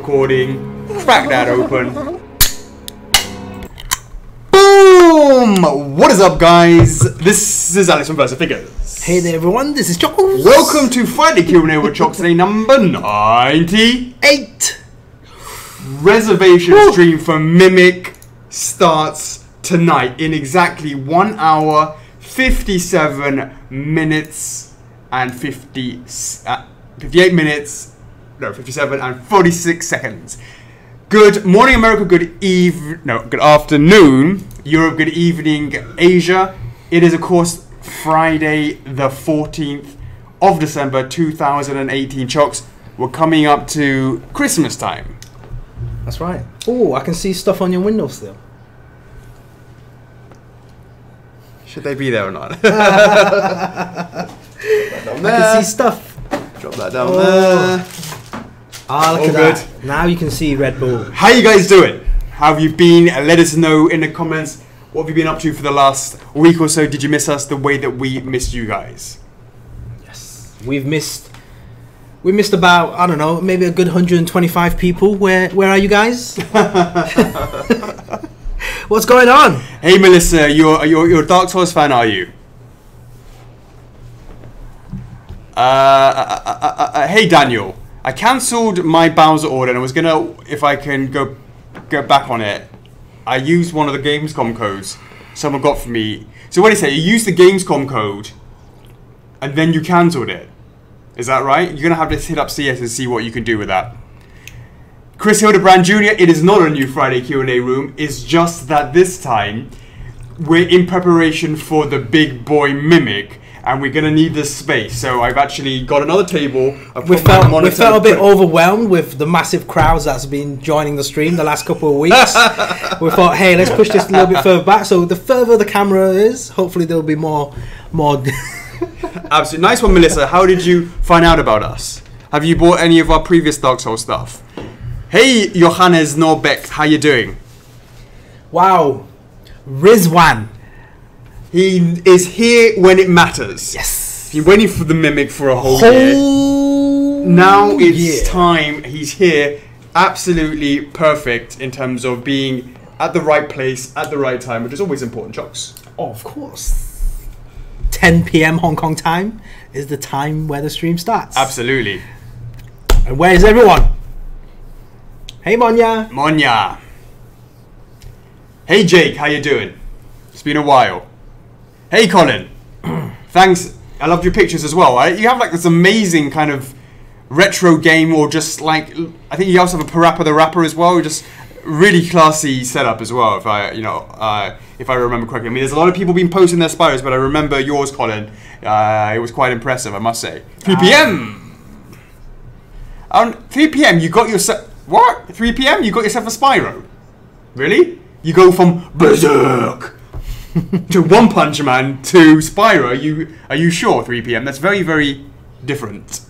recording. Crack that open. Boom! What is up, guys? This is Alex from Versa Figures. Hey there, everyone. This is Chocks. Welcome to Friday Q&A with Chocks, today number 98. Reservation stream for Mimic starts tonight in exactly 1 hour, 57 minutes and 58 minutes, no, 57 and 46 seconds. Good morning, America. Good afternoon, Europe. Good evening, Asia. It is, of course, Friday, the 14th of December, 2018. Chocks, we're coming up to Christmas time. That's right. Oh, I can see stuff on your window still. Should they be there or not? I can see stuff. Drop that down there. Ah, look at good. that. Now you can see Red Bull. How you guys doing? How have you been? Let us know in the comments. What have you been up to for the last week or so? Did you miss us the way that we missed you guys? Yes. We missed about, I don't know, maybe a good 125 people. Where are you guys? What's going on? Hey Melissa, you're a Dark Souls fan, are you? Hey Daniel, I cancelled my Bowser order and I was gonna, if I can go back on it. I used one of the Gamescom codes someone got for me. So what do you say? You used the Gamescom code and then you cancelled it. Is that right? You're gonna have to hit up CS and see what you can do with that. Chris Hildebrand Jr., it is not a new Friday Q&A room. It's just that this time we're in preparation for the big boy Mimic, and we're gonna need this space. So I've actually got another table. We felt a bit overwhelmed with the massive crowds that's been joining the stream the last couple of weeks. We thought, hey, let's push this a little bit further back. So the further the camera is, hopefully there'll be more. Absolutely. Nice one, Melissa. How did you find out about us? Have you bought any of our previous Dark Souls stuff? Hey, Johannes Norbeck, how you doing? Wow. Rizwan. He is here when it matters. Yes. He's waiting for the Mimic for a whole year. Now it's time. He's here. Absolutely perfect in terms of being at the right place at the right time, which is always important, Chocks. Oh, of course. 10 PM Hong Kong time is the time where the stream starts. Absolutely. And where is everyone? Hey, Monya. Monya. Hey, Jake. How you doing? It's been a while. Hey, Colin. Thanks. I loved your pictures as well. You have like this amazing kind of retro game, or just like, I think you also have a Parappa the Rapper as well. Just really classy setup as well, if I remember correctly. I mean, there's a lot of people been posting their spiders, but I remember yours, Colin. It was quite impressive, I must say. 3 PM. 3 PM. You got yourself. What? 3 PM? You got yourself a Spyro? Really? You go from Berserk to One Punch Man to Spyro. Are you sure? 3 PM. That's very, very different.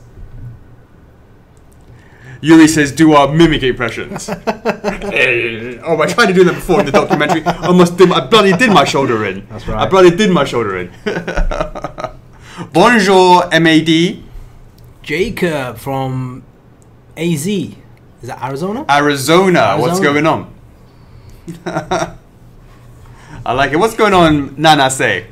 Yuri says, do our Mimic impressions. Oh, I tried to do that before in the documentary. I bloody did my shoulder in. That's right. I bloody did my shoulder in. Bonjour, MAD. Jacob from AZ. Is that Arizona? Arizona. What's going on? I like it. What's going on, Nana say?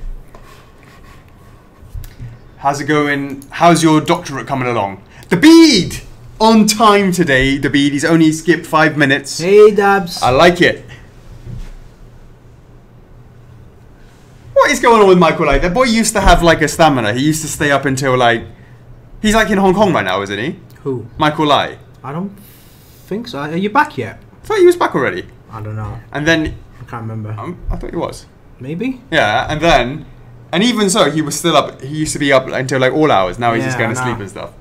How's it going? How's your doctorate coming along? The bead! On time today, the bead. He's only skipped 5 minutes. Hey, Dabs. I like it. What is going on with Michael? Like, that boy used to have like a stamina. He used to stay up until like... He's like in Hong Kong right now, isn't he? Who? Michael Lai. I don't think so. Are you back yet? I thought he was back already. I don't know. And then... I can't remember. I thought he was. Maybe? Yeah, and then... And even so, he was still up. He used to be up until like all hours. Now he's just going to sleep and stuff.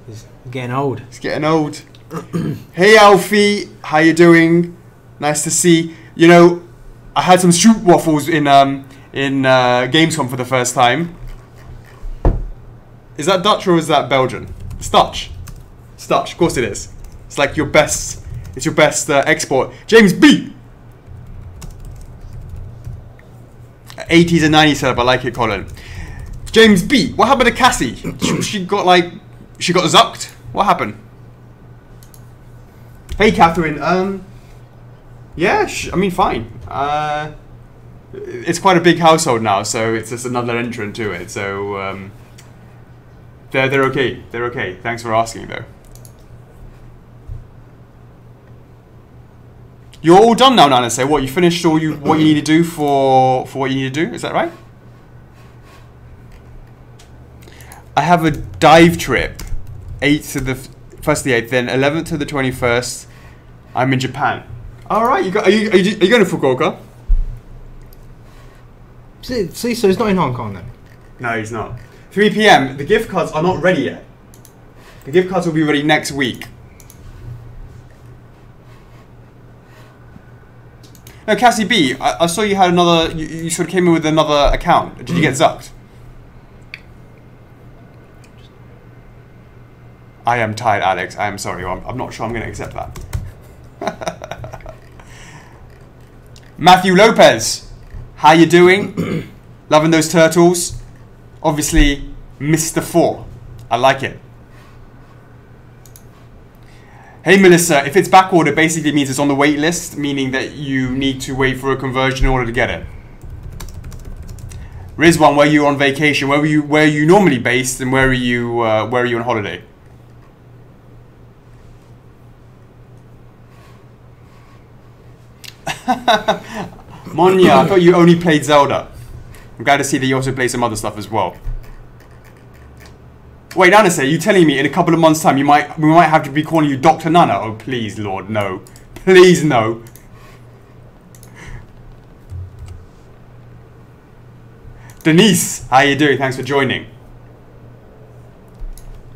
He's getting old. He's getting old. Hey Alfie, how you Nice to see. You know, I had some shoot waffles in Gamescom for the first time. Is that Dutch or is that Belgian? It's Dutch. It's Dutch, of course it is. It's like your best. It's your best export. James B. 80s and 90s setup. I like it, Colin. James B. What happened to Cassie? She got zucked. What happened? Hey, Catherine. Yeah, I mean, fine. It's quite a big household now, so it's just another entrant to it. So they're okay. They're okay. Thanks for asking, though. You're all done now, Nana. Say what? You finished all what you need to do for what you need to do? Is that right? I have a dive trip, 8th to the 1st to the 8th, then 11th to the 21st. I'm in Japan. All right, are you going to Fukuoka? See, so he's not in Hong Kong then? No, he's not. 3 p.m. The gift cards are not ready yet. The gift cards will be ready next week. No, Cassie B, I saw you had another. You sort of came in with another account. Did you get zucked? I am tired, Alex. I am sorry. I'm not sure I'm going to accept that. Matthew Lopez, how you doing? Loving those turtles. Obviously, Mr. 4. I like it. Hey Melissa, if it's back order, basically means it's on the wait list, meaning that you need to wait for a conversion in order to get it. Rizwan, where are you on vacation? Where are you normally based, and where are you on holiday? Monya, I thought you only played Zelda. I'm glad to see that you also play some other stuff as well. Wait, Nana, are you telling me in a couple of months' time we might have to be calling you Dr. Nana? Oh, please, Lord, no. Please, no. Denise, how you doing? Thanks for joining.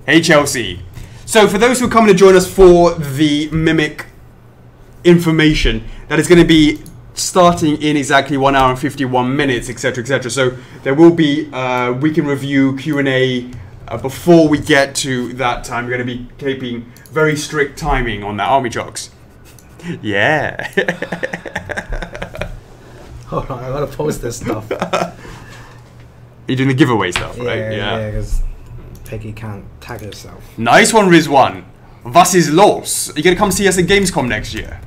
Hey, Chelsea. So, for those who are coming to join us for the Mimic information, that is going to be starting in exactly 1 hour and 51 minutes, etc., etc. So, there will be weekend review, Q&A, before we get to that time. We're going to be keeping very strict timing on that, aren't we, Chocks? Yeah. Hold on, I gotta post this stuff. You're doing the giveaway stuff, right? Yeah, because Peggy can't tag herself. Nice one, Rizwan. Was ist los? Are you going to come see us at Gamescom next year?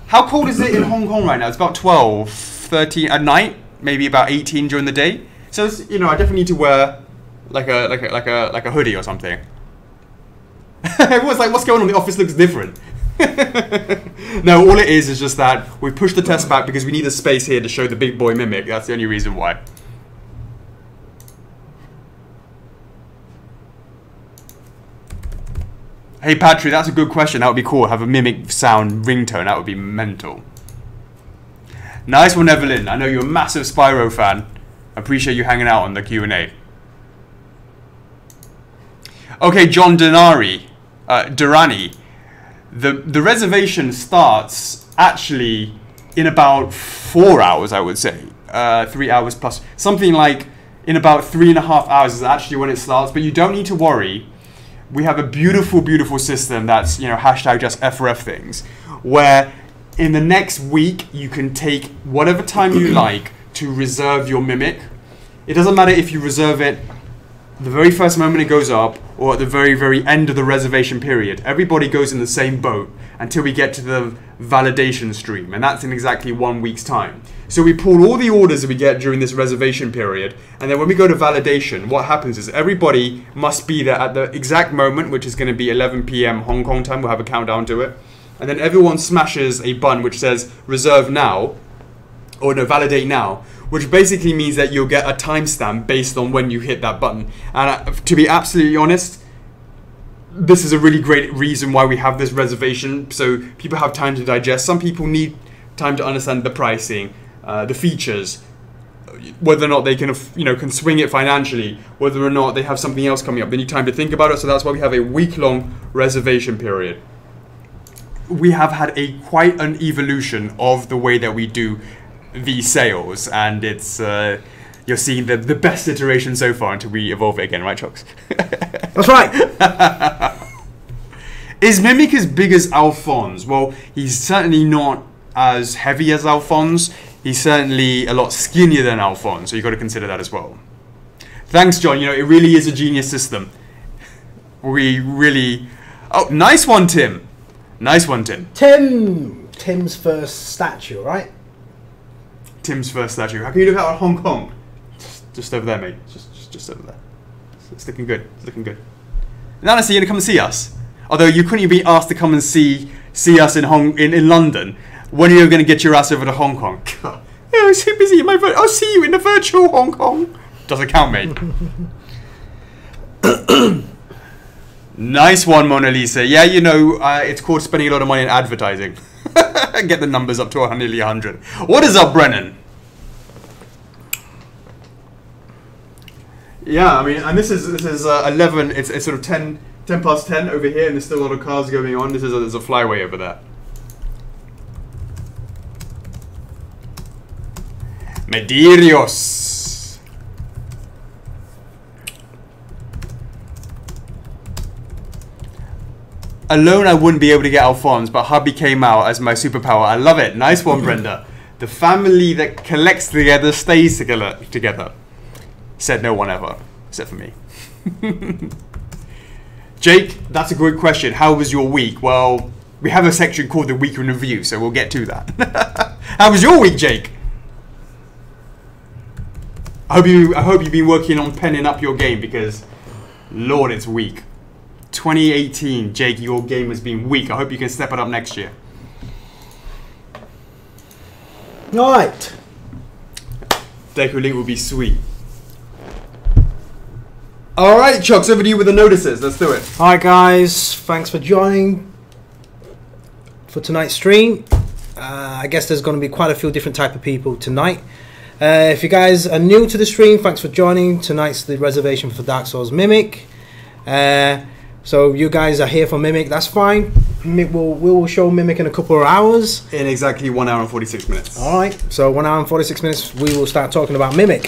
How cold is it in Hong Kong right now? It's about 12, 13 at night, maybe about 18 during the day. So, it's, I definitely need to wear like a hoodie or something. Everyone's like, what's going on? The office looks different. No, all it is just that we pushed the test back because we need a space here to show the big boy Mimic. That's the only reason why. Hey Patrick, that's a good question. That would be cool. Have a Mimic sound ringtone. That would be mental. Nice one, Evelyn. I know you're a massive Spyro fan. I appreciate you hanging out on the Q&A. Okay, John Durrani. The reservation starts actually in about 4 hours, I would say. 3 hours plus. Something like in about 3.5 hours is actually when it starts. But you don't need to worry. We have a beautiful, beautiful system that's, hashtag just F4F things, where in the next week you can take whatever time you like to reserve your Mimic. It doesn't matter if you reserve it the very first moment it goes up or at the very, very end of the reservation period. Everybody goes in the same boat until we get to the validation stream, and that's in exactly 1 week's time. So we pull all the orders that we get during this reservation period, and then when we go to validation, what happens is everybody must be there at the exact moment, which is going to be 11 p.m. Hong Kong time. We'll have a countdown to it. And then everyone smashes a button which says reserve now, or no, validate now, which basically means that you'll get a timestamp based on when you hit that button. And to be absolutely honest, this is a really great reason why we have this reservation, so people have time to digest. Some people need time to understand the pricing, the features, whether or not they can, can swing it financially, whether or not they have something else coming up. They need time to think about it, so that's why we have a week-long reservation period. We have had quite an evolution of the way that we do these sales, and it's you're seeing the best iteration so far until we evolve it again, right, Chocks? That's right. Is Mimic as big as Alphonse? Well, he's certainly not as heavy as Alphonse. He's certainly a lot skinnier than Alphonse, so you've got to consider that as well. Thanks, John. It really is a genius system. We really... Oh, nice one, Tim. Nice one, Tim. Tim's first statue, right? Tim's first statue. How can you look out at Hong Kong? Just over there, mate. Just over there. It's looking good. It's looking good. Now, honestly, you're gonna come and see us. Although you couldn't be asked to come and see us in London. When are you gonna get your ass over to Hong Kong? God. Oh, I'm so busy. I'll see you in the virtual Hong Kong. Doesn't count, mate. Nice one, Mona Lisa. Yeah, you know, it's called spending a lot of money on advertising. Get the numbers up to nearly 100. What is up, Brennan? Yeah, I mean, and this is 11. It's sort of 10 past 10 over here, and there's still a lot of cars going on. There's a flyway over there. Medirios. Alone, I wouldn't be able to get Alphonse, but hubby came out as my superpower. I love it. Nice one, Brenda. The family that collects together stays together. Said no one ever, except for me. Jake, that's a great question. How was your week? Well, we have a section called the Week in Review, so we'll get to that. How was your week, Jake? I hope you've been working on penning up your game, because, Lord, it's weak. 2018, Jake, your game has been weak. I hope you can step it up next year. Right. Deku Link will be sweet. Alright, Chocks, over to you with the notices. Let's do it. Alright, guys. Thanks for joining for tonight's stream. I guess there's going to be quite a few different type of people tonight. If you guys are new to the stream, thanks for joining. Tonight's the reservation for Dark Souls Mimic. So you guys are here for Mimic, that's fine. We will show Mimic in a couple of hours. In exactly 1 hour and 46 minutes. Alright, so 1 hour and 46 minutes, we will start talking about Mimic.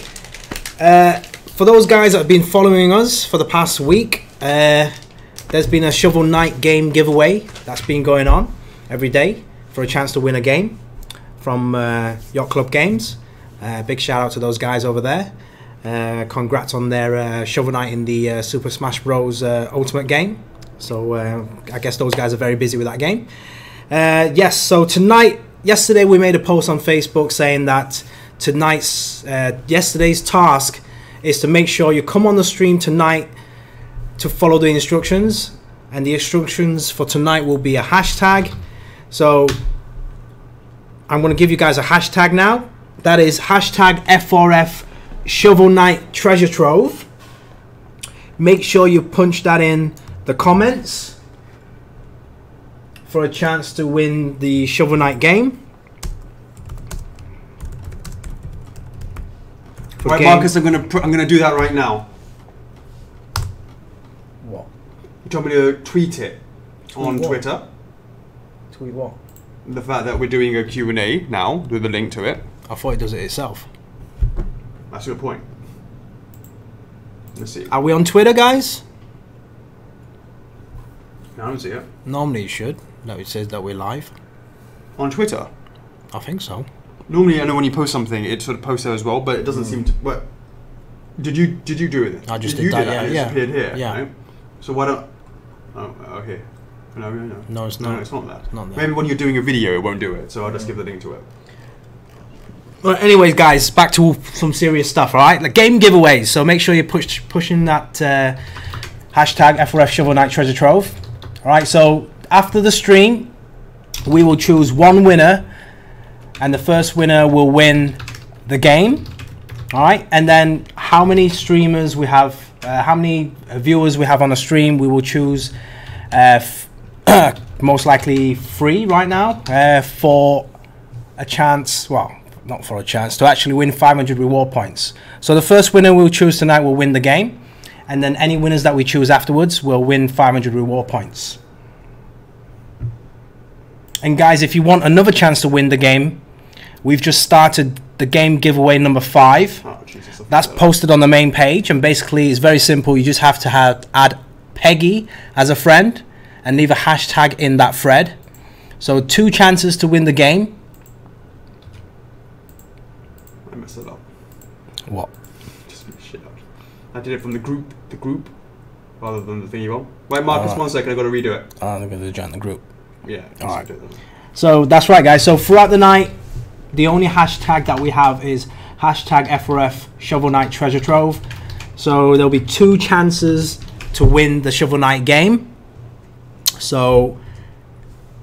For those guys that have been following us for the past week, there's been a Shovel Knight game giveaway that's been going on every day for a chance to win a game from Yacht Club Games. Big shout out to those guys over there. Congrats on their Shovel Knight in the Super Smash Bros. Ultimate game. So I guess those guys are very busy with that game. Yes, so yesterday we made a post on Facebook saying that yesterday's task is to make sure you come on the stream tonight to follow the instructions. And the instructions for tonight will be a hashtag. So I'm going to give you guys a hashtag now. That is hashtag F4F Shovel Knight Treasure Trove. Make sure you punch that in the comments for a chance to win the Shovel Knight game. Right, Marcus, I'm gonna do that right now. What? You told me to tweet it on Twitter. Tweet what? The fact that we're doing a Q&A now with a link to it. I thought it does it itself. That's your point. Let's see. Are we on Twitter, guys? I don't see it. Normally you should. No, it says that we're live. On Twitter? I think so. Normally, I know when you post something, it sort of posts there as well, but it doesn't seem to. What? Did you do it? I just did that. Yeah, and it appeared here. Yeah. Right? So why don't? Oh, okay. No. No, it's not. No, it's not that. It's not that. Maybe when you're doing a video, it won't do it. So I'll just give the link to it. Well, anyways, guys, back to some serious stuff. All right, the game giveaways. So make sure you're pushing that hashtag F4F Shovel Knight Treasure Trove. All right. So after the stream, we will choose one winner, and the first winner will win the game. All right, and then how many streamers we have, how many viewers we have on the stream, we will choose. Most likely 3 right now for a chance. Well, not for a chance, to actually win 500 reward points. So the first winner we'll choose tonight will win the game, and then any winners that we choose afterwards will win 500 reward points. And guys, if you want another chance to win the game, we've just started the game giveaway number 5. Oh, Jesus, that's posted on the main page, and basically it's very simple. You just have to add Peggy as a friend and leave a hashtag in that thread. So 2 chances to win the game. I messed it up. What? Just messed shit up. I did it from the group, rather than the thingy one. Wait, Marcus, 1 second, I've got to redo it. I'm going to join the group. Yeah. All right. So that's right, guys. So throughout the night, the only hashtag that we have is hashtag F4F Shovel Knight Treasure Trove. So there'll be 2 chances to win the Shovel Knight game. So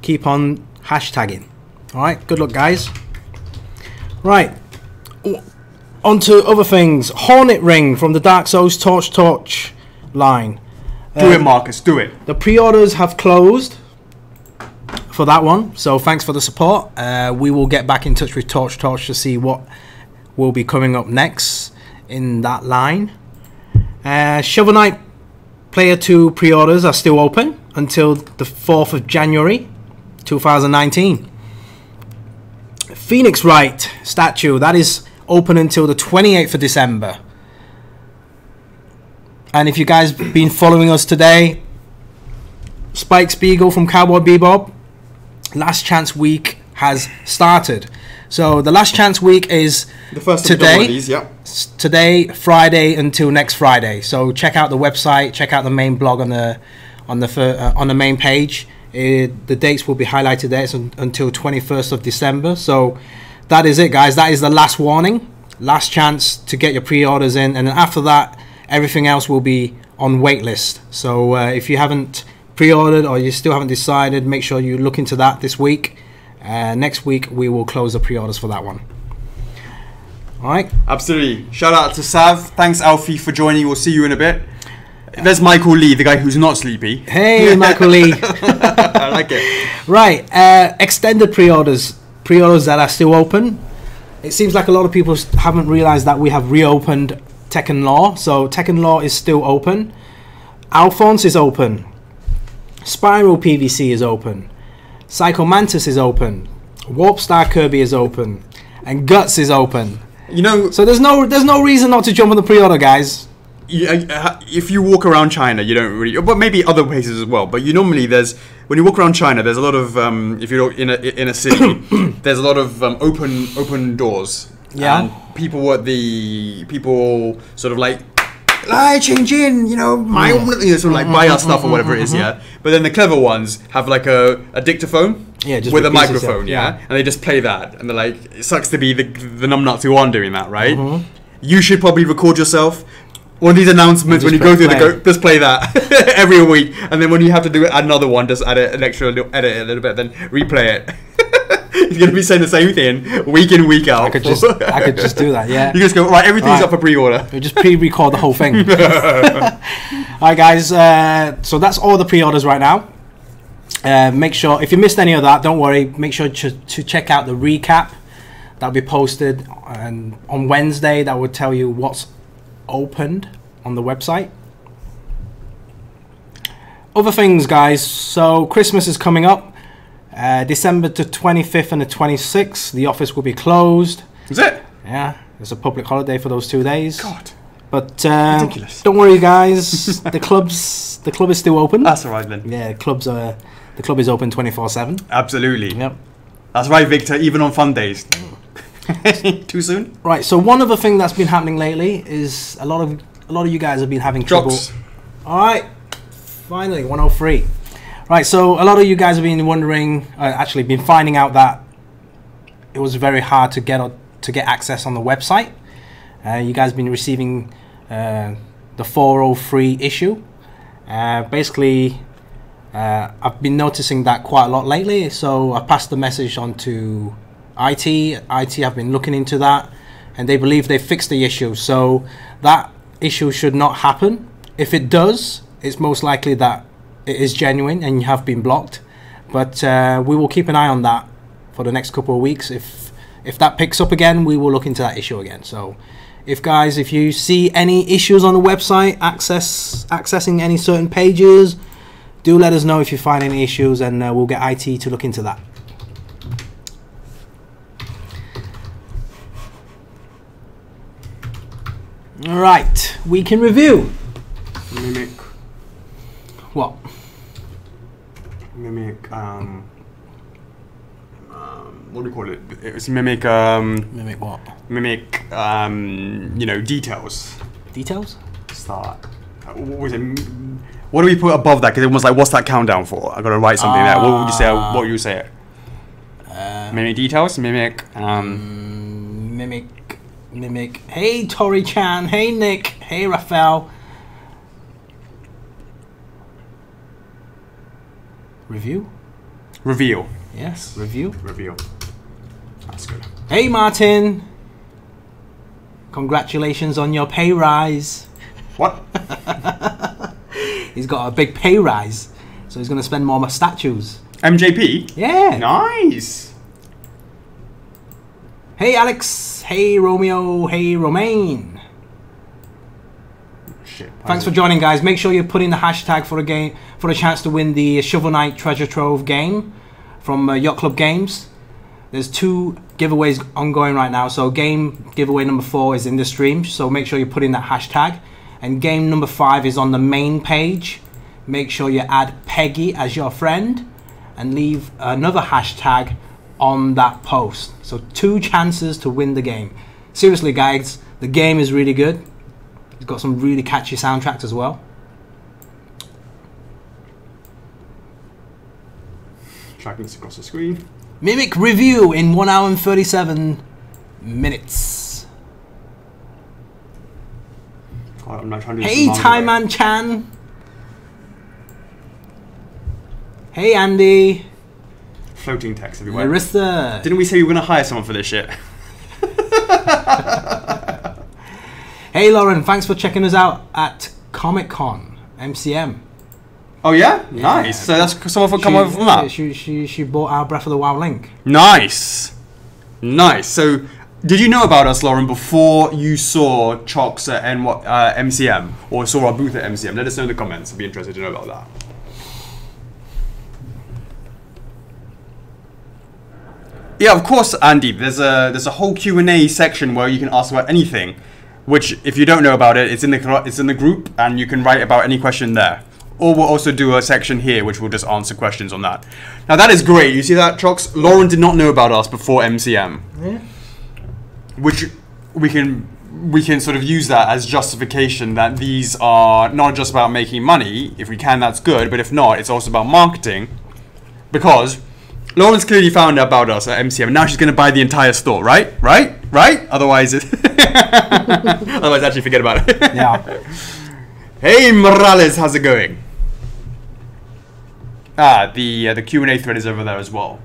keep on hashtagging. All right. Good luck, guys. Right. On to other things. Hornet Ring from the Dark Souls Torch line. Do it, Marcus. Do it. The pre-orders have closed for that one, so thanks for the support. We will get back in touch with Torch to see what will be coming up next in that line. Shovel Knight Player 2 pre-orders are still open until the 4th of January 2019. Phoenix Wright statue, that is open until the 28th of December. And if you guys have been following us today, Spike Spiegel from Cowboy Bebop, Last Chance Week has started. So the Last Chance Week is the first today, of these, yeah. Today, Friday until next Friday. So check out the website, check out the main blog on the main page. The dates will be highlighted there. It's until 21st of December. So that is it, guys. That is the last warning, last chance to get your pre-orders in, and then after that, everything else will be on waitlist. So if you haven't pre-ordered or you still haven't decided, make sure you look into that this week. Next week we will close the pre-orders for that one. All right. Absolutely. Shout out to Sav. Thanks, Alfie, for joining. We'll see you in a bit. There's Michael Lee, the guy who's not sleepy. Hey, Michael Lee. I like it. Right. Extended pre-orders that are still open. It seems like a lot of people haven't realized that we have reopened Tekken Law. So Tekken Law is still open. Alphonse is open. Spiral PVC is open. Psycho Mantis is open. Warp Star Kirby is open. And Guts is open. You know, so there's no reason not to jump on the pre-order, guys. If you walk around China, you don't really, but maybe other places as well. But you normally when you walk around China, there's a lot of if you're in a city, there's a lot of open doors. Yeah. And people sort of like, change in, my own, sort of like buy our stuff or whatever it is, yeah. But then the clever ones have like a dictaphone, just with a microphone, yeah, and they just play that, and they're like, it sucks to be the numbnuts who aren't doing that, right? You should probably record yourself. One of these announcements when you go through just play that every week, and then when you have to do another one, just add an extra edit a little bit, then replay it. He's going to be saying the same thing week in, week out. I could just do that, yeah. You just go, right, everything's up for pre-order. We just pre-record the whole thing. Alright, guys, so that's all the pre-orders right now. Make sure, if you missed any of that, don't worry, make sure to check out the recap. That'll be posted on Wednesday. That will tell you what's opened on the website. Other things, guys, so Christmas is coming up. December the 25th and the 26th, the office will be closed. Is it? Yeah, it's a public holiday for those 2 days. God. But ridiculous. Don't worry, guys. the club is still open. That's all right then. Yeah, the club is open 24/7. Absolutely. Yep. That's right, Victor. Even on fun days. Too soon? Right. So one other thing that's been happening lately is a lot of you guys have been having trouble. Chocks. All right. Finally, 103. Right, so a lot of you guys have been wondering, actually been finding out that it was very hard to get access on the website. You guys have been receiving the 403 issue. Basically, I've been noticing that quite a lot lately, so I passed the message on to IT. IT have been looking into that, and they believe they fixed the issue. So that issue should not happen. If it does, it's most likely that it is genuine and you have been blocked, but we will keep an eye on that for the next couple of weeks. If that picks up again, we will look into that issue again. So if you see any issues on the website, accessing any certain pages, do let us know if you find any issues, and we'll get IT to look into that. All right, we can review. Mimic. What? Mimic. What do you call it? It's mimic. Mimic what? Mimic. Details. Details? Start. What was it? What do we put above that? Because everyone's like, what's that countdown for? I got to write something there. What would you say? What would you say? Mimic details? Mimic. Mimic. Hey, Tori Chan. Hey, Nick. Hey, Raphael. Review? Reveal. Yes, review. Reveal. That's good. Hey, Martin. Congratulations on your pay rise. What? He's got a big pay rise, so he's going to spend more on statues. MJP? Yeah. Nice. Hey, Alex. Hey, Romeo. Hey, Romaine. Shit. Thanks for joining, guys. Make sure you put in the hashtag for a chance to win the Shovel Knight Treasure Trove game from Yacht Club Games. There's 2 giveaways ongoing right now. So game giveaway number 4 is in the stream. So make sure you put in that hashtag. And game number 5 is on the main page. Make sure you add Peggy as your friend and leave another hashtag on that post. So 2 chances to win the game. Seriously, guys, the game is really good. It's got some really catchy soundtracks as well. Tracking this across the screen. Mimic review in 1 hour and 37 minutes. God, I'm not trying to do Hey, this Taiman Chan. Hey, Andy. Floating text everywhere. Marissa. Didn't we say we were going to hire someone for this shit? Hey, Lauren. Thanks for checking us out at Comic Con MCM. Oh yeah? Nice. So that's someone from come over from that. She bought our Breath of the Wild link. Nice. Nice. So did you know about us, Lauren, before you saw Chocks at MCM or saw our booth at MCM? Let us know in the comments. I'd be interested to know about that. Yeah, of course, Andy. There's a whole Q&A section where you can ask about anything, which if you don't know about it, it's in the group, and you can write about any question there. Or we'll also do a section here which will just answer questions on that. Now that is great. You see that, Chocks? Lauren did not know about us before MCM. Yeah. Which we can sort of use that as justification that these are not just about making money. If we can, that's good. But if not, it's also about marketing. Because Lauren's clearly found out about us at MCM. Now she's going to buy the entire store, right? Right? Otherwise, otherwise, actually forget about it. Yeah. Hey Morales, how's it going? The Q&A thread is over there as well.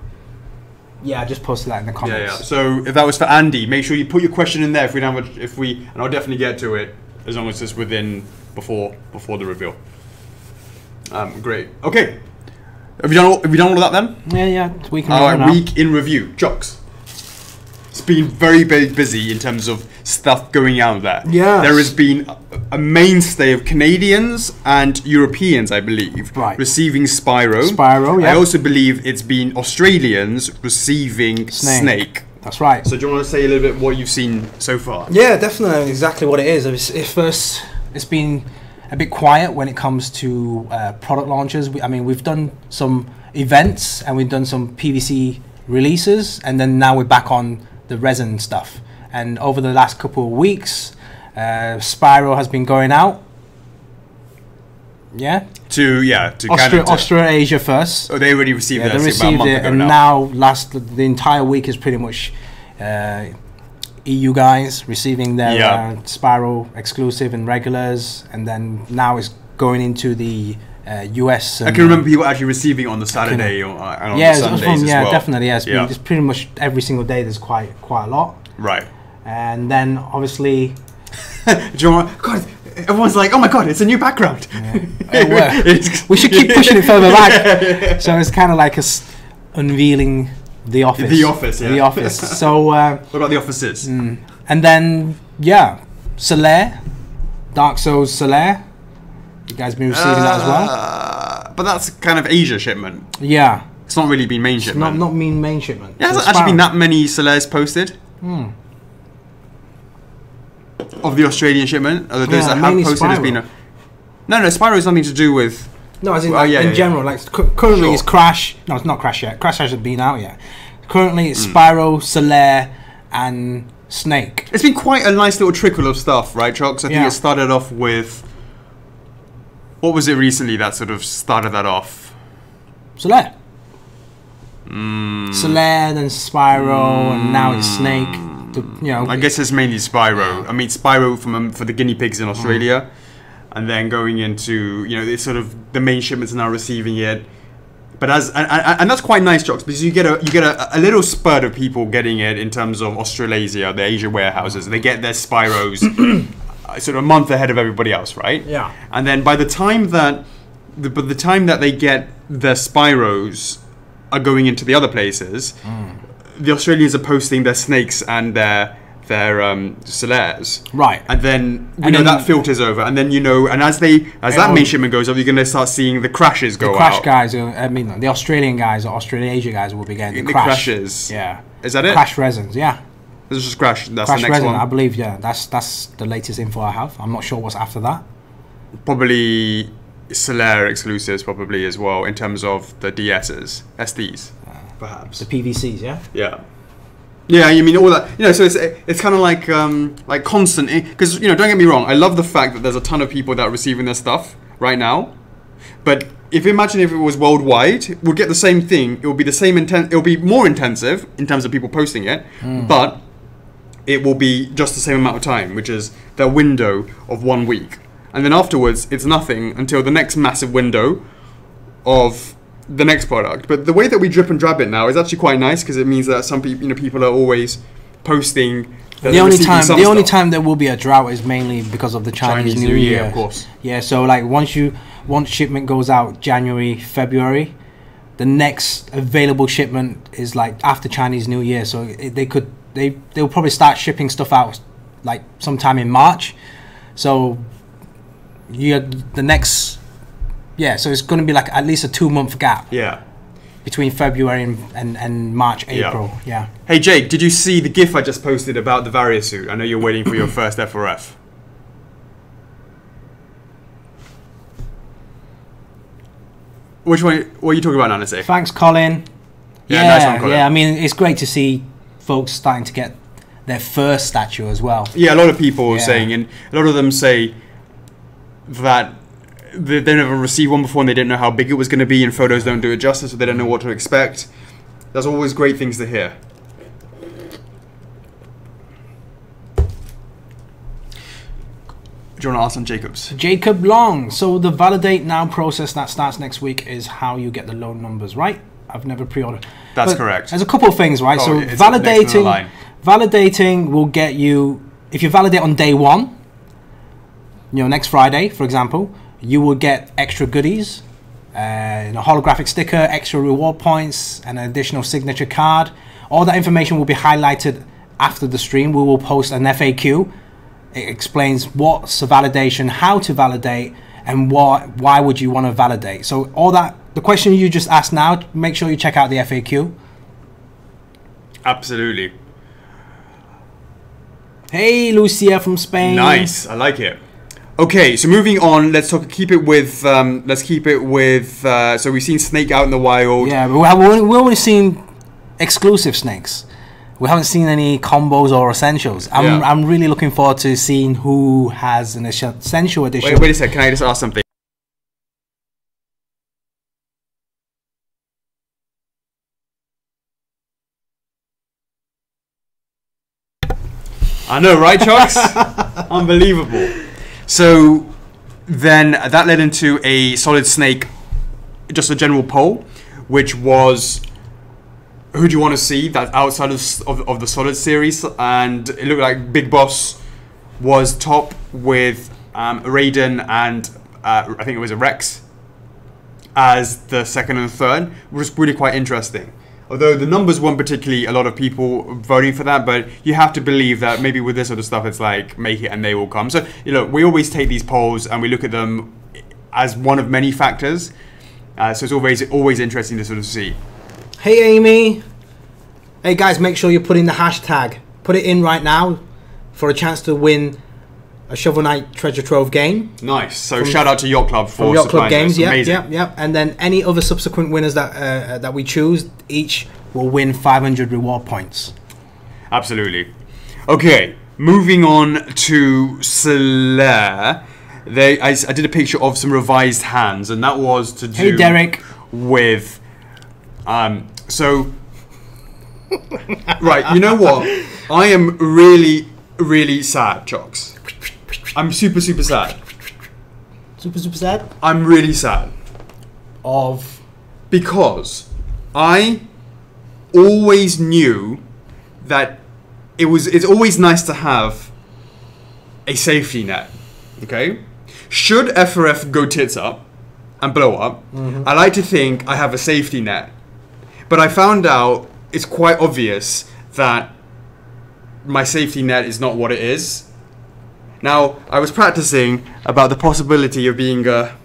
Yeah, I just posted that in the comments. Yeah. So if that was for Andy, make sure you put your question in there. And I'll definitely get to it as long as it's before the reveal. Great. Okay. Have we done all of that then? Yeah. Week in review. Chocks. It's been very, very busy in terms of stuff going out there. Yeah. There has been a mainstay of Canadians and Europeans, I believe, receiving Spyro. Spyro, yeah. I also believe it's been Australians receiving Snake. That's right. So do you want to say a little bit what you've seen so far? Yeah, definitely exactly what it is. It's been a bit quiet when it comes to product launches. We've done some events and we've done some PVC releases, and then now we're back on the resin stuff. And over the last couple of weeks, Spyro has been going out. Yeah. To Australasia first. Oh, they already received it. They received it, and now the entire week is pretty much EU guys receiving their Spyro exclusive and regulars, and then now it's going into the US. I can remember people actually receiving it on the Saturday and on the Sundays as well. Definitely. Yeah, it's pretty much every single day. There's quite a lot. Right. And then obviously, God, everyone's like, "Oh my God, it's a new background." Yeah. We should keep pushing it further back. So it's kind of like unveiling the office. The office, yeah. The office. So what about the offices? And then Solaire, Dark Souls Solaire. You guys been receiving that as well? But that's kind of Asia shipment. Yeah. It's not really been main shipment. Not main shipment. There hasn't actually been that many Solaires posted. Of the Australian shipment. Those that have posted has been No, Spyro has nothing to do with... No, as in, in general. Like currently it's Crash. No, it's not Crash yet. Crash hasn't been out yet. Currently it's Spyro, Solaire, and Snake. It's been quite a nice little trickle of stuff, right, Chocks? I think it started off with... What was it recently that sort of started that off? Solaire. Solaire, then Spyro, and now it's Snake. I guess it's mainly Spyro. I mean, Spyro for the guinea pigs in Australia, and then going into it's sort of the main shipments are now receiving it. But and that's quite nice, Chocks, because you get a little spurt of people getting it in terms of Australasia, the Asia warehouses. They get their Spyros sort of a month ahead of everybody else, right? Yeah. And then by the time that they get their Spyros are going into the other places, the Australians are posting their Snakes and their Solaires. Right. And then that filters over, and then and as that main shipment goes over, you're going to start seeing the crashes go out. The crash guys, I mean, the Australian guys or Australasia guys will be getting the crashes. Yeah. Is that it? Crash resins, yeah. This is just crash. That's crash the next resin, one. I believe, yeah. That's the latest info I have. I'm not sure what's after that. Probably Solaire exclusives, probably as well, in terms of the DSs, SDs, perhaps. The PVCs, yeah. Yeah. Yeah, you mean all that, so it's kind of like constant, because, don't get me wrong, I love the fact that there's a ton of people that are receiving their stuff right now, but imagine if it was worldwide, we'll get the same thing, it will be the same it will be more intensive in terms of people posting it, but it will be just the same amount of time, which is the window of 1 week, and then afterwards, it's nothing until the next massive window of the next product. But the way that we drip and drab it now is actually quite nice, because it means that some people, people are always posting. The only time there will be a drought is mainly because of the Chinese New Year, of course. Yeah, so like once shipment goes out January, February, the next available shipment is like after Chinese New Year. So they'll probably start shipping stuff out like sometime in March. So the next. Yeah, so it's going to be like at least a 2-month gap. Yeah. Between February and March, April. Yeah. Hey Jake, did you see the GIF I just posted about the Varia suit? I know you're waiting for your first F4F. Which one? What are you talking about, Nancy? Thanks, Colin. Yeah, nice one, Colin. Yeah, I mean, it's great to see folks starting to get their first statue as well. Yeah, a lot of people are saying, and a lot of them say that they never received one before and they didn't know how big it was going to be, and photos don't do it justice, so they don't know what to expect. That's always great things to hear. Do you want to ask on Jacob's? Jacob Long. So the validate now process that starts next week is how you get the loan numbers, right? I've never pre-ordered. That's correct. There's a couple of things, right? So validating will get you, if you validate on day one, next Friday, for example, you will get extra goodies, a holographic sticker, extra reward points, and an additional signature card. All that information will be highlighted after the stream. We will post an FAQ. It explains what's a validation, how to validate, and why would you want to validate. So all that, the question you just asked now, make sure you check out the FAQ. Absolutely. Hey, Lucia from Spain. Nice, I like it. Okay, so moving on, let's keep it with. So we've seen Snake out in the wild. Yeah, but we've only seen exclusive Snakes. We haven't seen any combos or essentials. I'm really looking forward to seeing who has an essential edition. Wait a sec, can I just ask something? I know, right, Chocks? Unbelievable. So then that led into a Solid Snake, just a general poll, which was, who do you want to see that outside of the Solid series? And it looked like Big Boss was top with Raiden and I think it was a Rex as the second and third, which was really quite interesting. Although the numbers weren't particularly a lot of people voting for that, but you have to believe that maybe with this sort of stuff, it's like, make it and they will come. So, we always take these polls and we look at them as one of many factors. So it's always interesting to sort of see. Hey, Amy. Hey, guys, make sure you put in the hashtag. Put it in right now for a chance to win a Shovel Knight Treasure Trove game. Nice. So shout out to Yacht Club for Yacht Club games. Yeah. And then any other subsequent winners that we choose, each will win 500 reward points. Absolutely. Okay, moving on to Solaire. I did a picture of some revised hands, and that was to do. Hey, Derek. With, so. Right, you know what? I am really, really sad, Chocks. I'm super, super sad. Super, super sad? I'm really sad. Of? Because I always knew that it's always nice to have a safety net, okay? Should F4F go tits up and blow up, I like to think I have a safety net. But I found out it's quite obvious that my safety net is not what it is. Now, I was practicing about the possibility of being a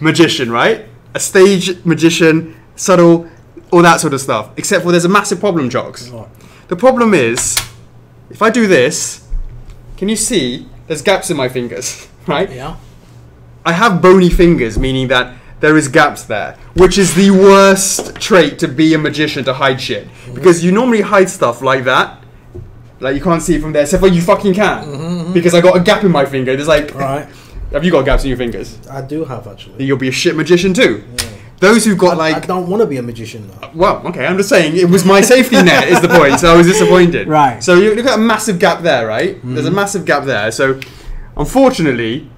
magician, right? A stage magician, subtle, all that sort of stuff. Except for there's a massive problem, Chocks. What? The problem is, if I do this, can you see there's gaps in my fingers, right? Yeah. I have bony fingers, meaning that there is gaps there, which is the worst trait to be a magician, to hide shit. Because you normally hide stuff like that. Like you can't see it from there, except for you fucking can. Because I got a gap in my finger. There's like, Right. Have you got gaps in your fingers? I do have, actually. You'll be a shit magician too. Yeah. Those who've got I like... don't want to be a magician, though. Well, okay, I'm just saying, it was my safety net is the point, so I was disappointed. Right. So you look at a massive gap there, right? There's a massive gap there, so unfortunately,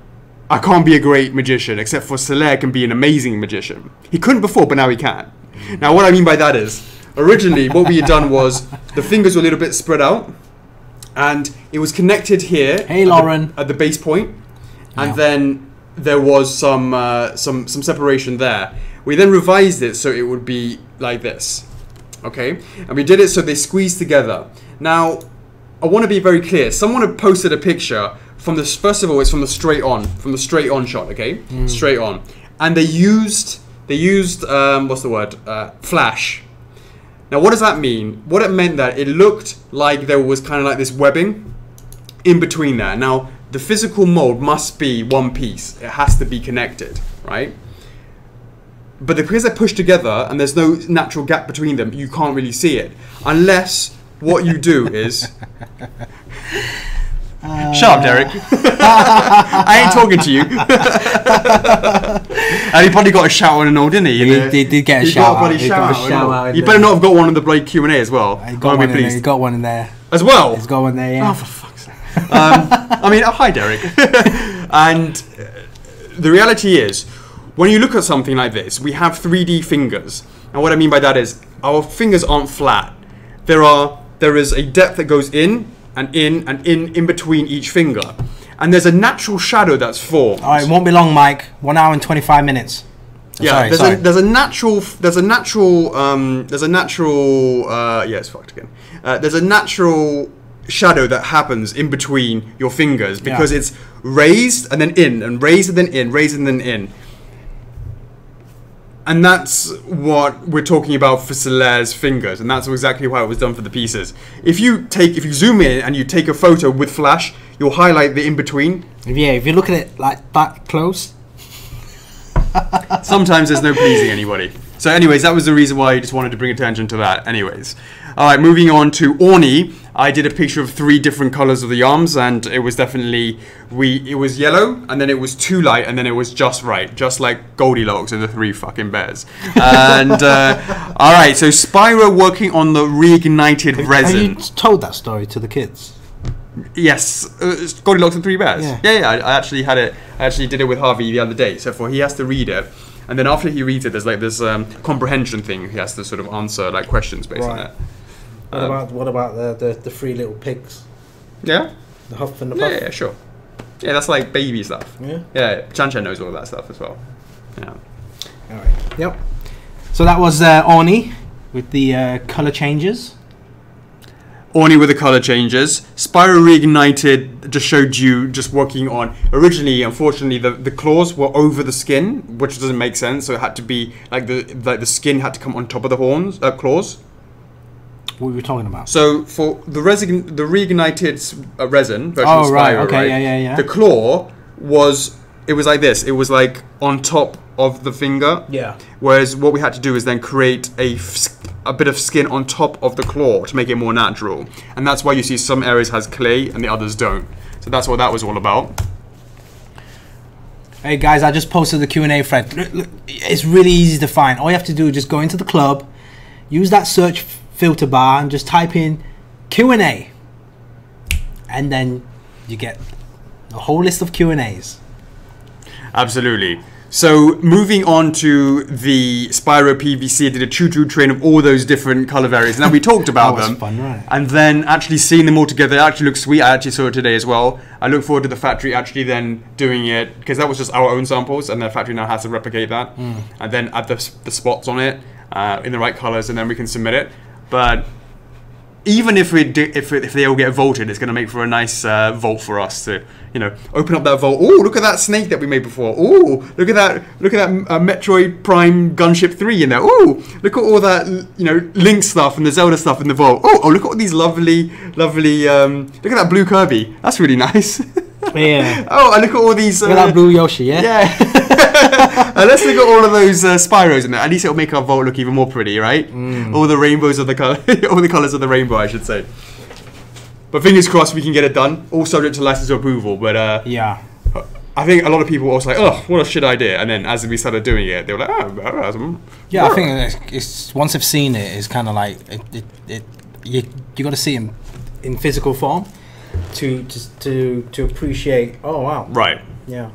I can't be a great magician, except for Soler can be an amazing magician. He couldn't before, but now he can. Now, what I mean by that is, originally, what we had done was, the fingers were a little bit spread out, and it was connected here. Hey, Lauren. At the base point, and Yeah. then there was some separation there. We then revised it so it would be like this, okay? And we did it so they squeezed together. Now, I want to be very clear. Someone had posted a picture from this. First of all, it's from the straight on shot, okay? Straight on, and they used what's the word? Flash. Now, what does that mean? What it meant that it looked like there was kind of like this webbing in between there. Now, the physical mold must be one piece. It has to be connected, right? But because they're pushed together and there's no natural gap between them, you can't really see it. Unless what you do is... Shut up, Derek. I ain't talking to you. And he probably got a shout out and all, didn't he? He did get a shout out. He got a shout out. You better not have got one on the bloody Q&A as well. He got one in there. He got one in there. As well? He's got one there, yeah. Oh, for fuck's sake. I mean, hi, Derek. And the reality is, when you look at something like this, we have 3D fingers. And what I mean by that is, our fingers aren't flat. There is a depth that goes in and in between each finger. And there's a natural shadow that's formed. All right, it won't be long, Mike. 1 hour and 25 minutes. Yeah, there's a natural shadow that happens in between your fingers because it's raised and then in, and raised and then in, raised and then in. And that's what we're talking about for Soler's fingers, and that's exactly how it was done for the pieces. If you zoom in and you take a photo with flash, you'll highlight the in between. Yeah, if you look at it like that close. Sometimes there's no pleasing anybody. So anyways, that was the reason why I just wanted to bring attention to that. Anyways. Alright, moving on to Orny. I did a picture of 3 different colours of the arms, and it was definitely, it was yellow, and then it was too light, and then it was just right. Just like Goldilocks and the 3 fucking bears. And, alright, so Spyro working on the reignited resin. Have you told that story to the kids? Yes, Goldilocks and 3 bears. Yeah. I actually had it. I actually did it with Harvey the other day. So he has to read it, and then after he reads it, there's like this comprehension thing. He has to sort of answer like questions based on it. What about the 3 little pigs? Yeah. The Huff and the Puff. Yeah, sure. Yeah, that's like baby stuff. Yeah. Yeah, Chan knows all of that stuff as well. Yeah. All right. Yep. So that was Orny with the color changes. Orny with the color changes. Spyro Reignited just showed you just working on. Originally, unfortunately, the claws were over the skin, which doesn't make sense. So it had to be like the skin had to come on top of the claws. What were we talking about? So for the reignited resin version of Spyro, right, okay, right? Yeah. The claw was like this. It was like on top of the finger. Yeah. Whereas what we had to do is then create a bit of skin on top of the claw to make it more natural, and that's why you see some areas has clay and the others don't. So that's what that was all about. Hey guys, I just posted the Q&A thread. Look, it's really easy to find. All you have to do is just go into the club, use that search filter bar, and just type in Q&A, and then you get a whole list of Q&As. Absolutely. So moving on to the Spyro PVC, I did a choo-choo train of all those different color variants. Now we talked about That was them, fun, right? and then actually seeing them all together, it actually looks sweet. I actually saw it today as well. I look forward to the factory actually then doing it, because that was just our own samples, and the factory now has to replicate that, and then add the spots on it in the right colors, and then we can submit it. But even if they all get vaulted, it's going to make for a nice vault for us to, you know, open up that vault. Oh, look at that snake that we made before. Oh, look at that Metroid Prime Gunship 3 in there. Oh, look at all that, you know, Link stuff and the Zelda stuff in the vault. Oh, look at all these lovely, look at that blue Kirby. That's really nice. Yeah. Oh, and look at all these. Look at that blue Yoshi, yeah? Yeah. Let's look at all of those Spyros in there. At least it'll make our vault look even more pretty, right? All the rainbows of the color, all the colors of the rainbow, I should say. But fingers crossed we can get it done. All subject to license approval. But Yeah. I think a lot of people were also like, oh, what a shit idea. And then as we started doing it, they were like, oh. Yeah, I think it's once they've seen it, it's kind of like you got to see him in physical form to appreciate. Oh wow! Right. Yeah.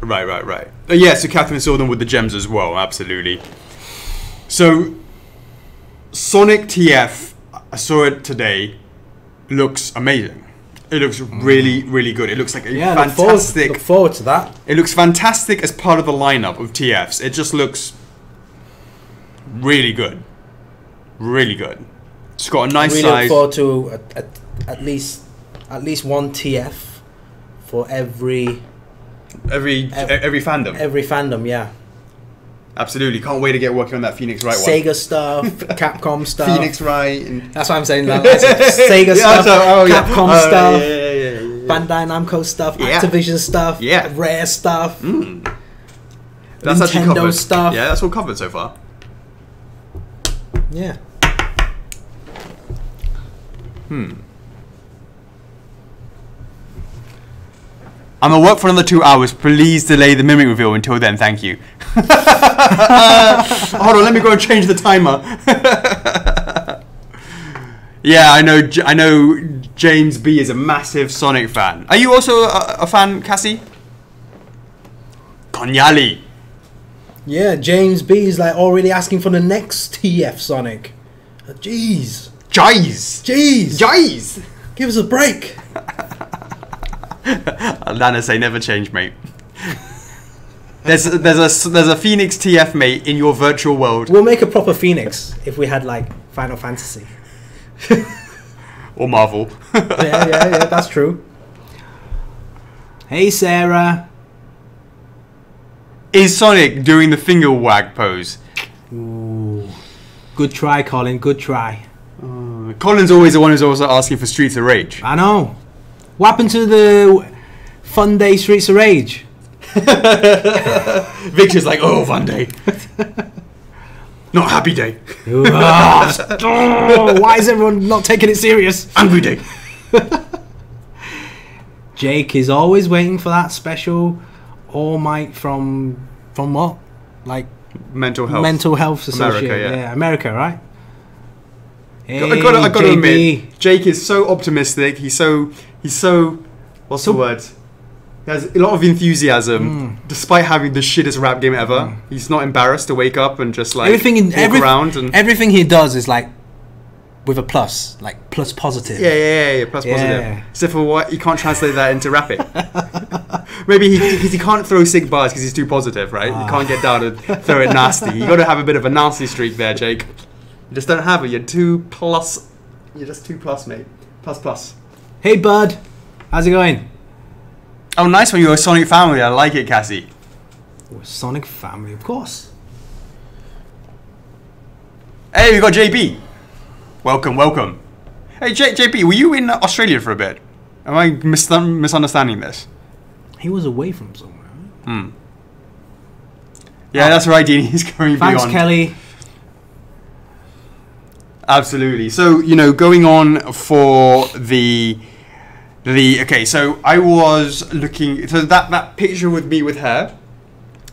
Right. Yeah, so Catherine saw them with the gems as well, absolutely. So Sonic TF, I saw it today. Looks amazing. It looks really, really good. It looks like a fantastic. Look forward to that. It looks fantastic as part of the lineup of TFs. It just looks really good. Really good. It's got a nice we size. look forward to at least one TF for every fandom. Every fandom, yeah. Absolutely. Can't wait to get working on that Phoenix Wright one. Sega stuff, Capcom stuff. Phoenix Wright. And that's what I'm saying. Sega stuff, Capcom stuff, Bandai Namco stuff, Activision stuff, Rare stuff, that's Nintendo stuff. Yeah, that's all covered so far. Yeah. I'm at work for another 2 hours. Please delay the Mimic reveal until then. Thank you. Hold on, let me go and change the timer. Yeah, I know. James B is a massive Sonic fan. Are you also a fan, Cassie? Konyali. Yeah, James B is like already asking for the next TF Sonic. Jeez. Give us a break. Lana say never change, mate. There's a Phoenix TF, mate, in your virtual world. We'll make a proper Phoenix if we had like Final Fantasy. Or Marvel. yeah, that's true. Hey, Sarah. Is Sonic doing the finger wag pose? Ooh. Good try, Colin. Good try. Colin's always the one who's also asking for Streets of Rage. I know. What happened to the Fun Day Streets of Rage? Victor's like, oh, Fun Day. Not Happy Day. Why is everyone not taking it serious? Angry Day. Jake is always waiting for that special All Might from what? Like Mental Health. Mental Health Association. America, yeah. America, right? Hey, I gotta admit, Jake is so optimistic. He's so what's the word? He has a lot of enthusiasm, despite having the shittest rap game ever. He's not embarrassed to wake up and just like walk around. And everything he does is like with a plus, like plus positive. Yeah, plus positive. Except for what, you can't translate that into rapping. Maybe he can't throw sick bars because he's too positive, right? You can't get down and throw it nasty. You got to have a bit of a nasty streak there, Jake. You just don't have it. You're 2+. You're just 2+, mate. Plus. Hey, bud. How's it going? Oh, nice one. You're a Sonic family. I like it, Cassie. We're Sonic family, of course. Hey, we got JB. Welcome. Hey, JB, were you in Australia for a bit? Am I misunderstanding this? He was away from somewhere. Yeah, that's right, Dean. He's going beyond. Thanks, Kelly. Absolutely. So, going on for the Okay, so I was looking. So that picture with me with hair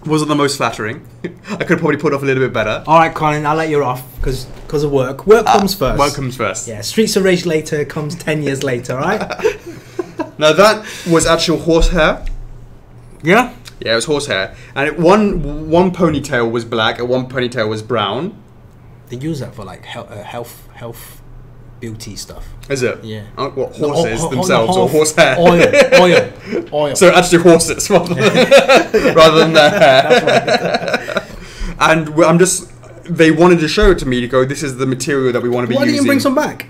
wasn't the most flattering. I could have probably put off a little bit better. All right, Colin, I'll let you off because of work. Work comes first. Work comes first. Yeah, Streets of Rage later comes 10 years later, all right? Now that was actual horsehair. Yeah? Yeah, it was horsehair. And one ponytail was black and one ponytail was brown. They use that for like health beauty stuff. Is it? Yeah. What, horses themselves or horsehair? Oil. So actually horses rather than their hair. That's right. And they wanted to show it to me to go, this is the material that we want to be using. Why didn't you bring some back?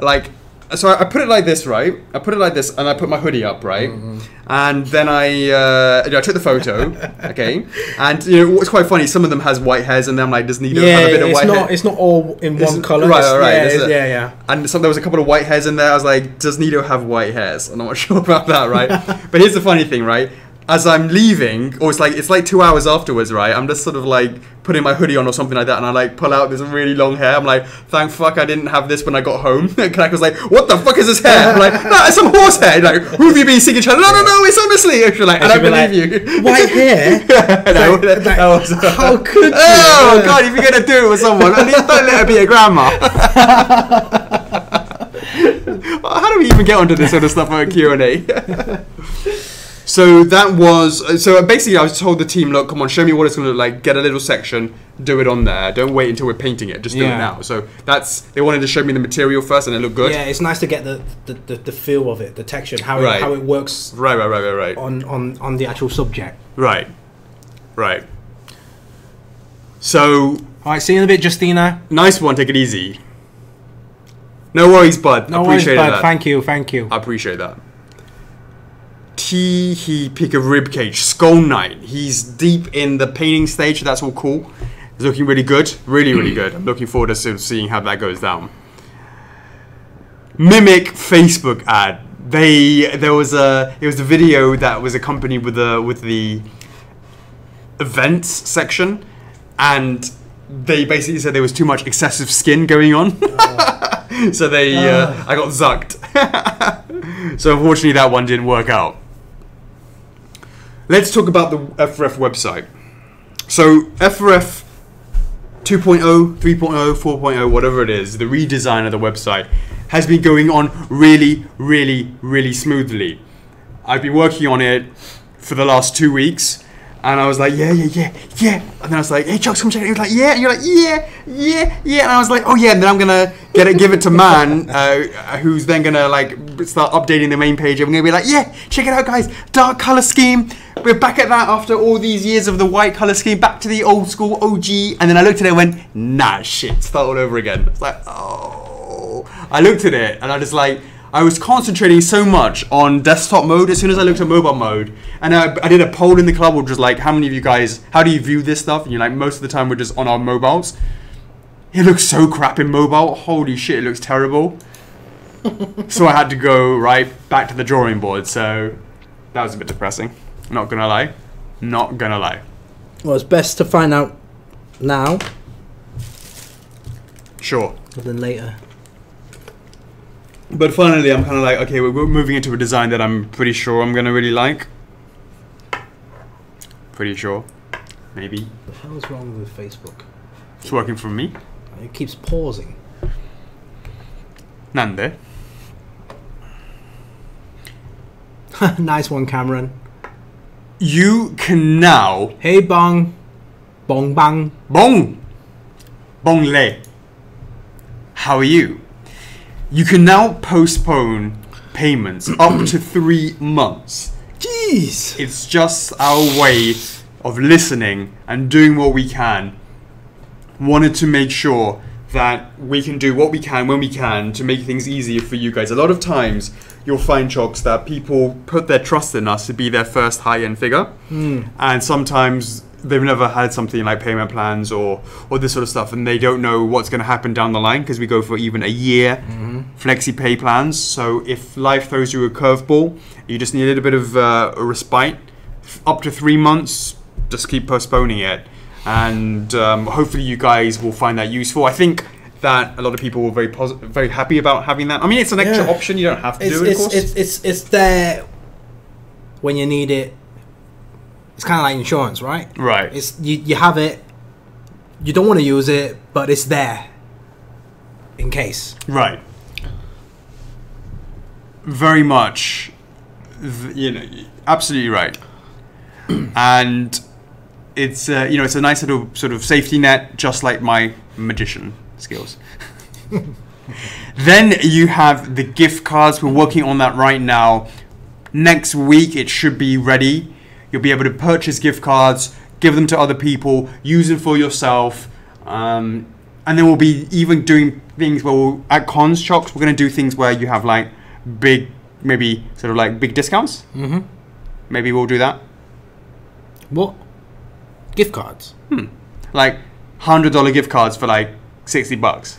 Like, so I put it like this, right? I put it like this, and I put my hoodie up, right? Mm-hmm. And then I took the photo, okay? And what's quite funny, some of them has white hairs, and then I'm like, does Nido have a bit of white hair? It's not all in one colour. Right. Yeah. And so there was a couple of white hairs in there. I was like, does Nido have white hairs? I'm not sure about that, right? But here's the funny thing, right? As I'm leaving, or it's like 2 hours afterwards, right? I'm just sort of like putting my hoodie on or something like that, and I like pull out this really long hair. I'm like, thank fuck I didn't have this when I got home. And Kanak was like, what the fuck is this hair? I'm like, no, it's some horse hair. Like, who have you been seeing each other? No, it's honestly. She's like, I don't believe you. White hair? How could you? Oh god, if you're gonna do it with someone, at least don't let her be your grandma. How do we even get onto this sort of stuff at Q&A? So basically I was told the team, look, come on, show me what it's going to look like, get a little section, do it on there, don't wait until we're painting it, just do it now. So they wanted to show me the material first and it looked good. Yeah, it's nice to get the feel of it, the texture, how it works right. on the actual subject. Right. So... Alright, see you in a bit, Justina. Nice one, take it easy. No worries, bud. No appreciate worries, bud. That. Thank you. I appreciate that. He pick a ribcage, Skull Knight. He's deep in the painting stage, so that's all cool. It's looking really good, really good. I'm looking forward to seeing how that goes down. Mimic Facebook ad. It was a video that was accompanied with the events section, and they basically said there was too much excessive skin going on. So I got zucked. So unfortunately that one didn't work out. Let's talk about the F4F website. So F4F 2.0, 3.0, 4.0, whatever it is, the redesign of the website has been going on really smoothly. I've been working on it for the last 2 weeks, and I was like, yeah. And then I was like, hey, Chocks, come check it. He was like, yeah. And you're like, yeah. And I was like, oh yeah. And then I'm gonna give it to Man, who's then gonna like start updating the main page. And we're gonna be like, yeah, check it out, guys. Dark color scheme. We're back at that after all these years of the white color scheme. Back to the old school OG. And then I looked at it and went, nah, shit. Start all over again. It's like, oh. I looked at it and I was concentrating so much on desktop mode as soon as I looked at mobile mode. And I did a poll in the club, which was like, how many of you guys, how do you view this stuff? And you're like, most of the time we're just on our mobiles. It looks so crap in mobile. Holy shit, it looks terrible. So I had to go right back to the drawing board. So that was a bit depressing. Not gonna lie. Well, it's best to find out now. Sure. Than later. But finally, I'm kind of like, okay, we're moving into a design that I'm pretty sure I'm gonna really like. Pretty sure. Maybe. What the hell's wrong with Facebook? It's working for me. It keeps pausing. Nande. Nice one, Cameron. You can now... Hey, bong. Bong bang. Bong. Bong le. How are you? You can now postpone payments up to 3 months. Jeez. It's just our way of listening and doing what we can. Wanted to make sure that we can do what we can when we can to make things easier for you guys. A lot of times you'll find, Chocks, that people put their trust in us to be their first high-end figure. And sometimes they've never had something like payment plans or this sort of stuff, and they don't know what's going to happen down the line because we go for even a year flexi pay plans. So if life throws you a curveball, you just need a little bit of a respite. Up to 3 months, just keep postponing it. And hopefully you guys will find that useful. I think that a lot of people were very happy about having that. I mean, it's an extra option. You don't have to do it, of course. It's there when you need it. It's kind of like insurance, right? Right. It's you have it. You don't want to use it, but it's there in case. Right. Very much. You know, absolutely right. And it's it's a nice little sort of safety net, just like my magician skills. Then you have the gift cards. We're working on that right now. Next week it should be ready. You'll be able to purchase gift cards, give them to other people, use them for yourself, and then we'll be even doing things where at cons, Chocks, we're going to do things where you have like big, maybe sort of like big discounts. Mm-hmm. Maybe we'll do that. What? Gift cards? Like $100 gift cards for like $60.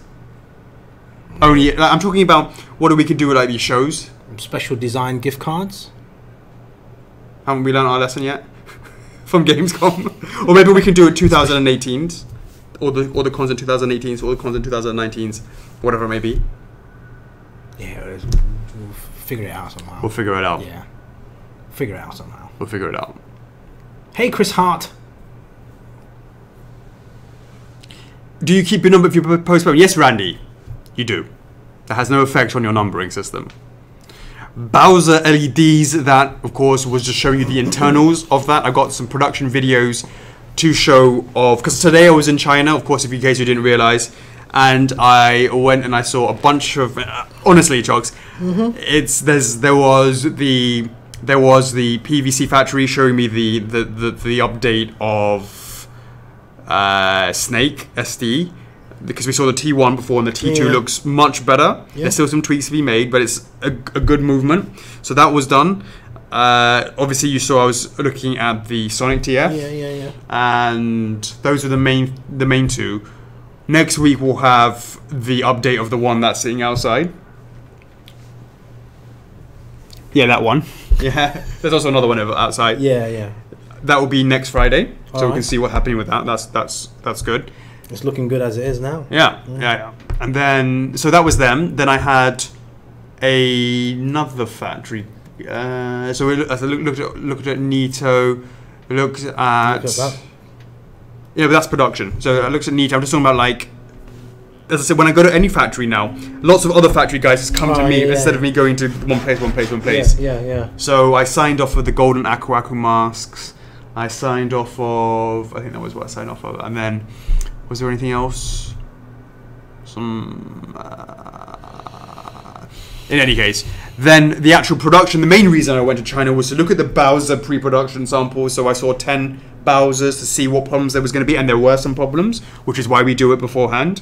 Only, like, I'm talking about what we could do with like these shows. Special design gift cards? Haven't we learned our lesson yet from Gamescom? Or maybe we can do it 2018s, or the cons in 2018s, or the cons in 2019s, whatever it may be. Yeah, we'll figure it out somehow. We'll figure it out. Yeah, figure it out somehow. We'll figure it out. Hey, Chris Hart. Do you keep your number if you postpone? Yes, Randy, you do. That has no effect on your numbering system. Bowser LEDs, that of course was just showing you the internals of that. I got some production videos to show of, because today I was in China, of course, if in case you didn't realize, and I went and I saw a bunch of honestly, Chocks, there was the PVC factory showing me the update of Snake SD, because we saw the T1 before and the T2 looks much better. There's still some tweaks to be made, but it's a good movement. So that was done. Obviously you saw I was looking at the Sonic TF. Yeah. And those are the main two. Next week we'll have the update of the one that's sitting outside. Yeah, that one. Yeah. There's also another one outside. Yeah. That will be next Friday. So All we can see what's happening with that. That's good. It's looking good as it is now. Yeah. And then, so that was them. Then I had another factory. So we looked at Nito. Looked at that. Yeah, but that's production. So I looked at Nito. I'm just talking about, like, as I said, when I go to any factory now, lots of other factory guys just come to me instead of me going to one place. Yeah. So I signed off with the golden Aku masks. I signed off of, I think that was what I signed off of. And then, was there anything else? In any case, then the actual production, the main reason I went to China was to look at the Bowser pre-production samples. So I saw 10 Bowsers to see what problems there was going to be, and there were some problems, which is why we do it beforehand.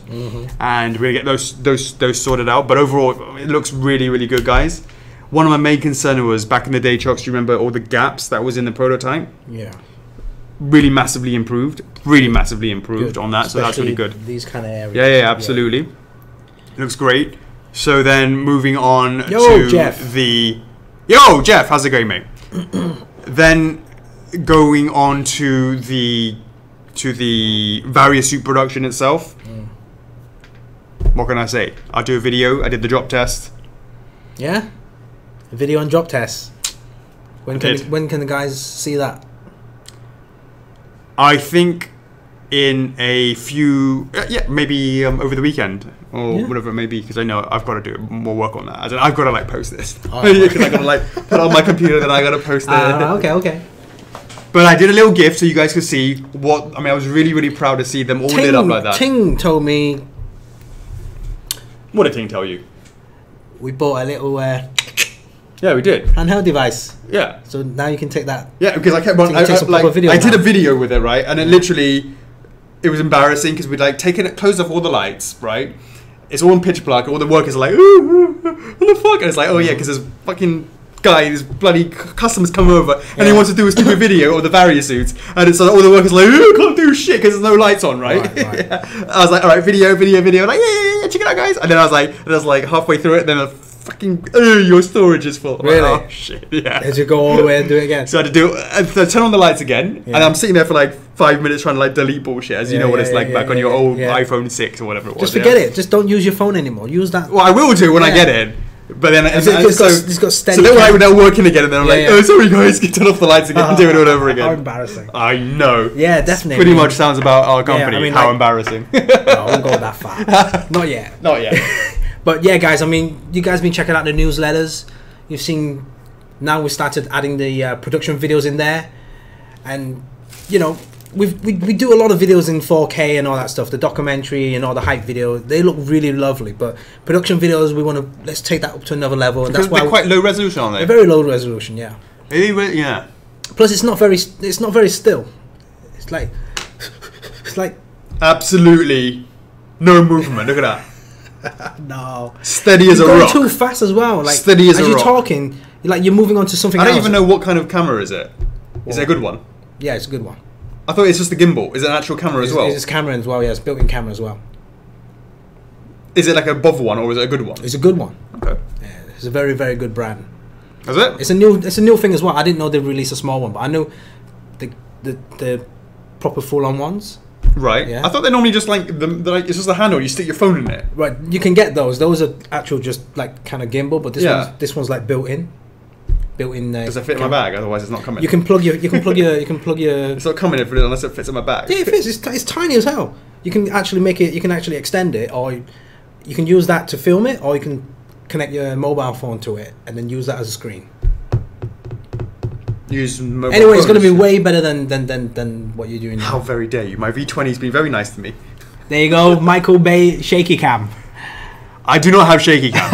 And we're going to get those sorted out. But overall, it looks really, really good, guys. One of my main concerns was, back in the day, Chocks, do you remember all the gaps that was in the prototype? Yeah. Really massively improved on that. So that's really good. These kind of areas. Yeah, absolutely. It looks great. So then moving on to Jeff. Jeff, how's it going, mate? Then going on to the various suit production itself. What can I say? I'll do a video. I did the drop test. Yeah? A video on drop tests. When can the guys see that? I think in a few, maybe over the weekend or whatever it may be, because I know I've got to do more work on that. I've got to like post this because I got to like put it on my computer, then I got to post it. Okay. But I did a little gift so you guys could see what. I mean, I was really, really proud to see them all lit up like that. Ting told me. What did Ting tell you? We bought a little. Yeah, we did. Handheld device. Yeah. So now you can take that. Yeah, because I kept on. I did a video with it, right? And it literally, it was embarrassing because we'd like taken it, closed off all the lights, right? It's all in pitch black. All the workers are like, ooh, what the fuck? And it's like, oh yeah, because this fucking guy, this bloody customers come over and he wants to do a stupid video of the various suits, and it's like all the workers are like, ooh, can't do shit because there's no lights on, right? Yeah. I was like, all right, video, like, yeah, check it out, guys. And then I was like halfway through it, then fucking, your storage is full. I'm Really? like, oh shit, yeah. Did you go all the way and do it again? So I had to do it, turn on the lights again, and I'm sitting there for like 5 minutes trying to like delete bullshit, as you know what it's like back on your old iPhone 6 or whatever it was. Just forget it. Just don't use your phone anymore. Use that. Well, I will do when I get in. But then it's got steady. So then when I now working again, and then I'm like, oh, sorry guys, turn off the lights again and do it all over again. How embarrassing. I know. Yeah, definitely. Pretty much sounds about our company. I mean, how like, embarrassing. No, I won't go that far. Not yet. Not yet. But yeah, guys, I mean, you guys been checking out the newsletters. You've seen, now we started adding the production videos in there. And, you know, we do a lot of videos in 4K and all that stuff. The documentary and all the hype video, they look really lovely. But production videos, we want to, let's take that up to another level. And Because that's why they're quite low resolution, aren't they? They're very low resolution, yeah. Yeah. Plus, it's not very still. It's like Absolutely no movement. Look at that. no. Steady as a You're rock. going too fast as well. Like, Steady as a you're rock. talking, you're moving on to something else. I don't even know what kind of camera is it. Is it a good one? Yeah, it's a good one. I thought it's just a gimbal. Is it an actual camera as well? It's camera as well, yeah. It's built-in camera as well. Is it like a above one or is it a good one? It's a good one. Okay. Yeah, it's a very, very good brand. Is it? It's a new thing as well. I didn't know they'd release a small one, but I know the proper full-on ones. Right. Yeah. I thought they're normally just like like it's just a handle. You stick your phone in it. Right. You can get those. Those are actual just like kind of gimbal, but this one's like built-in. Built-in. Does it fit in my bag? Otherwise, it's not coming. You can plug your. It's not coming unless it fits in my bag. Yeah, it fits. It's tiny as hell. You can actually make it. You can actually extend it, or you can use that to film it, or you can connect your mobile phone to it and then use that as a screen. Use mobile Anyway, it's phones. going to be way better than what you're doing now. How very dare you? My V20's been very nice to me. There you go, Michael Bay shaky cam. I do not have shaky cam.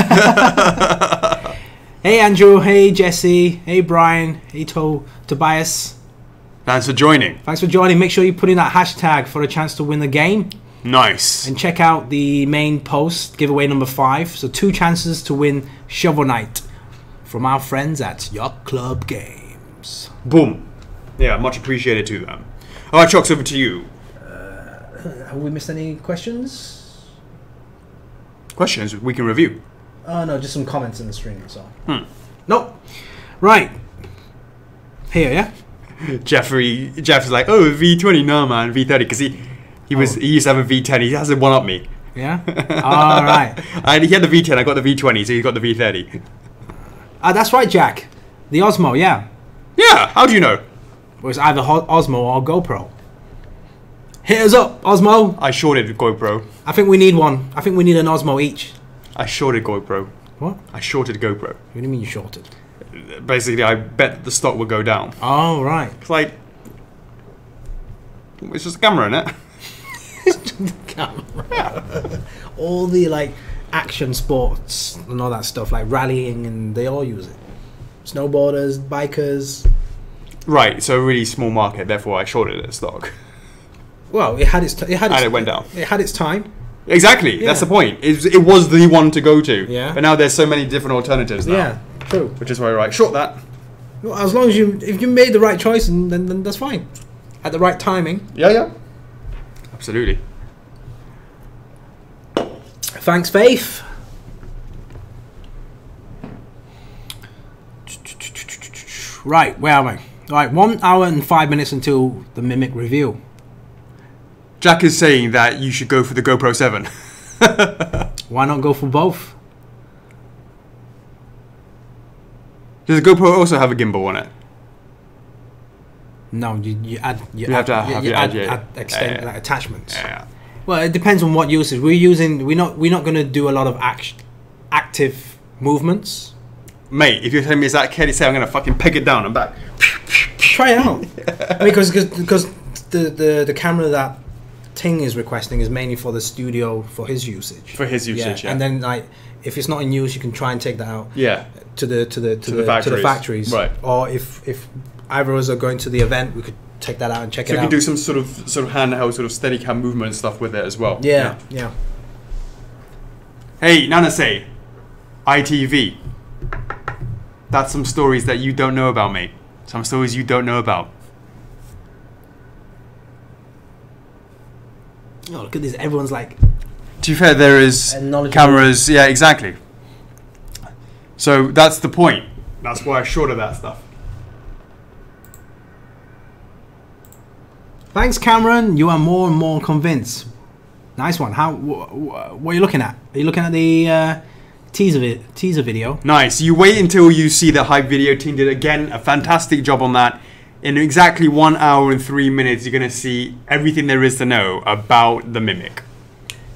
Hey Andrew, hey Jesse, hey Brian, hey Tobias. Thanks for joining. Thanks for joining. Make sure you put in that hashtag for a chance to win the game. Nice. And check out the main post, giveaway number 5. So 2 chances to win Shovel Knight from our friends at Yacht Club Games. Boom. Yeah, much appreciated to them. All right, Chocks, over to you. Have we missed any questions? Questions we can review. Oh no, just some comments in the stream, that's all. Nope. Right. Here, yeah? Jeff's like, oh, V20, no man, V30, because he used to have a V10. He has a one up me. Yeah. All right. And he had the V10. I got the V20, so he got the V30. That's right, Jack. The Osmo, yeah. Yeah. How do you know? It was either Osmo or GoPro. Hit us up, Osmo. I shorted GoPro. I think we need one. I think we need an Osmo each. I shorted GoPro. What? I shorted GoPro. What do you mean you shorted? Basically, I bet the stock would go down. Oh, right. It's like, it's just a camera, innit? Camera. Yeah. All the like action sports and all that stuff, like rallying, and they all use it. Snowboarders, bikers. Right. So a really small market. Therefore, I shorted it at stock. Well, it had its And it went down. It had its time. Exactly. Yeah. That's the point. It was the one to go to. Yeah. But now there's so many different alternatives now. Yeah, true. Which is why we're like, short that. Well, as long as if you made the right choice, then that's fine. At the right timing. Yeah. Absolutely. Thanks, Faith. Right, where am I? Right, 1 hour and 5 minutes until the Mimic review. Jack is saying that you should go for the GoPro 7. Why not go for both? Does the GoPro also have a gimbal on it? No, you add. You have to add like attachments. Yeah. Well, it depends on what usage we're using. We're not going to do a lot of active movements. Mate, if you're telling me it's that Kelly say I'm going to fucking peg it down and back. Try it out. Because the camera that Ting is requesting is mainly for the studio for his usage. For his usage, yeah. And then like if it's not in use, you can try and take that out. Yeah. To the factories. Right. Or if either of us are going to the event, we could take that out and check So it you out. can do some sort of handheld, sort of Steadicam movement stuff with it as well. Yeah. Hey, Nanase, ITV. That's some stories that you don't know about, mate. Some stories you don't know about. Oh, look at this. Everyone's like... To be fair, there is cameras. Yeah, exactly. So that's the point. That's why I shorted that stuff. Thanks, Cameron. You are more and more convinced. Nice one. How? What are you looking at? Are you looking at the teaser video? Nice. You wait until you see the hype video. Team did again a fantastic job on that. In exactly 1 hour and 3 minutes, you're gonna see everything there is to know about the Mimic.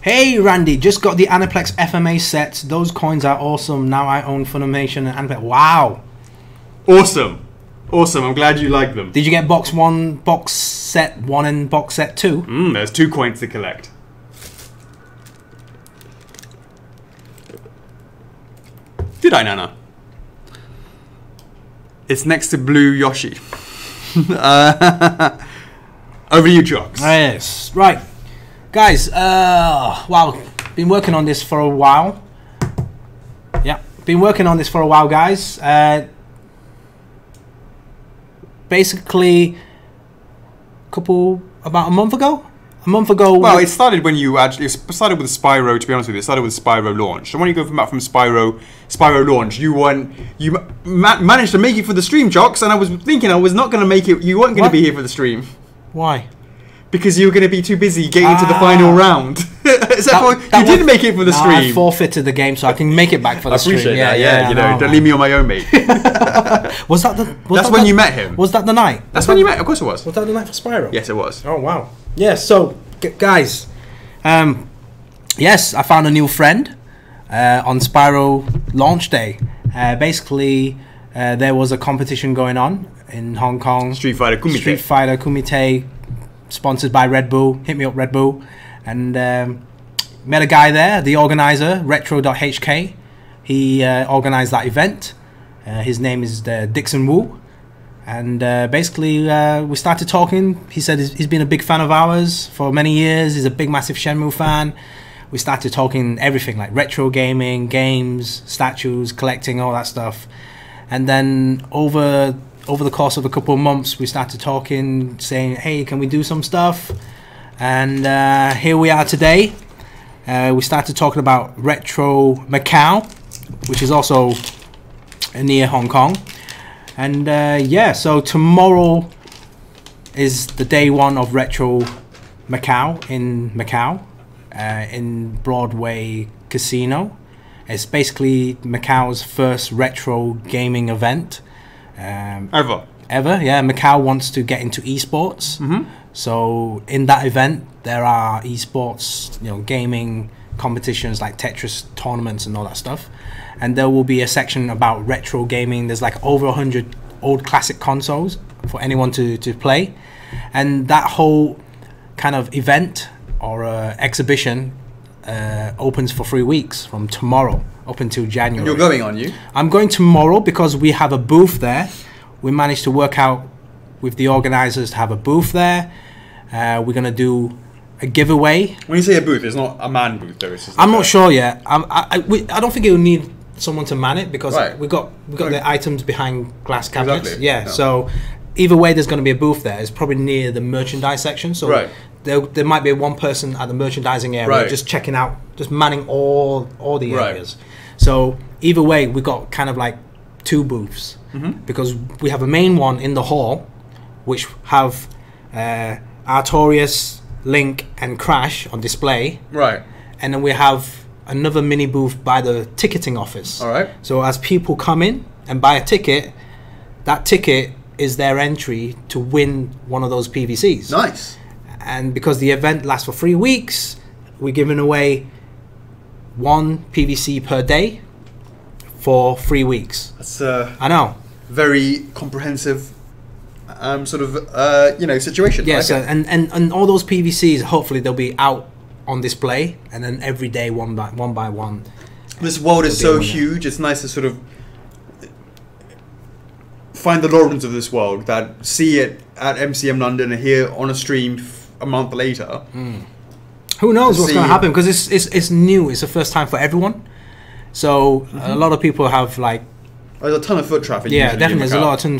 Hey Randy, just got the Aniplex FMA sets. Those coins are awesome. Now I own Funimation and Aniplex. Wow. Awesome. Awesome. I'm glad you like them. Did you get box set 1 and box set 2? There's 2 coins to collect. Did I, Nana? It's next to Blue Yoshi. Over to you, Chocks. Yes. Right. Guys, wow, been working on this for a while. Yeah, been working on this for a while, guys. Basically, about a month ago. Well, it started when you actually started with Spyro. To be honest with you, it started with Spyro launch. So when you go from Spyro launch, you managed to make it for the stream, Chocks. And I was thinking I was not going to make it. You weren't going to be here for the stream. Why? Because you were going to be too busy getting to the final round. You didn't make it for the stream. I forfeited the game, so I can make it back for the stream. I appreciate that. Yeah, you know, don't leave me on my own, mate. Was that the? That's when you met him. Was that the night? That's when you met. Of course it was. Was that the night for Spyro? Yes, it was. Oh wow. Yeah. So, guys, yes, I found a new friend on Spyro launch day. Basically, there was a competition going on in Hong Kong. Street Fighter Kumite. Sponsored by Red Bull. Hit me up, Red Bull. And met a guy there, the organizer, retro.hk. He organized that event. His name is Dixon Wu. And basically, we started talking. He said he's been a big fan of ours for many years. He's a big, massive Shenmue fan. We started talking everything, like retro gaming, games, statues, collecting, all that stuff. And then over the course of a couple of months, we started talking, saying, hey, can we do some stuff? And here we are today. We started talking about Retro Macau, which is also near Hong Kong. And yeah, so tomorrow is the day 1 of Retro Macau in Broadway Casino. It's basically Macau's first retro gaming event. Ever, yeah. Macau wants to get into esports. So in that event, there are esports, gaming competitions like Tetris tournaments and all that stuff. And there will be a section about retro gaming. There's like over 100 old classic consoles for anyone to play. And that whole kind of event or exhibition opens for 3 weeks from tomorrow up until January. You're going, aren't you? I'm going tomorrow because we have a booth there. We managed to work out with the organizers to have a booth there. We're going to do a giveaway. When you say a booth, it's not a man booth though. It's just I'm not sure yet. I don't think it will need someone to man it because right. we got the items behind glass cabinets. Exactly. Yeah, so either way, there's going to be a booth there. It's probably near the merchandise section. So right. there might be one person at the merchandising area right. just checking out, just manning all the right. areas. So either way, we got kind of like 2 booths because we have a main one in the hall, which have Artorias, Link, and Crash on display. Right. And then we have another mini booth by the ticketing office. All right. So as people come in and buy a ticket, that ticket is their entry to win one of those PVCs. Nice. And because the event lasts for 3 weeks, we're giving away 1 PVC per day for 3 weeks. That's I know. Very comprehensive situation. Yes, and all those PVCs, hopefully they'll be out on display, and then every day one by one. This world is so huge. It's nice to sort of find the Lawrence of this world, that see it at MCM London and here on a stream a month later. Who knows what's going to happen, because it's new. It's the first time for everyone. So a lot of people have like. There's a ton of foot traffic. Yeah, definitely. There's a lot of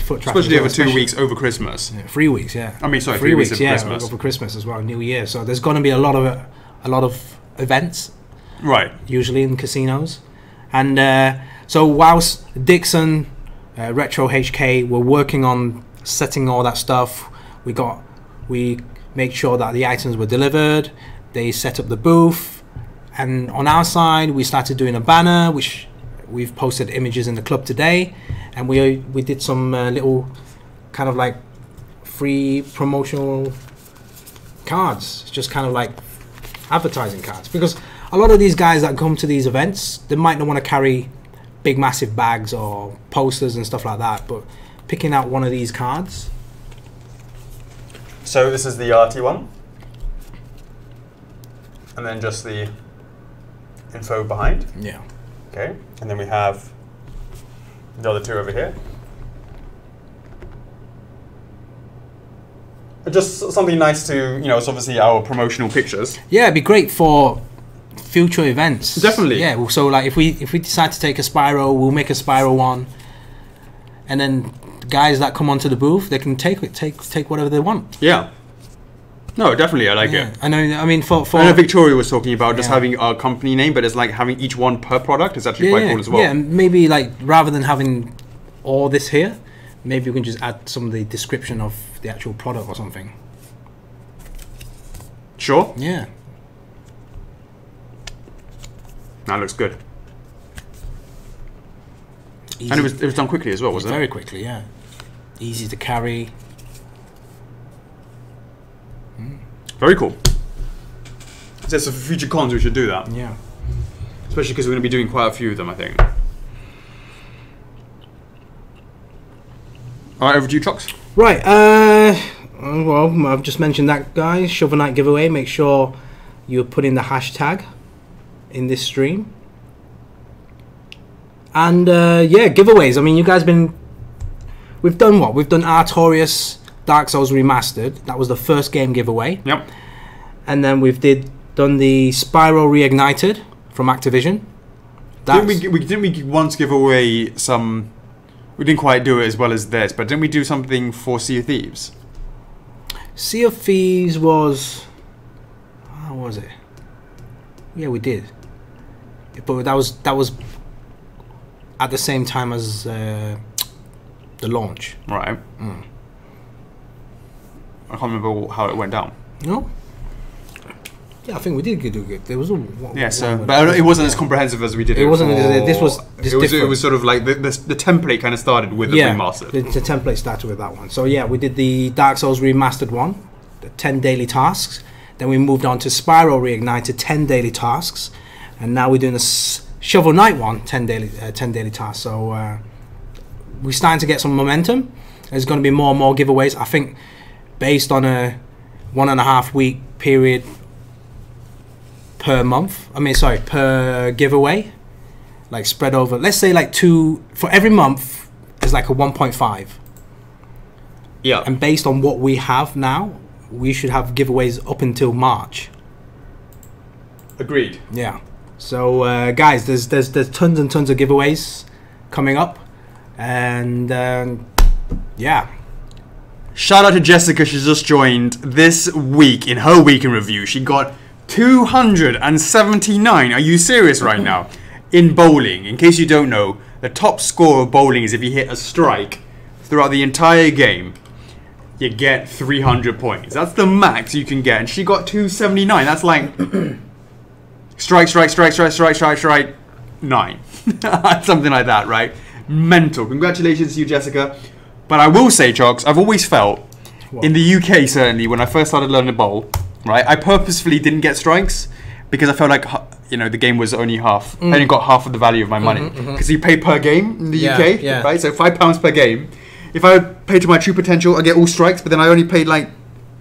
foot traffic. Especially over 2 weeks over Christmas. Yeah, 3 weeks, yeah. I mean, sorry, 3 weeks over Christmas. Over Christmas as well, New Year. So there's going to be a lot of events. Right. Usually in casinos. And so whilst Dixon, Retro HK were working on setting all that stuff, we made sure that the items were delivered. They set up the booth, and on our side we started doing a banner, which we've posted images in the club today, and we did some little kind of like free promotional cards, just kind of like advertising cards, because a lot of these guys that come to these events, they might not want to carry big massive bags or posters and stuff like that, but picking out one of these cards. So this is the RT one, and then just the info behind. Yeah. Okay, and then we have the other two over here. Just something nice to, it's obviously our promotional pictures. Yeah, it'd be great for future events. Definitely. Yeah, so like if we decide to take a Spyro, we'll make a Spyro one, and then guys that come onto the booth, they can take whatever they want. Yeah. No, definitely, I like it. I know. I mean, for I know Victoria was talking about just having our company name, but it's like having each one per product. It's actually quite cool as well. Yeah, maybe like rather than having all this here, maybe we can just add some of the description of the actual product or something. Sure. Yeah. That looks good. Easy. And it was done quickly as well, wasn't it? Very quickly, yeah. Easy to carry. Very cool. So for future cons, we should do that. Yeah. Especially because we're going to be doing quite a few of them, I think. All right, over to you, Chocks. Right. Well, I've just mentioned that, guys. Shovel Knight giveaway. Make sure you put in the hashtag in this stream. And yeah, giveaways. I mean, you guys we've done what? We've done Artorias Dark Souls Remastered. That was the first game giveaway. Yep. And then we've done the Spyro Reignited from Activision. Didn't we once give away some? We didn't quite do it as well as this, but didn't we do something for Sea of Thieves? Sea of Thieves was... How was it? Yeah, we did. But that was at the same time as the launch. Right. I can't remember how it went down. No? Yeah, I think we did do good. There was a... but it wasn't as comprehensive as we did it. It wasn't. This was different. It was sort of like the template kind of started with the remastered. The template started with that one. So yeah, we did the Dark Souls Remastered one, the 10 daily tasks. Then we moved on to Spyro Reignited, 10 daily tasks, and now we're doing the Shovel Knight one, 10 daily tasks. So we're starting to get some momentum. There's going to be more and more giveaways. I think based on a 1.5 week period per month. Per giveaway, like spread over. Let's say like for every month is like a 1.5. Yeah. And based on what we have now, we should have giveaways up until March. Agreed. Yeah. So guys, there's tons and tons of giveaways coming up, and yeah. Shout out to Jessica. She's just joined this week in her week in review. She got 279. Are you serious right now? In bowling, in case you don't know, the top score of bowling is if you hit a strike throughout the entire game, you get 300 points. That's the max you can get, and she got 279. That's like strike, 9. Something like that, right? Mental. Congratulations to you, Jessica. But I will say, Chocks, I've always felt, in the UK certainly, when I first started learning to bowl, right, I purposefully didn't get strikes because I felt like, the game was only half. I only got half of the value of my money. Because you pay per game in the UK, right? So £5 per game. If I pay to my true potential, I get all strikes, but then I only paid like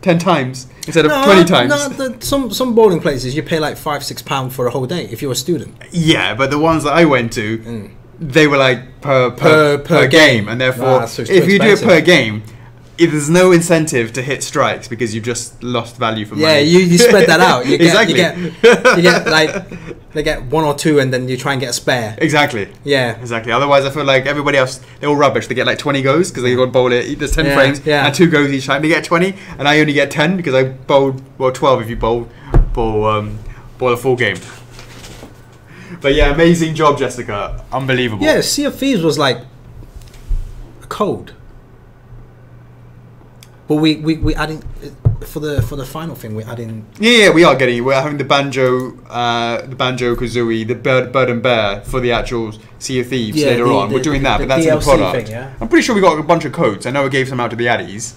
10 times instead of 20 times. No, some bowling places, you pay like £5-6 for a whole day if you're a student. Yeah, but the ones that I went to, they were like per game. And therefore, so if you do it per game, there's no incentive to hit strikes because you've just lost value for money. Yeah, you spread that out. You get, Exactly. You get like, they get 1 or 2 and then you try and get a spare. Exactly. Yeah. Exactly. Otherwise, I feel like everybody else, they're all rubbish. They get like 20 goes because they got to bowl it. There's 10 frames and 2 goes each time. They get 20 and I only get 10 because I bowled, 12 if you bowl a full game. But yeah, amazing job, Jessica. Unbelievable. Yeah, Sea of Thieves was like a code. But we adding for the final thing. We're adding. Yeah, we are getting. We're having the banjo Kazooie, the bird and bear for the actual Sea of Thieves later on. We're doing that, but that's in the product. Thing, yeah? I'm pretty sure we got a bunch of codes. I know we gave some out to the Addies.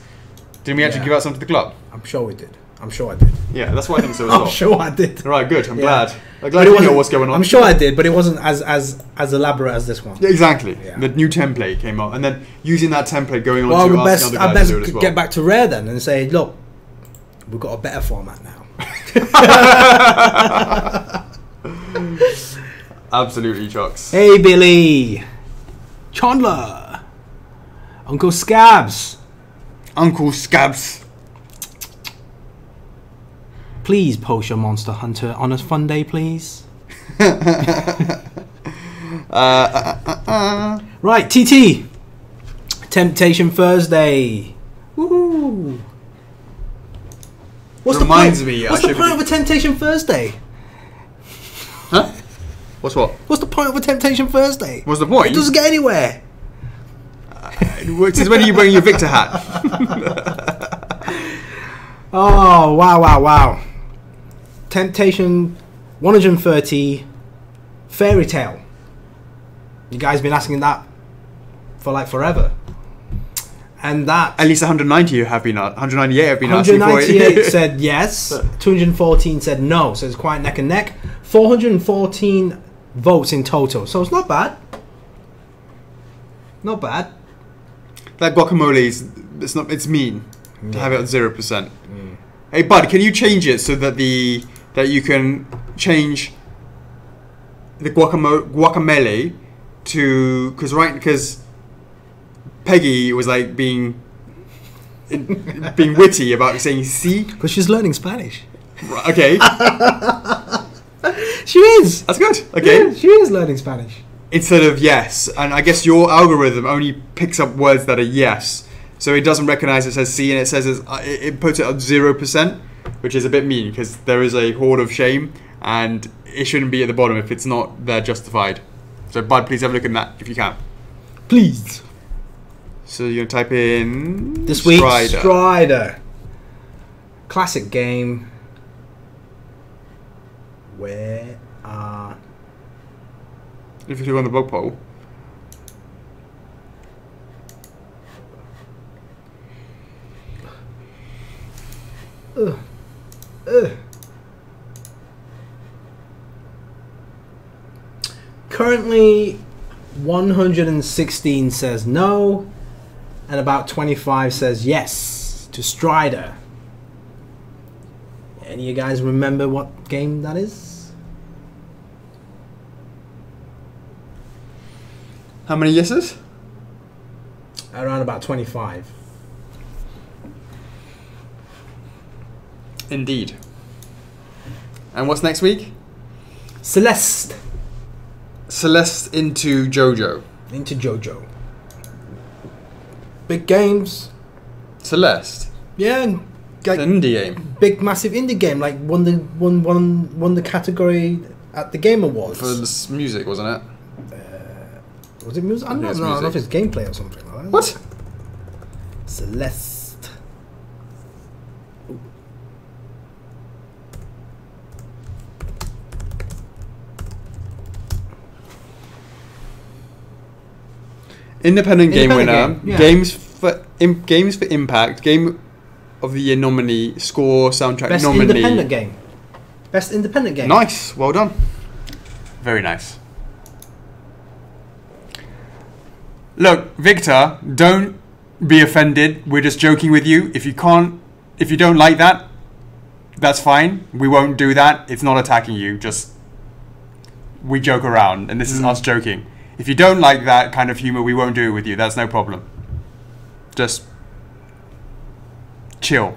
Didn't we actually give out some to the club? I'm sure we did. I'm sure I did. Yeah, that's what I think so as well. I'm sure I did. Right, good. I'm glad. I'm glad you know what's going on. I'm sure I did, but it wasn't as elaborate as this one. Yeah, exactly. Yeah. The new template came out, and then using that template going on Well, to asking I other guys to do it best as well. get back to Rare then and say, look, we've got a better format now. Absolutely, Chocks. Hey, Billy, Chandler, Uncle Scabs. Uncle Scabs. Please post your Monster Hunter on a fun day, please. Right, TT. Temptation Thursday. Woohoo. What's the point of a Temptation Thursday? Huh? What's what? What's the point of a Temptation Thursday? What's the point? It doesn't get anywhere. Which is when you bring your Victor hat. Oh, wow. Temptation 130 Fairy Tale. You guys been asking that for like forever. And that... At least 190 have been 198 have been asking for it. 198 said yes. 214 said no. So it's quite neck and neck. 414 votes in total. So it's not bad. Not bad. That guacamole is it's mean to have it at 0%. Hey bud, can you change it so that you can change the guacamole to because Peggy was like being witty about saying "si" because she's learning Spanish. Okay, she is. That's good. Okay, yeah, she is learning Spanish instead of yes, and I guess your algorithm only picks up words that are yes. So it doesn't recognize it says C and it says it puts it at 0%, which is a bit mean because there is a horde of shame and it shouldn't be at the bottom if it's not there justified. So bud, please have a look at that if you can. Please. So you're going to type in... This week, Strider. Classic game. Where are... If you click on the blog poll. Currently 116 says no and about 25 says yes to Strider. Any of you guys remember what game that is? How many yeses? Around about 25. Indeed. And what's next week? Celeste. Celeste into JoJo. Into JoJo. Big games. Celeste. Yeah, like an indie game. Big massive indie game, like won the category at the Game Awards. For this music, wasn't it? Was it music? I don't know if it's gameplay or something like that. What? Celeste. Independent game winner. Game, yeah. Games for Impact. Game of the Year nominee. Score soundtrack Best nominee. independent game. Best independent game. Nice. Well done. Very nice. Look, Victor, don't be offended. We're just joking with you. If you don't like that, that's fine. We won't do that. It's not attacking you. Just we joke around, and this is us joking. If you don't like that kind of humor, we won't do it with you. That's no problem. Just chill.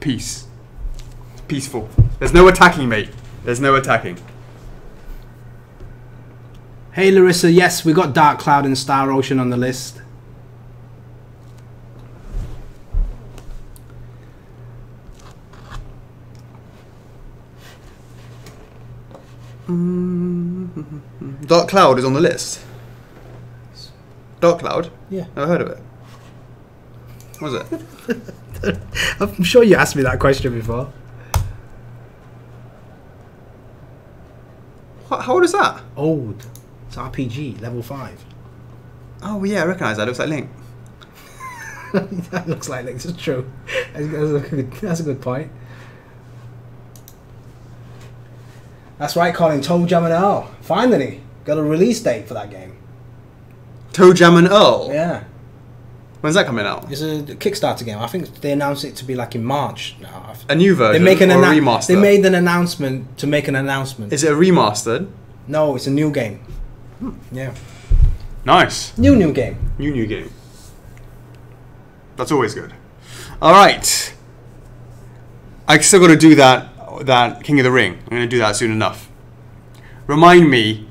Peace. It's peaceful. There's no attacking, mate. There's no attacking. Hey Larissa, yes, we got Dark Cloud and Star Ocean on the list. Dark Cloud is on the list. Dark Cloud? Yeah. Never heard of it. What was it? I'm sure you asked me that question before. How old is that? Old. It's RPG, level 5. Oh yeah, I recognise that. It looks like Link. That looks like Link. This is true. That's a good point. That's right, Colin. Toe Jam and Earl. Finally, got a release date for that game. Toe Jam and Earl? Yeah. When's that coming out? It's a Kickstarter game. I think they announced it to be like in March now. A new version or a remaster? They made an announcement to make an announcement. Is it a remastered? No, it's a new game. Yeah. Nice. New game. New game. That's always good. All right. I still got to do that King of the Ring. I'm going to do that soon enough. Remind me,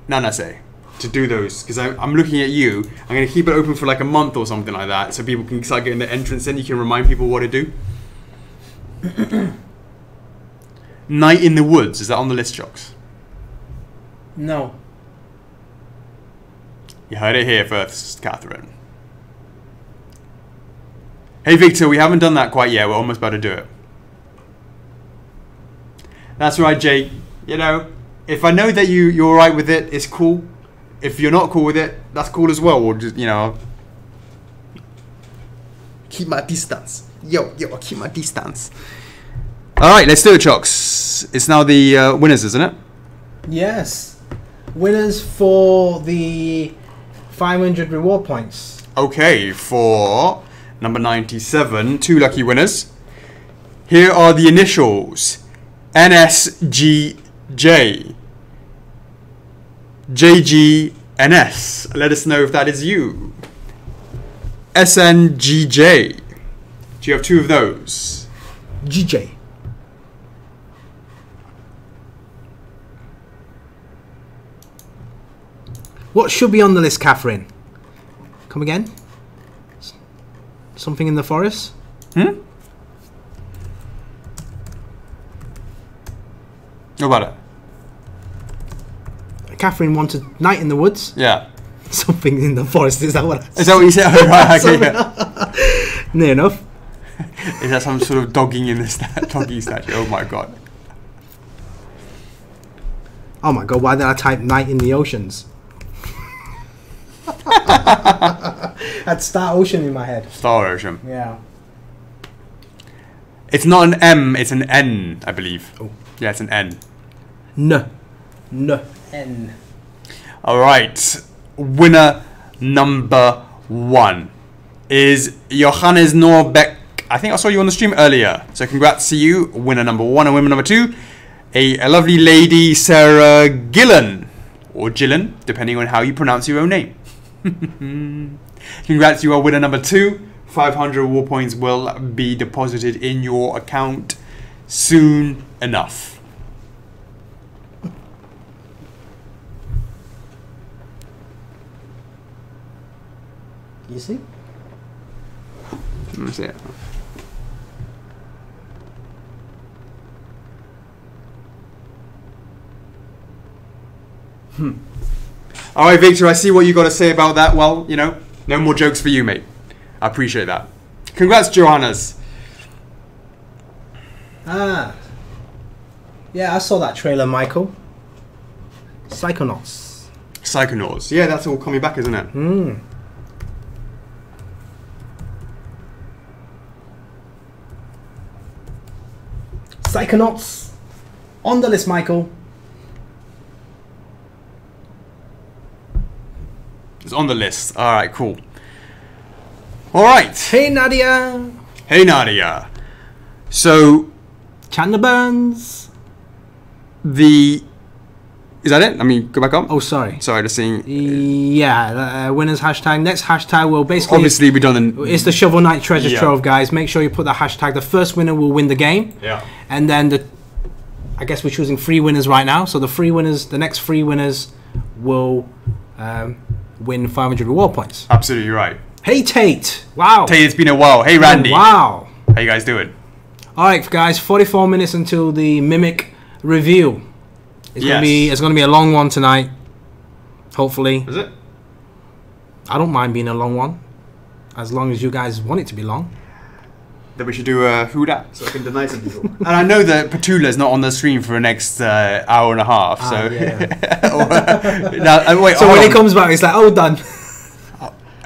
Nanase, to do those, because I'm looking at you. I'm going to keep it open for like a month or something like that, so people can start getting the entrance in. You can remind people what to do. Night in the Woods, is that on the list, Chocks? No. You heard it here first, Catherine. Hey Victor, we haven't done that quite yet. We're almost about to do it. That's right, Jake. You know, if I know that you're alright with it, it's cool. If you're not cool with it, that's cool as well. We'll just, you know, keep my distance. Yo, I'll keep my distance. Alright, let's do it, Chocks. It's now the winners, isn't it? Yes. Winners for the 500 reward points. Okay, for number 97, 2 lucky winners. Here are the initials. NSGJ. JGNS. Let us know if that is you. SNGJ. Do you have 2 of those? GJ. What should be on the list, Catherine? Come again? Something in the forest? What about it? Catherine wanted Night in the Woods. Yeah. Something in the forest. Is that what I said? Is that what you said? Oh, right, okay, yeah. Near enough. Is that some sort of dogging in the doggy statue? Oh my god. Oh my god, why did I type Night in the Oceans? I had Star Ocean in my head. Star Ocean. Yeah. It's not an M, it's an N, I believe. Oh. Yeah, it's an N. N. Alright. Winner number 1 is Johannes Norbeck. I think I saw you on the stream earlier. So congrats to you. Winner number 1 and winner number 2. A lovely lady, Sarah Gillen. Or Gillen, depending on how you pronounce your own name. Congrats, you are winner number 2. 500 war points will be deposited in your account soon enough. You see? Let me see it. All right, Victor, I see what you got to say about that. Well, you know, no more jokes for you, mate. I appreciate that. Congrats, Johannes. Ah. Yeah, I saw that trailer, Michael. Psychonauts. Psychonauts. Yeah, that's all coming back, isn't it? Psychonauts. On the list, Michael. It's on the list. All right, cool. All right. Hey, Nadia. Hey, Nadia. So, Chandler Burns. Is that it? I mean, go back up. Oh, sorry. Sorry, just seeing. Yeah, winners hashtag. Next hashtag will basically. Obviously, we've done it's the Shovel Knight Treasure Trove, guys. Make sure you put the hashtag. The first winner will win the game. Yeah. And then I guess we're choosing 3 winners right now. So the next 3 winners will win 500 reward points. Absolutely right. Hey, Tate. Wow. Tate, it's been a while. Hey, Randy. Wow. How you guys doing? All right, guys. 44 minutes until the Mimic review. It's gonna be a long one tonight. Hopefully. Is it? I don't mind being a long one, as long as you guys want it to be long. Then we should do who dat, so I can deny some people. And I know that Petula's not on the stream for the next hour and a half. So wait. So when he comes back, it's like, oh, done.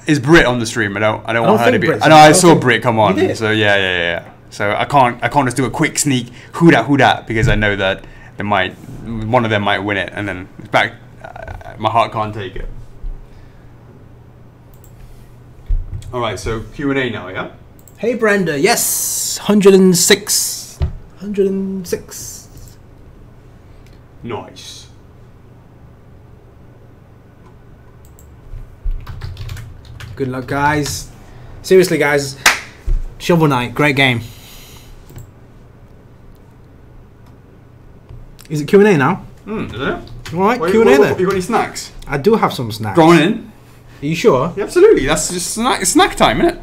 Is Brit on the stream? I don't want her to be. I know I saw Brit come on. So yeah. So I can't just do a quick sneak who dat because I know that one of them might win it, and then it's back. My heart can't take it. All right, so Q&A now, yeah. Hey Brenda, yes, 106. Nice. Good luck, guys. Seriously, guys, Shovel Knight, great game. Is it Q&A now? Is it? All right, Q&A then. You got any snacks? I do have some snacks. Go on in. Are you sure? Yeah, absolutely. That's just snack time, isn't it?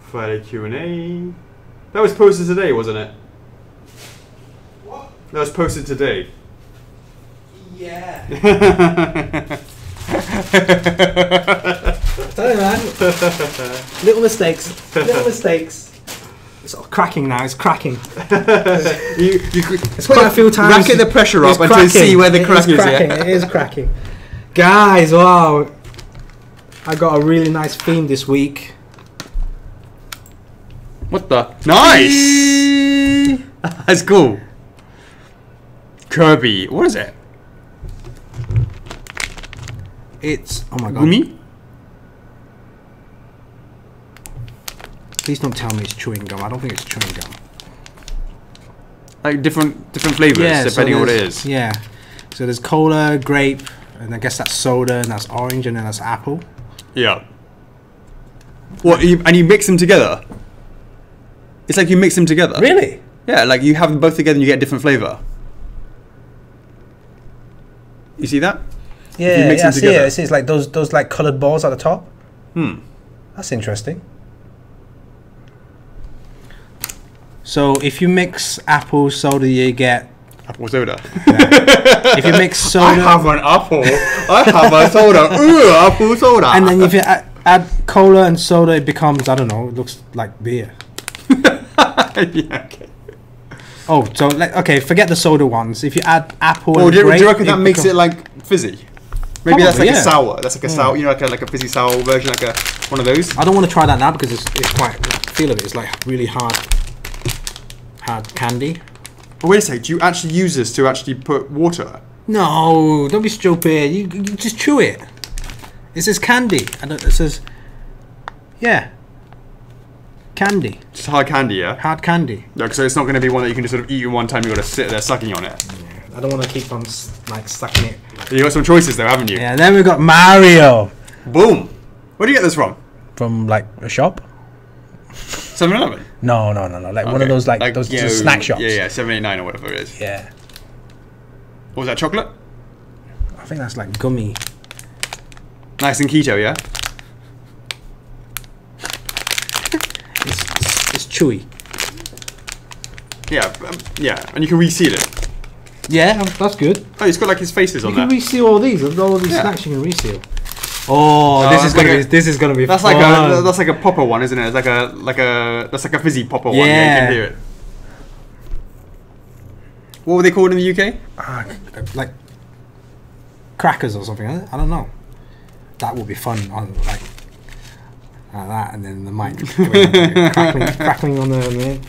Friday Q&A. That was posted today, wasn't it? What? That was posted today. Yeah. Tell you, man. Little mistakes. It's all cracking now. It's cracking. It's quite a few times. Racket the pressure up until you see where the crack is. It is cracking. Guys, wow. I got a really nice theme this week. What the? Nice! That's cool. Kirby. What is it? It's... Oh my god. Gumi? Please don't tell me it's chewing gum. I don't think it's chewing gum. Like different flavors depending on what it is. Yeah. So there's cola, grape, and I guess that's soda, and that's orange, and then that's apple. Yeah. What? And you mix them together? It's like you mix them together. Really? Yeah, like you have them both together and you get a different flavor. You see that? Yeah, I see it. It's like those like coloured balls at the top. That's interesting. So if you mix apple soda, you get apple soda. Yeah. If you mix soda, I have an apple. I have a soda. Ooh, apple soda. And then if you add cola and soda, it becomes, I don't know, it looks like beer. Yeah. Okay. Oh, so okay, forget the soda ones. If you add apple, do you grape, reckon that makes it like fizzy? Maybe Probably, that's like yeah. a sour. That's like a sour. You know, like a fizzy sour version, like one of those. I don't want to try that now because it's quite. The feel of it is like really hard candy. But wait a sec. Do you actually use this to actually put water? No, don't be stupid. You just chew it. It says candy. It says, yeah, candy. Just hard candy, yeah. Hard candy. Like, so it's not going to be one that you can just sort of eat in one time. You got to sit there sucking on it. Yeah, I don't want to keep on like sucking it. You got some choices though, haven't you? Yeah. Then we've got Mario. Boom. Where do you get this from? From like a shop. 7-Eleven? No. Like one of those like those snack shops. Yeah, 789 or whatever it is. Yeah. What was that, chocolate? I think that's like gummy. Nice and keto, yeah? It's chewy. Yeah, and you can reseal it. Yeah, that's good. Oh, it's got like his faces on there. You can reseal all these. All these snacks you can reseal. Oh, this is gonna be. That's fun. like a popper one, isn't it? It's that's like a fizzy popper one. Yeah, you can hear it. What were they called in the UK? Like crackers or something. I don't know. That would be fun on like that, and then the mic crackling on the.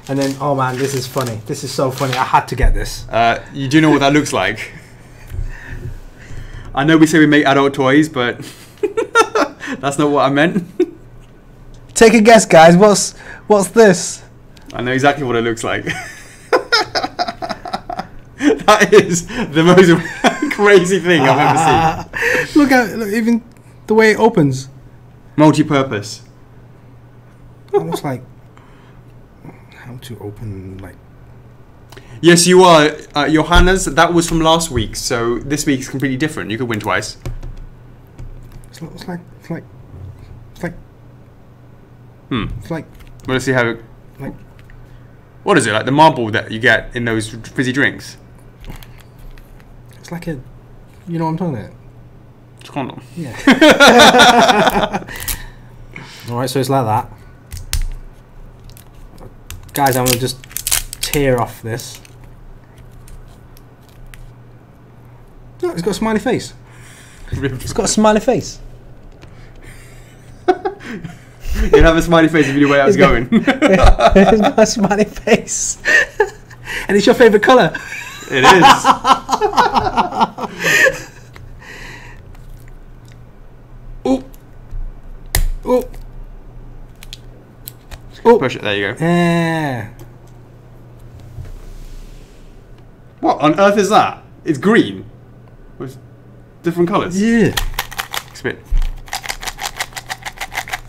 And then, oh man, this is funny. This is so funny. I had to get this. You do know what that looks like. I know we say we make adult toys, but that's not what I meant. Take a guess, guys. What's this? I know exactly what it looks like. That is the most crazy thing I've ever seen. Look, even the way it opens. Multi-purpose. Almost like how to open like. Yes, you are, Johannes. That was from last week, so this week's completely different. You could win twice. It's like. Let's see how. What is it, like the marble that you get in those fizzy drinks? It's like a, you know what I'm talking about? It's a condom. Yeah. Alright, so it's like that. Guys, I'm going to just tear off this. No, it's got a smiley face. It's got a smiley face. You'd have a smiley face if you knew where I was going. It's got a smiley face. And it's your favourite colour. It is. Oh. Oh. Oh. Push it, there you go. Yeah. What on earth is that? It's green. With different colours. Yeah. Spit.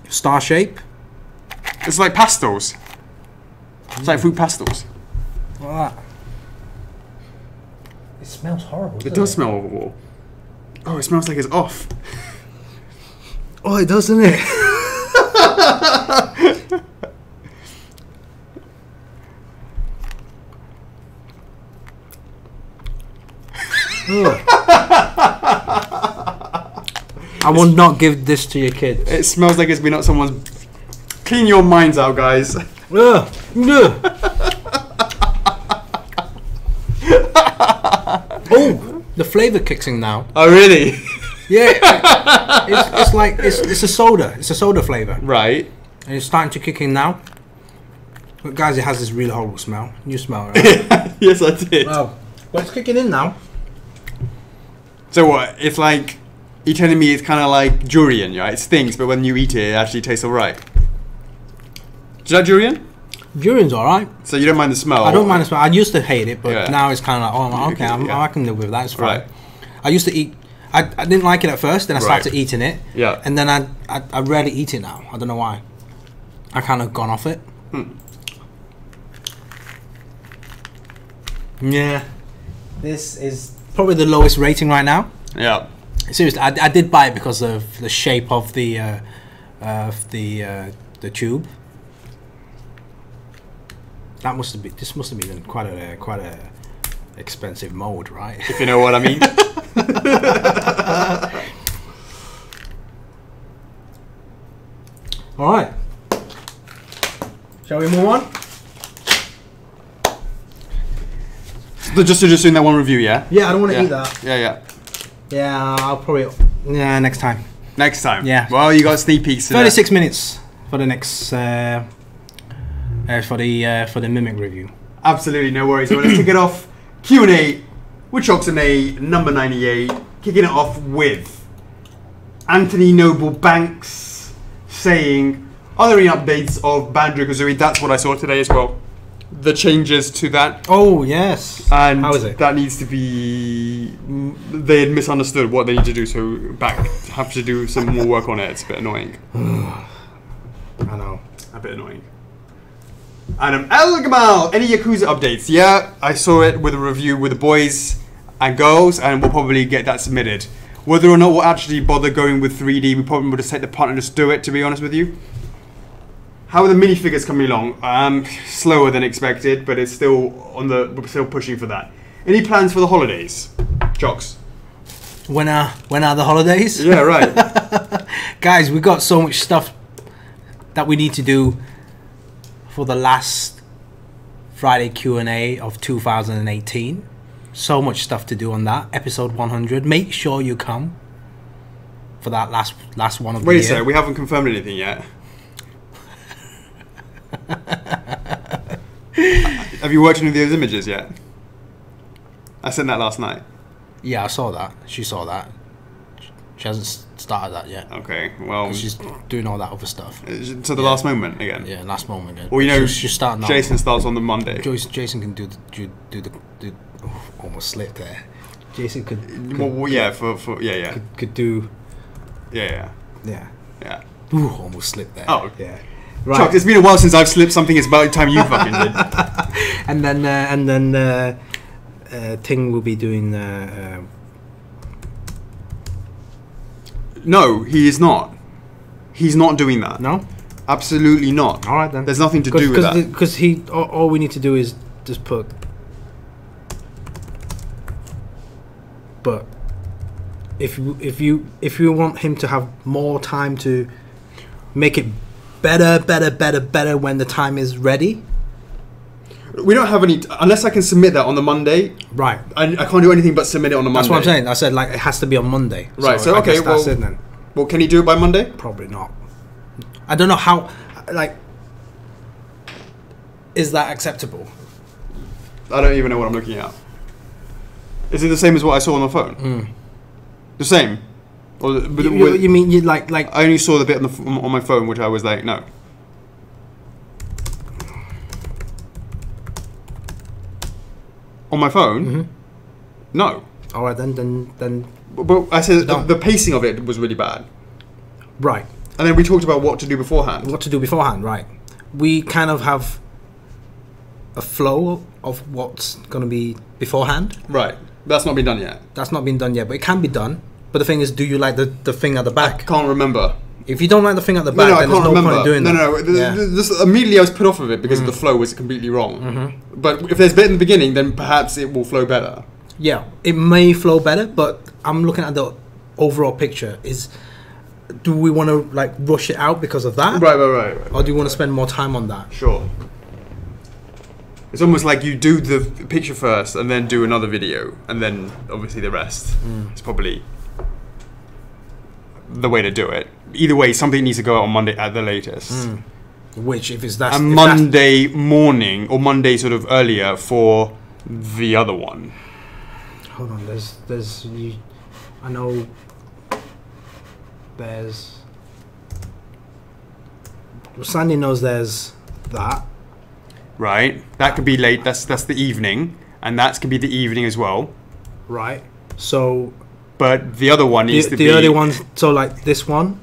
Star shape. It's like pastels. It's like fruit pastels. Like that. It smells horrible. It does smell horrible. Oh, it smells like it's off. Oh, it does, doesn't it? I will not give this to your kids. It smells like it's been up someone's. Clean your minds out, guys. Oh, the flavour kicks in now. Oh, really? Yeah, it's like it's a soda. It's a soda flavour. Right. And it's starting to kick in now. But guys, it has this really horrible smell. You smell it, right? Yes, I did. Well, but it's kicking in now. So what? It's like you're telling me it's kind of like durian, right? It stinks, but when you eat it, it actually tastes alright. Is that durian? Durian's alright. So you don't mind the smell? I don't mind the smell. I used to hate it, but Yeah. now it's kind of like, oh, okay, Yeah. I can live with that. It's fine. Right. I used to eat. I didn't like it at first. Then I started Right. eating it. Yeah. And then I rarely eat it now. I don't know why. I kind of gone off it. Yeah. This is probably the lowest rating right now. Yeah. Seriously, I did buy it because of the shape of the tube. That must have been. This must have been quite a expensive mold, right? If you know what I mean. All right. Shall we move on? Just doing that one review, yeah. Yeah, I don't want to eat that. Yeah. Yeah, I'll probably. Yeah, next time. Next time. Yeah. Well, you got sneak peeks. 36 minutes for the next for the Mimic review. Absolutely, no worries. So let's kick it off. Q&A with Chocks and A, number 98. Kicking it off with Anthony Noble Banks saying, are there any updates of Banjo-Kazooie? That's what I saw today as well. The changes to that. Oh, yes. And how is it? That needs to be... They had misunderstood what they need to do, so have to do some more work on it. It's a bit annoying. I know. A bit annoying. Adam El Gamal, any Yakuza updates? Yeah, I saw it with a review with the boys and girls, and we'll probably get that submitted. Whether or not we'll actually bother going with 3D, we probably would just take the punt and just do it, to be honest with you. How are the minifigures coming along? Slower than expected, but it's still we're still pushing for that. Any plans for the holidays? Chocks. When are the holidays? Yeah, right. Guys, we got so much stuff that we need to do for the last Friday Q&A of 2018. So much stuff to do on that. Episode 100. Make sure you come for that last one of the year. Wait a second, we haven't confirmed anything yet. Have you watched any of those images yet? I sent that last night. Yeah, I saw that. She saw that. She hasn't started that yet. Okay, well... She's doing all that other stuff. To the last moment again? Yeah, last moment again. Well, you know, she's starting now. Jason starts on the Monday. Jason can do the almost slipped there. Jason could yeah. Could do... Yeah. Ooh, almost slipped there. Oh. Yeah. Right. Chuck, it's been a while since I've slipped something. It's about time you fucking did. and then Ting will be doing. No, he is not. He's not doing that. No. Absolutely not. All right then. There's nothing to do with that. Because all we need to do is just put. But if you want him to have more time to make it better when the time is ready. We don't have any unless I can submit that on the Monday. Right. I can't do anything but submit it on the Monday. That's what I'm saying. I said like it has to be on Monday. Right. So okay. Well, that's it then. Well, can he do it by Monday? Probably not. I don't know how. Like, is that acceptable? I don't even know what I'm looking at. Is it the same as what I saw on the phone? Mm. The same? Or you mean you like? I only saw the bit on my phone, which I was like, no. On my phone? Mm-hmm. No. All right, then. But I said the pacing of it was really bad. Right. And then we talked about what to do beforehand. What to do beforehand, right? We kind of have a flow of what's going to be beforehand. Right. That's not been done yet. That's not been done yet, but it can be done. But the thing is, do you like the thing at the back? I can't remember. If you don't like the thing at the back, then there's no point in doing that. No. This, immediately I was put off of it because the flow was completely wrong. Mm-hmm. But if there's a bit in the beginning, then perhaps it will flow better. Yeah, it may flow better, but I'm looking at the overall picture. Do we want to like rush it out because of that? Right. Or do you want to spend more time on that? Sure. It's almost like you do the picture first and then do another video and then obviously the rest. It's probably the way to do it. Either way, something needs to go out on Monday at the latest. Which, if it's that, Monday morning or Monday sort of earlier for the other one. Hold on, there's I know there's Sandy knows there's that. Right, that could be late. That's the evening, and that could be the evening as well. Right. So, but the other one needs to be the early one. So, like this one.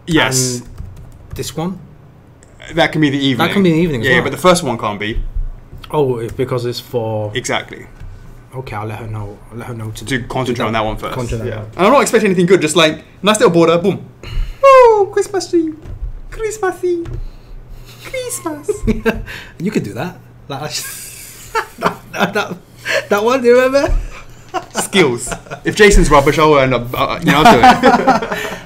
Yes. And this one. That can be the evening. That can be the evening. Yeah, but the first one can't be. Oh, because it's for. Exactly. Okay, I'll let her know. I'll let her know to concentrate on that one first. Yeah. And I'm not expecting anything good. Just like nice little border. Boom. Oh, Christmas tree. Christmassy. Christmas. You could do that. Like, that one, do you remember? Skills. If Jason's rubbish, I'll end up. I'll do it.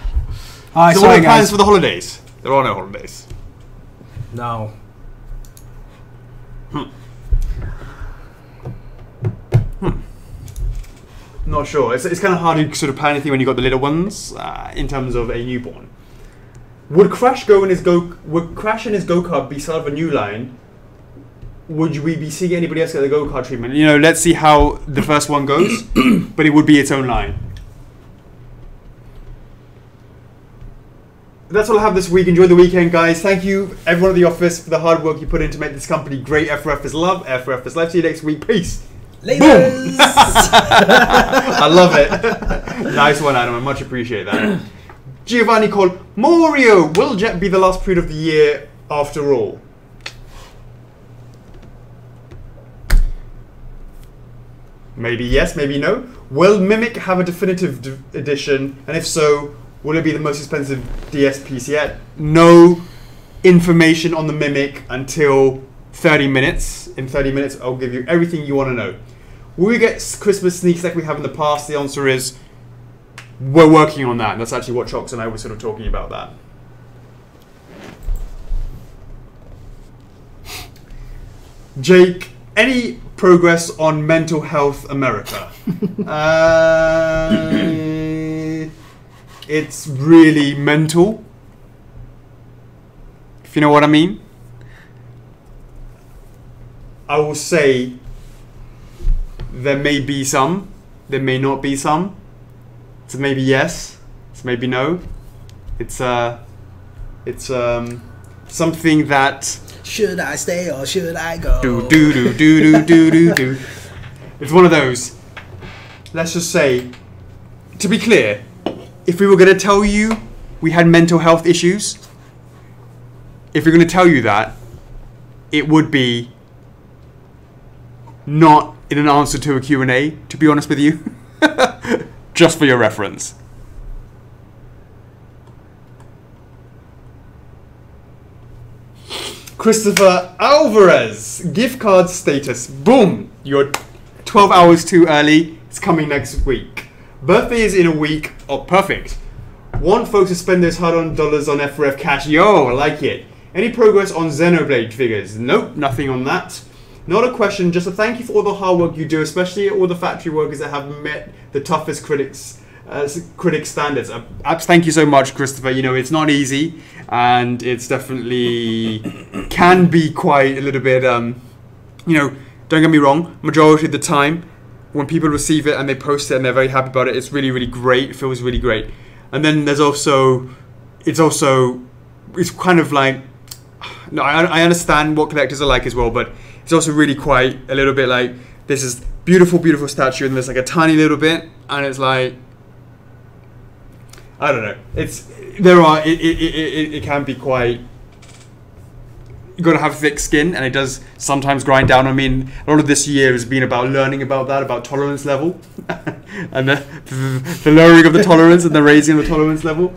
Alright, so, what are the plans for the holidays? There are no holidays. No. Not sure. It's kind of hard to sort of plan anything when you've got the little ones in terms of a newborn. Would Crash in his go-kart be sort of a new line? Would we be seeing anybody else get the go-kart treatment? You know, let's see how the first one goes, but it would be its own line. That's all I have this week. Enjoy the weekend, guys. Thank you, everyone at the office, for the hard work you put in to make this company great. F4F is love. F4F is life. See you next week. Peace. Boom. I love it. Nice one, Adam. I much appreciate that. Giovanni called Mario. Will Jet be the last period of the year after all? Maybe yes, maybe no. Will Mimic have a definitive edition? And if so, will it be the most expensive DS piece yet? No information on the Mimic until 30 minutes. In 30 minutes, I'll give you everything you want to know. Will we get Christmas sneaks like we have in the past? The answer is we're working on that. That's actually what Chocks and I were sort of talking about that. Jake, any progress on Mental Health America? It's really mental, if you know what I mean. I will say there may be some, there may not be some. It's maybe yes, it's maybe no. It's something that. Should I stay or should I go? Do. It's one of those. Let's just say, to be clear, if we were going to tell you we had mental health issues, if we're going to tell you that, it would be not in an answer to a Q&A, to be honest with you. Just for your reference. Christopher Alvarez, gift card status. Boom! You're 12 hours too early. It's coming next week. Birthday is in a week. Oh, perfect. Want folks to spend those hard-earned dollars on F4F cash? Yo, I like it. Any progress on Xenoblade figures? Nope, nothing on that. Not a question, just a thank you for all the hard work you do, especially all the factory workers that have met the toughest critics standards. Thank you so much, Christopher. You know, it's not easy, and it's definitely can be quite a little bit, you know, don't get me wrong, majority of the time, when people receive it and they post it and they're very happy about it, it's really, really great. It feels really great. And then there's also, it's kind of like, no, I understand what collectors are like as well, but it's also really quite a little bit like, this is beautiful, beautiful statue, and there's like a tiny little bit, and it's like, I don't know. It can be quite. You got to have thick skin, and it does sometimes grind down. I mean, a lot of this year has been about learning about that, about tolerance level, and the lowering of the tolerance and the raising of the tolerance level.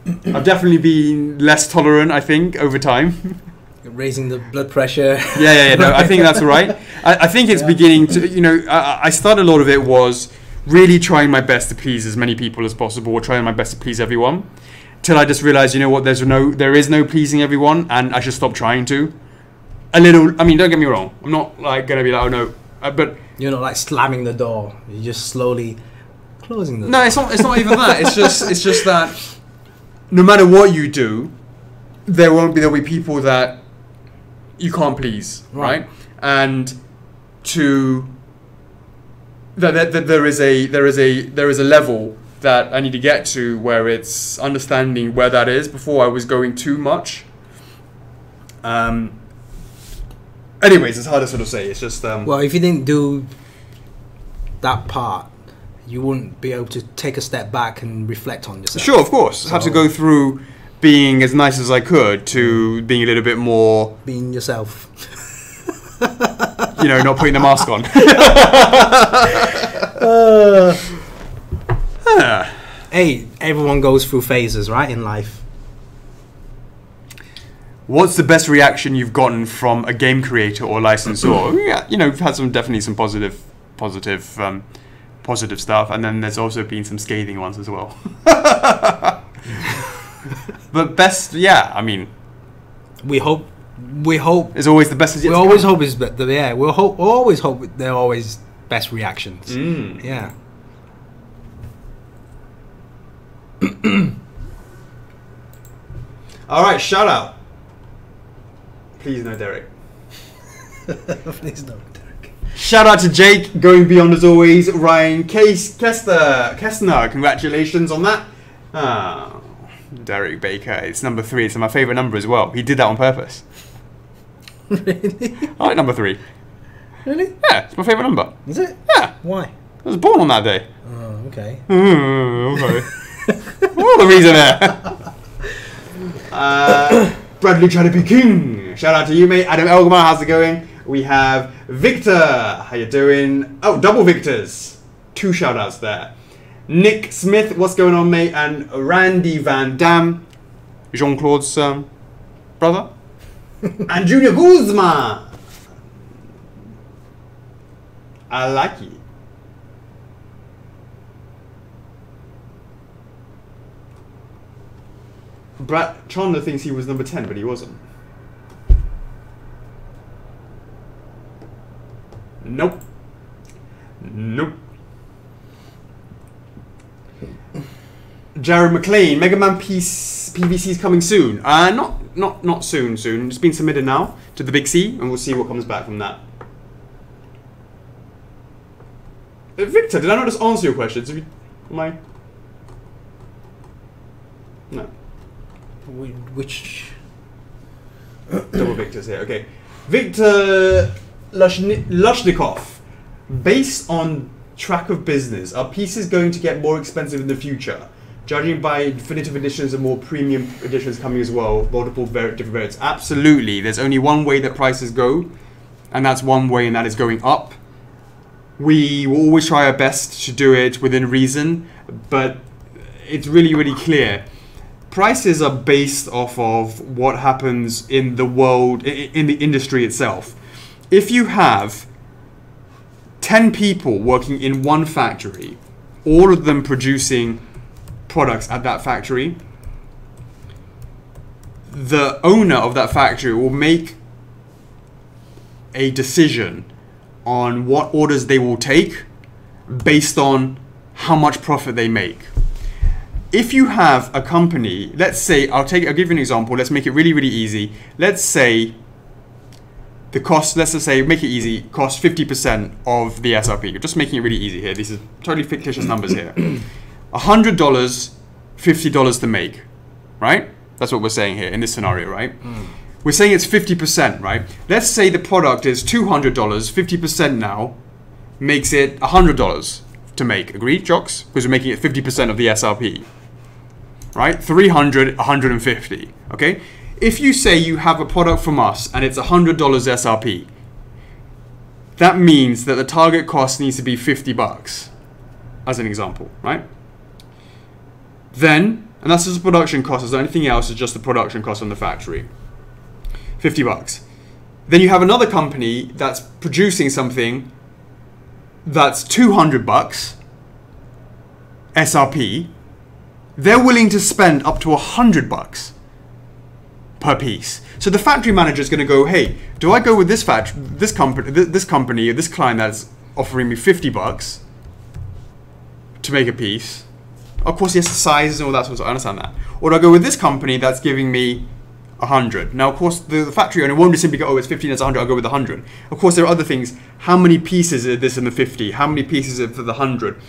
I've definitely been less tolerant, I think, over time. Raising the blood pressure. Yeah. No, I think that's all right. I think it's beginning to. You know, I started a lot of it was really trying my best to please as many people as possible, or trying my best to please everyone, till I just realized, you know what, there is no pleasing everyone, and I should stop trying to. I mean, don't get me wrong, I'm not like gonna be like, oh no, but you're not like slamming the door. You're just slowly closing the door. No, it's not even that. It's just that no matter what you do, there'll be people that you can't please, right? And that there is a level that I need to get to where it's understanding where that is before I was going too much. Anyways, it's hard to sort of say. It's just well, if you didn't do that part, you wouldn't be able to take a step back and reflect on yourself. Sure, of course. So, I have to go through being as nice as I could to being a little bit more being yourself. You know, not putting the mask on. Hey, everyone goes through phases, right, in life. What's the best reaction you've gotten from a game creator or licensor? Yeah, you know, we've had definitely some positive stuff, and then there's also been some scathing ones as well. But best, yeah, I mean, we hope it's always the best. We always hope is that, yeah. We'll always hope they're always best reactions. Yeah. All right, shout out. Please no Derek. Please no Derek. Shout out to Jake, going beyond as always. Ryan Kestner, congratulations on that. Derek Baker, it's number 3. It's my favourite number as well. He did that on purpose. Really? I like number 3. Really? Yeah, it's my favourite number. Is it? Yeah. Why? I was born on that day. Oh, okay. Okay. What the reason there? Bradley trying to be king. Shout out to you, mate. Adam Elgamar, how's it going? We have Victor. How you doing? Oh, double Victors. 2 shout outs there. Nick Smith, what's going on, mate? And Randy Van Dam, Jean-Claude's brother. And Junior Guzman. I like it. Brad Chandler thinks he was number 10, but he wasn't. Nope. Jared McLean, Mega Man PVC is coming soon. Not soon. It's been submitted now to the Big C, and we'll see what comes back from that. Victor, did I not just answer your questions? No. Which? Double Victors here. Okay. Victor Lushnikov. Based on track of business, are pieces going to get more expensive in the future? Judging by definitive editions and more premium editions coming as well, multiple different variants. Absolutely. There's only one way that prices go, and that's one way, and that is going up. We will always try our best to do it within reason, but it's really, really clear. prices are based off of what happens in the world, in the industry itself. If you have 10 people working in one factory, all of them producing products at that factory, the owner of that factory will make a decision on what orders they will take based on how much profit they make. If you have a company, let's say, I'll give you an example, let's make it really, really easy. Let's say the cost, let's just say, make it easy, cost 50% of the SRP. You're just making it really easy here. These are totally fictitious numbers here. $100, $50 to make, right? That's what we're saying here in this scenario, right? We're saying it's 50%, right? Let's say the product is $200, 50% now makes it $100 to make. Agreed, Chocks? Because we're making it 50% of the SRP, right? 300, 150, okay? If you say you have a product from us and it's $100 SRP, that means that the target cost needs to be $50, as an example, right? Then, and that's just the production cost, as anything else is just the production cost on the factory. $50. Then you have another company that's producing something that's $200 SRP. They're willing to spend up to $100 per piece. So the factory manager is going to go, hey, do I go with this company, or this client that's offering me $50 to make a piece? Of course, yes, the sizes and all that sort of stuff. I understand that. Or do I go with this company that's giving me 100? Now, of course, the factory owner won't just simply go, oh, it's 50 and it's 100, I'll go with 100. Of course, there are other things. How many pieces is this in the 50? How many pieces is it for the 100?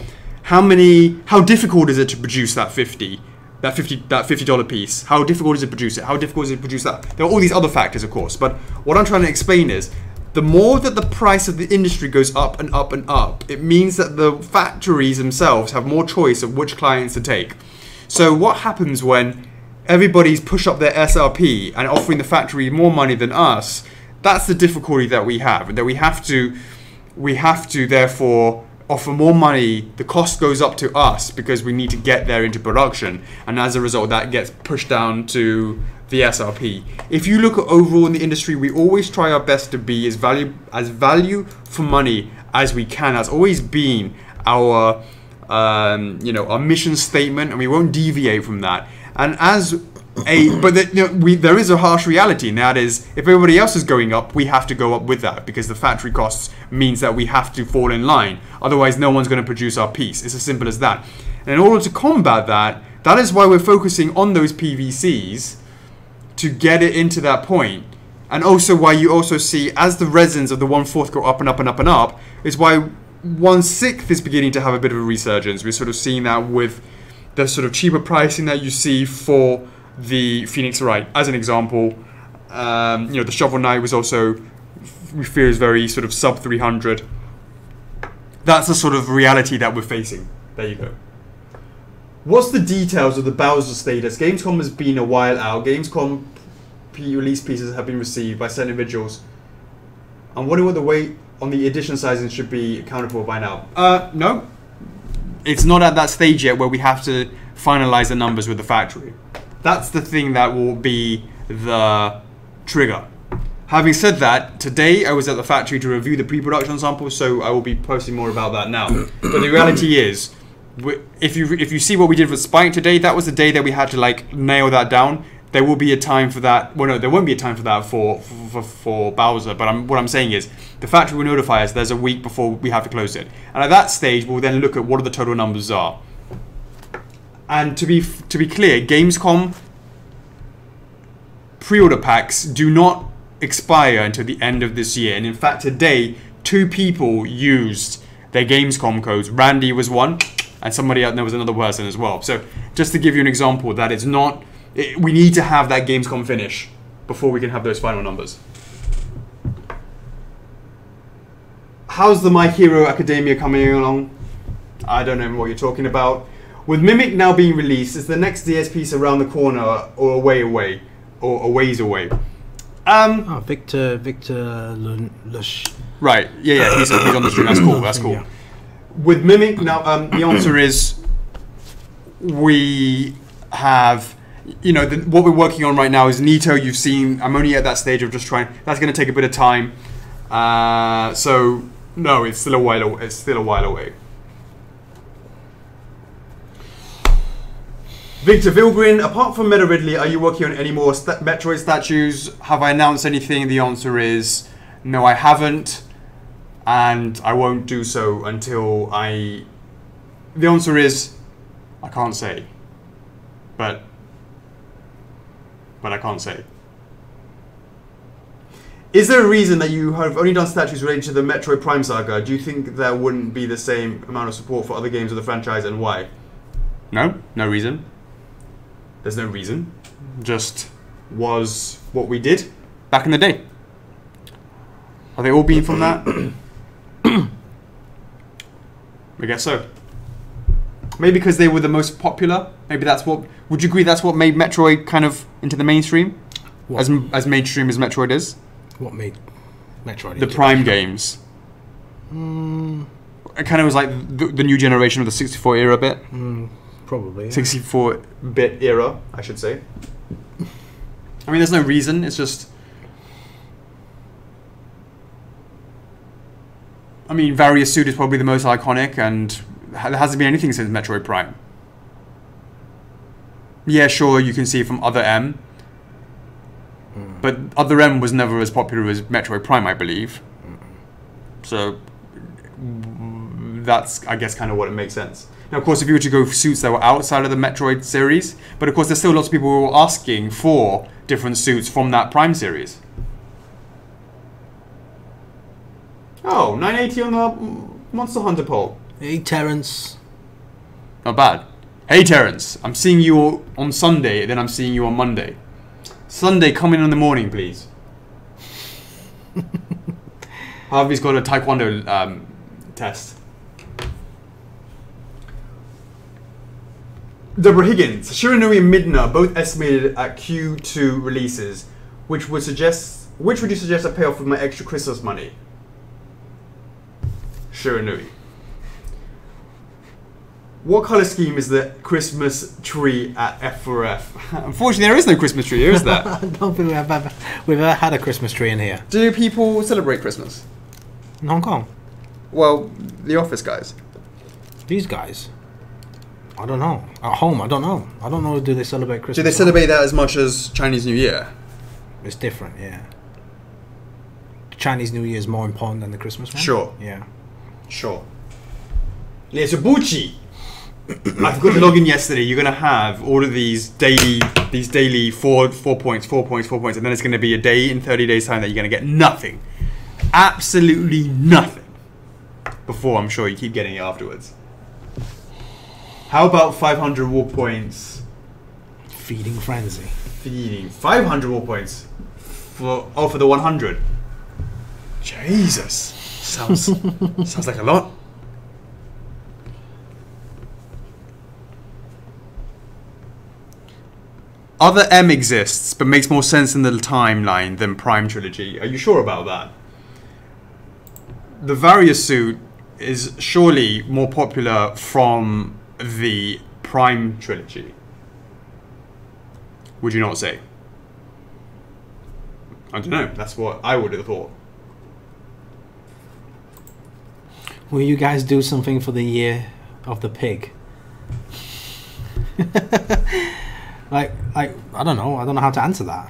How difficult is it to produce that $50 piece? How difficult is it to produce it? How difficult is it to produce that? There are all these other factors, of course. But what I'm trying to explain is, the more that the price of the industry goes up and up and up, it means that the factories themselves have more choice of which clients to take. So what happens when everybody's push up their SRP and offering the factory more money than us? That's the difficulty that we have, that we have to therefore offer more money. The cost goes up to us because we need to get there into production, and as a result that gets pushed down to the SRP. If you look at overall in the industry, we always try our best to be as value for money as we can. That's always been our our mission statement, and we won't deviate from that. And there is a harsh reality, and that is, if everybody else is going up, we have to go up with that, because the factory costs means that we have to fall in line. Otherwise, no one's going to produce our piece. It's as simple as that. And in order to combat that, that is why we're focusing on those PVCs to get it into that point. And also why you also see, as the resins of the 1/4 go up and up and up and up, is why 1/6 is beginning to have a bit of a resurgence. We're sort of seeing that with the sort of cheaper pricing that you see for the Phoenix Wright. As an example, the Shovel Knight was also, we fear, is very sort of sub 300. That's the sort of reality that we're facing. There you go. What's the details of the Bowser status? Gamescom has been a while out. Gamescom release pieces have been received by certain individuals. I'm wondering what the weight on the edition sizing should be accounted for by now. No. It's not at that stage yet where we have to finalize the numbers with the factory. That's the thing that will be the trigger. Having said that, today I was at the factory to review the pre-production samples, so I will be posting more about that now. But the reality is, if you see what we did for Spike today, that was the day that we had to nail that down. There will be a time for that. Well, no, there won't be a time for that for Bowser. But what I'm saying is, the factory will notify us there's a week before we have to close it, and at that stage we'll then look at what the total numbers are. And to be clear, Gamescom pre-order packs do not expire until the end of this year. And in fact, today 2 people used their Gamescom codes. Randy was one, and somebody else. There was another person as well. So just to give you an example, that it's not. We need to have that Gamescom finish before we can have those final numbers. How's the My Hero Academia coming along? I don't know what you're talking about. With Mimic now being released, is the next DS piece around the corner or a ways away? Victor Lush. Right. Yeah. He's on the stream. That's cool. That's cool. Yeah. With Mimic now, the answer is we have you know, what we're working on right now is Nito. You've seen. I'm only at that stage of just trying. That's going to take a bit of time. So no, it's still a while. It's still a while away. Victor Vilgrin, apart from Meta Ridley, are you working on any more Metroid statues? Have I announced anything? The answer is no, I haven't, and I won't do so until I. The answer is I can't say, but I can't say. Is there a reason that you have only done statues related to the Metroid Prime saga? Do you think there wouldn't be the same amount of support for other games of the franchise, and why? No, no reason. There's no reason. Just was what we did back in the day. Are they all being from that? I guess so. Maybe because they were the most popular. Maybe that's what. Would you agree that's what made Metroid kind of into the mainstream? What? As mainstream as Metroid is? What made Metroid? The Prime games. It kind of was like the new generation of the 64 era bit. Probably. 64-bit era, I should say. I mean, there's no reason. It's just. I mean, Various Suit is probably the most iconic, and there hasn't been anything since Metroid Prime. Yeah, sure, you can see it from Other M. But Other M was never as popular as Metroid Prime, I believe. So that's, I guess, kind of what it makes sense. Now, of course, if you were to go for suits that were outside of the Metroid series, but of course, there's still lots of people who are asking for different suits from that Prime series. Oh, 980 on the Monster Hunter poll. Hey, Terrence. Not bad. Hey, Terrence. I'm seeing you on Sunday, then I'm seeing you on Monday. Sunday, come in the morning, please. Harvey's got a taekwondo test. Deborah Higgins. Shiranui and Midna both estimated at Q2 releases, which would you suggest I pay off with my extra Christmas money? Shiranui. What color scheme is the Christmas tree at F4F? Unfortunately, there is no Christmas tree here, is there? I don't think we've ever had a Christmas tree in here. Do people celebrate Christmas? In Hong Kong? Well, the office guys. These guys? I don't know. At home, I don't know. I don't know, do they celebrate Christmas? Do they celebrate that as much as Chinese New Year? It's different, yeah. Chinese New Year is more important than the Christmas one? Sure. Yeah. Sure. Lesubuchi! I forgot to log in yesterday. You're going to have all of these daily 4 points, 4 points, 4 points, and then it's going to be a day in 30 days time that you're going to get nothing. Absolutely nothing. Before, I'm sure you keep getting it afterwards. How about 500 war points? Feeding frenzy. Feeding 500 war points for the 100. Jesus, sounds like a lot. Other M exists, but makes more sense in the timeline than Prime Trilogy. Are you sure about that? The Various suit is surely more popular from the Prime Trilogy. Would you not say? I don't know. That's what I would have thought. Will you guys do something for the year of the pig? Like, I don't know. I don't know how to answer that.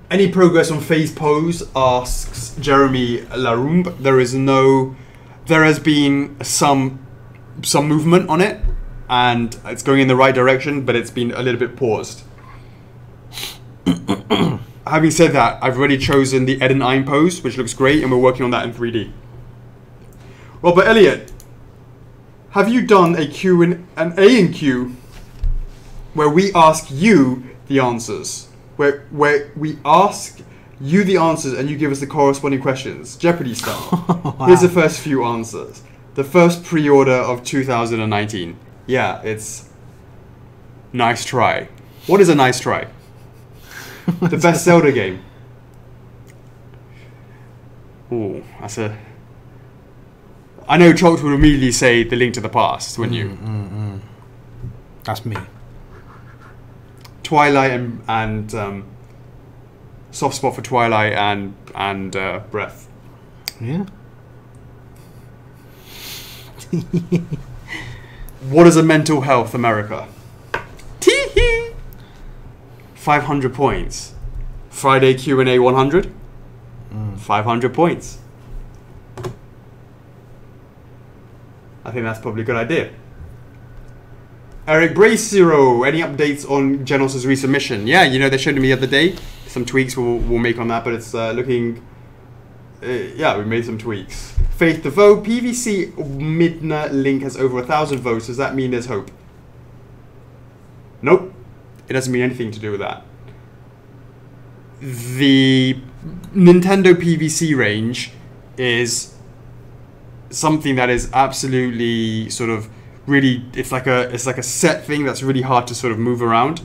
Any progress on phase pose? Asks Jeremy Larumbe. There has been some movement on it, and it's going in the right direction, but it's been a little bit paused. Having said that, I've already chosen the Ed and Ein pose, which looks great, and we're working on that in 3D. Robert Elliott, have you done a Q&A and Q where we ask you the answers? Where we ask you the answers and you give us the corresponding questions, Jeopardy style. Wow. Here's the first few answers. The first pre-order of 2019. Yeah, it's nice try. What is a nice try? The best Zelda game. Ooh, I know Chocks would immediately say The Link to the Past, wouldn't you? That's me. Twilight and soft spot for Twilight and Breath. Yeah. What is a mental health America? Tee-hee! 500 points. Friday Q&A 100? 500 points. I think that's probably a good idea. Eric Bracero, any updates on Genos' resubmission? Yeah, you know, they showed me the other day. Some tweaks we'll make on that, but it's looking... yeah, we made some tweaks. Faith DeVoe, PVC Midna link has over 1,000 votes. Does that mean there's hope? Nope. It doesn't mean anything to do with that. The Nintendo PVC range is something that is absolutely sort of really, it's like a set thing that's really hard to sort of move around,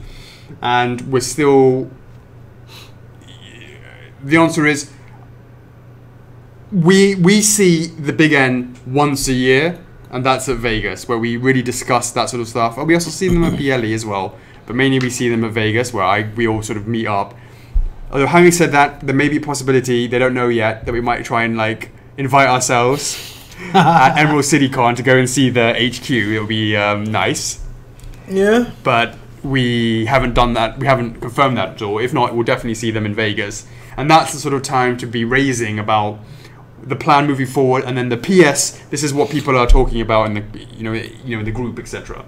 and we're still, the answer is we see the Big N once a year, and that's at Vegas, where we really discuss that sort of stuff. We also see them at BLE as well, but mainly we see them at Vegas, where we all sort of meet up. Although having said that, there may be a possibility, they don't know yet, that we might try and like invite ourselves at Emerald City Con to go and see the HQ. It'll be nice. Yeah. But we haven't done that. We haven't confirmed that at all. If not, we'll definitely see them in Vegas. And that's the sort of time to be raising about the plan moving forward. And then the PS. This is what people are talking about in the in the group, etc.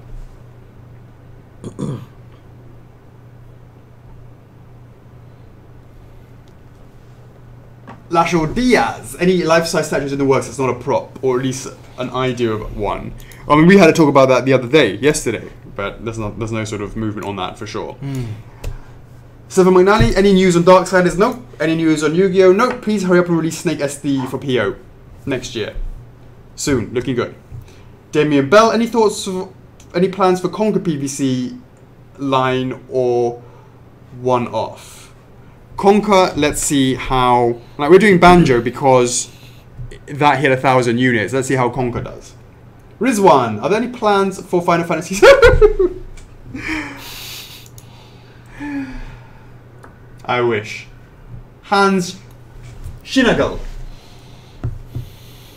Lasho Diaz, any life-size statues in the works that's not a prop, or at least an idea of one? I mean, we had to talk about that the other day, yesterday, but there's no sort of movement on that for sure. Seven McNally, any news on Darksiders? Nope. Any news on Yu-Gi-Oh? Nope. Please hurry up and release Snake SD for PO next year. Soon, looking good. Damien Bell, any thoughts, any plans for Conquer PVC line or one-off? Conquer, let's see how... Like, we're doing Banjo because that hit 1,000 units. Let's see how Conquer does. Rizwan, are there any plans for Final Fantasy? I wish. Hans Shinagle.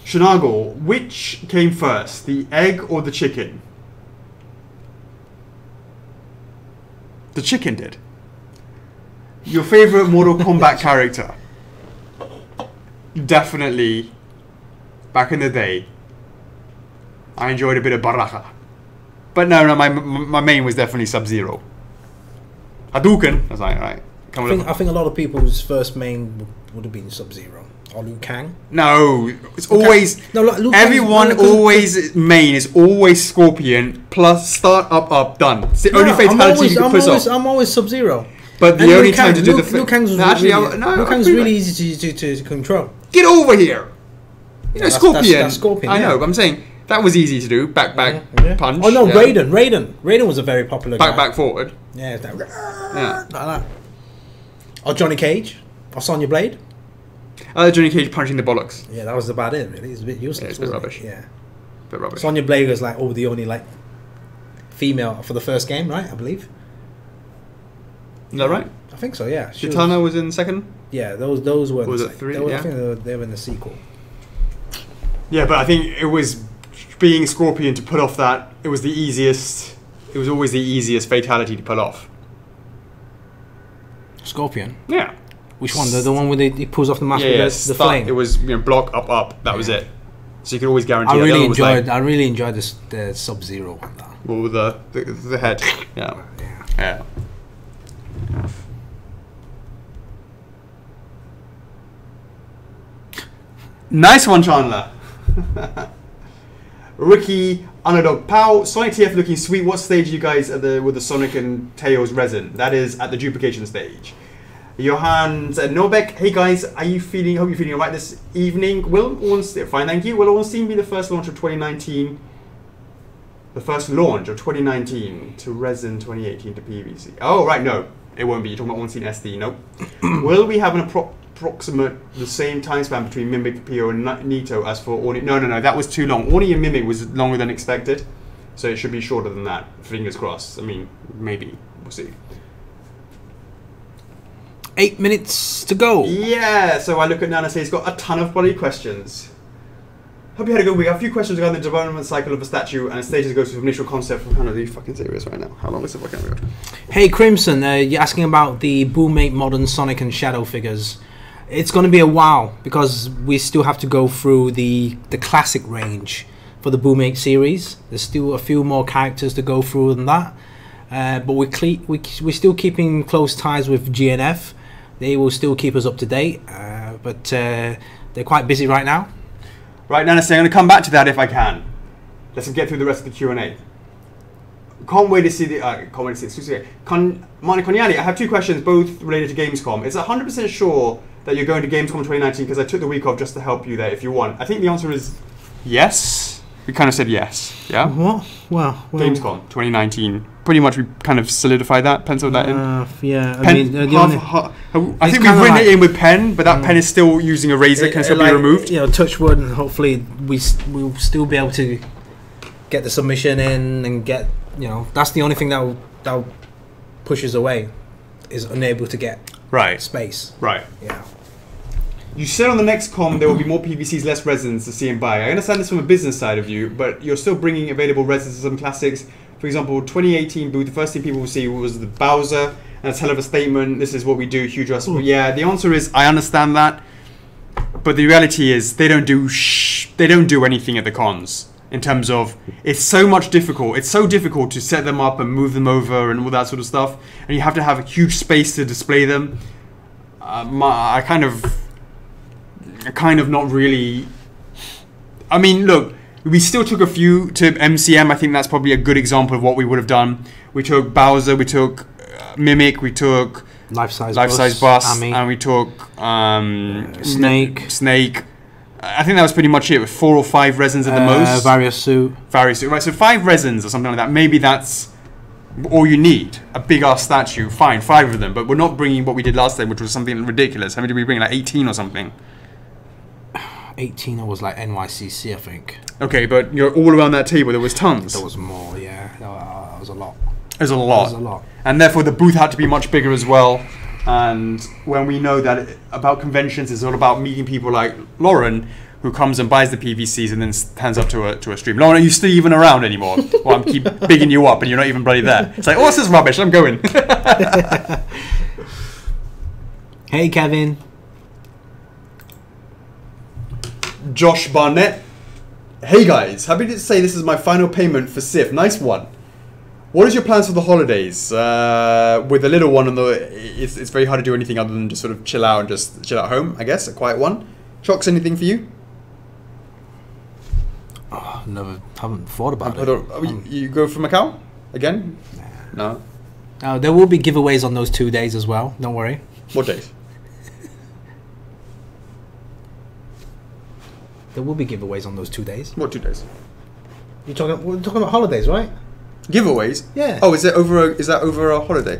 Shinagle, which came first, the egg or the chicken? The chicken did. Your favorite Mortal Kombat character? Definitely, back in the day, I enjoyed a bit of Baraka. But no, my main was definitely Sub-Zero. Hadouken, that's right. I think a lot of people's first main would have been Sub-Zero. Or Liu Kang. No, it's always... No, everyone always... Main is always Scorpion, plus start, up, done. It's the only fatality you can push off. I'm always Sub-Zero. But the only time to do the... Liu Kang's really easy to control. Get over here! You know, Scorpion. That's Scorpion. I know, but I'm saying that was easy to do. Back, punch. Oh no, yeah. Raiden was a very popular guy. Back, forward. Yeah, that. Yeah. Like that. Or Johnny Cage. Or Sonya Blade. Johnny Cage punching the bollocks. Yeah, that was about it, really. It's a bit useless. Yeah, it's a bit rubbish. Yeah. Bit rubbish. Sonya Blade was like, the only like female for the first game, right? I believe. Is that right? I think so, yeah. Chitana was in second? Yeah, those were... Was it three? I think they were in the sequel. Yeah, but I think it was being Scorpion to put off that, it was the easiest... It was always the easiest fatality to pull off. Scorpion? Yeah. Which one? The one where he pulls off the mask with the flame? It was block, up. That was it. So you could always guarantee... I really enjoyed the Sub-Zero one, though. Well, with the head. Yeah. Nice one, Chandler. Ricky, Underdog Pow, Sonic TF looking sweet. What stage are you guys at with the Sonic and Tails resin? That is at the duplication stage. Johan Norbeck, hey guys, hope you're feeling alright this evening. Will Ornstein, fine, thank you. Will Ornstein be the first launch of 2019? The first launch of 2019 to resin 2018 to PVC. Oh, right, no. It won't be. You're talking about Ornstein SD, nope. Will we have an approximate the same time span between Mimic, Pio, and Nito as for Orni. No, that was too long. Orni and Mimic was longer than expected, so it should be shorter than that. Fingers crossed. I mean, maybe. We'll see. 8 minutes to go. Yeah, so I look at Nana and say he's got a ton of bloody questions. Hope you had a good week. I have a few questions regarding the development cycle of a statue and a stages goes from initial concept from kind of the fucking serious right now. How long is the fucking video? Hey Crimson, you're asking about the Boomate Modern Sonic and Shadow figures. It's going to be a while because we still have to go through the classic range for the Boomate series. There's still a few more characters to go through than that. But we're still keeping close ties with GNF. They will still keep us up to date, but they're quite busy right now. Right, Nana, I'm going to come back to that if I can. Let's get through the rest of the Q&A. Can't wait to see the... can't wait to see... Excuse me. Marnie Konyani, I have two questions, both related to Gamescom. It's 100% sure that you're going to Gamescom 2019 because I took the week off just to help you there if you want. I think the answer is yes. We kind of said yes. Yeah? What? Well Gamescom 2019. Pretty much we kind of solidified that, penciled that in. Yeah, I mean, I think we've written it in with pen, but that pen is still using a razor, can still be removed. You know, touch wood, and hopefully we'll still be able to get the submission in and get, you know, that's the only thing that pushes away, is unable to get space. Right. Yeah. You said on the next com there will be more PVCs, less resins to see and buy. I understand this from a business side of you, but you're still bringing available resins to some classics. For example, 2018 booth, the first thing people will see was the Bowser, and that's a hell of a statement. This is what we do, huge rush. Yeah, the answer is I understand that, but the reality is they don't do anything at the cons in terms of it's so difficult. It's so difficult to set them up and move them over and all that sort of stuff, and you have to have a huge space to display them. I kind of not really. I mean, look. We still took a few to MCM. I think that's probably a good example of what we would have done. We took Bowser, we took Mimic, we took Life-Size Bus, and we took Snake. I think that was pretty much it, with 4 or 5 resins at the most. Various suit. Right, so 5 resins or something like that. Maybe that's all you need. A big-ass statue, fine, 5 of them. But we're not bringing what we did last time, which was something ridiculous. How many did we bring, like 18 or something? 18 was like NYCC, I think. Okay, but you're all around that table. There was tons. There was more, yeah. That was a lot. There's a lot. And therefore the booth had to be much bigger as well. And when we know that about conventions, it's all about meeting people like Lauren, who comes and buys the PVCs and then stands up to a stream. Lauren, are you still even around anymore? Well, I'm keep bigging you up and you're not even bloody there. It's like, oh, this is rubbish. I'm going. Hey, Kevin. Josh Barnett. Hey guys, happy to say this is my final payment for SIF. Nice one. What is your plans for the holidays? With the little one on it's very hard to do anything other than just sort of chill out and just chill at home, I guess, a quiet one. Chocks, anything for you? Oh, haven't thought about it. You go for Macau again? No. There will be giveaways on those 2 days as well. Don't worry. What days? There will be giveaways on those 2 days. What 2 days? We're talking about holidays, right? Giveaways? Yeah. Oh, is that over a holiday?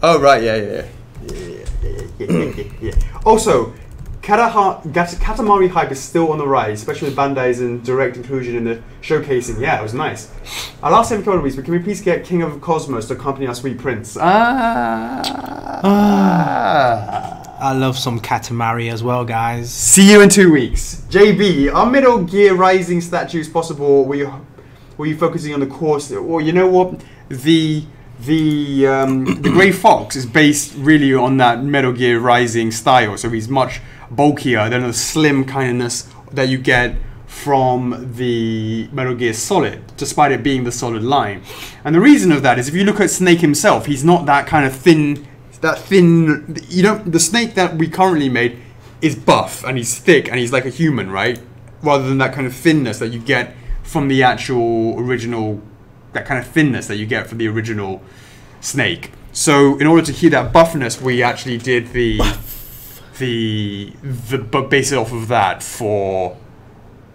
Oh, right, yeah. Also, Katamari hype is still on the rise, especially with Bandai's and direct inclusion in the showcasing. Yeah, it was nice. Our last every couple of weeks, but can we please get King of Cosmos to accompany our sweet prince? I love some Katamari as well, guys. See you in 2 weeks. JB, are Metal Gear Rising statues possible? Were you focusing on the course? Or you know what? The Grey Fox is based really on that Metal Gear Rising style. So he's much bulkier than the slim kindness that you get from the Metal Gear Solid, despite it being the solid line. And the reason of that is if you look at Snake himself, he's not that kind of thin. The Snake that we currently made is buff and he's thick and he's like a human, right? Rather than that kind of thinness that you get from the actual original, that kind of thinness that you get from the original Snake. So in order to keep that buffness, we actually did the base it off of that for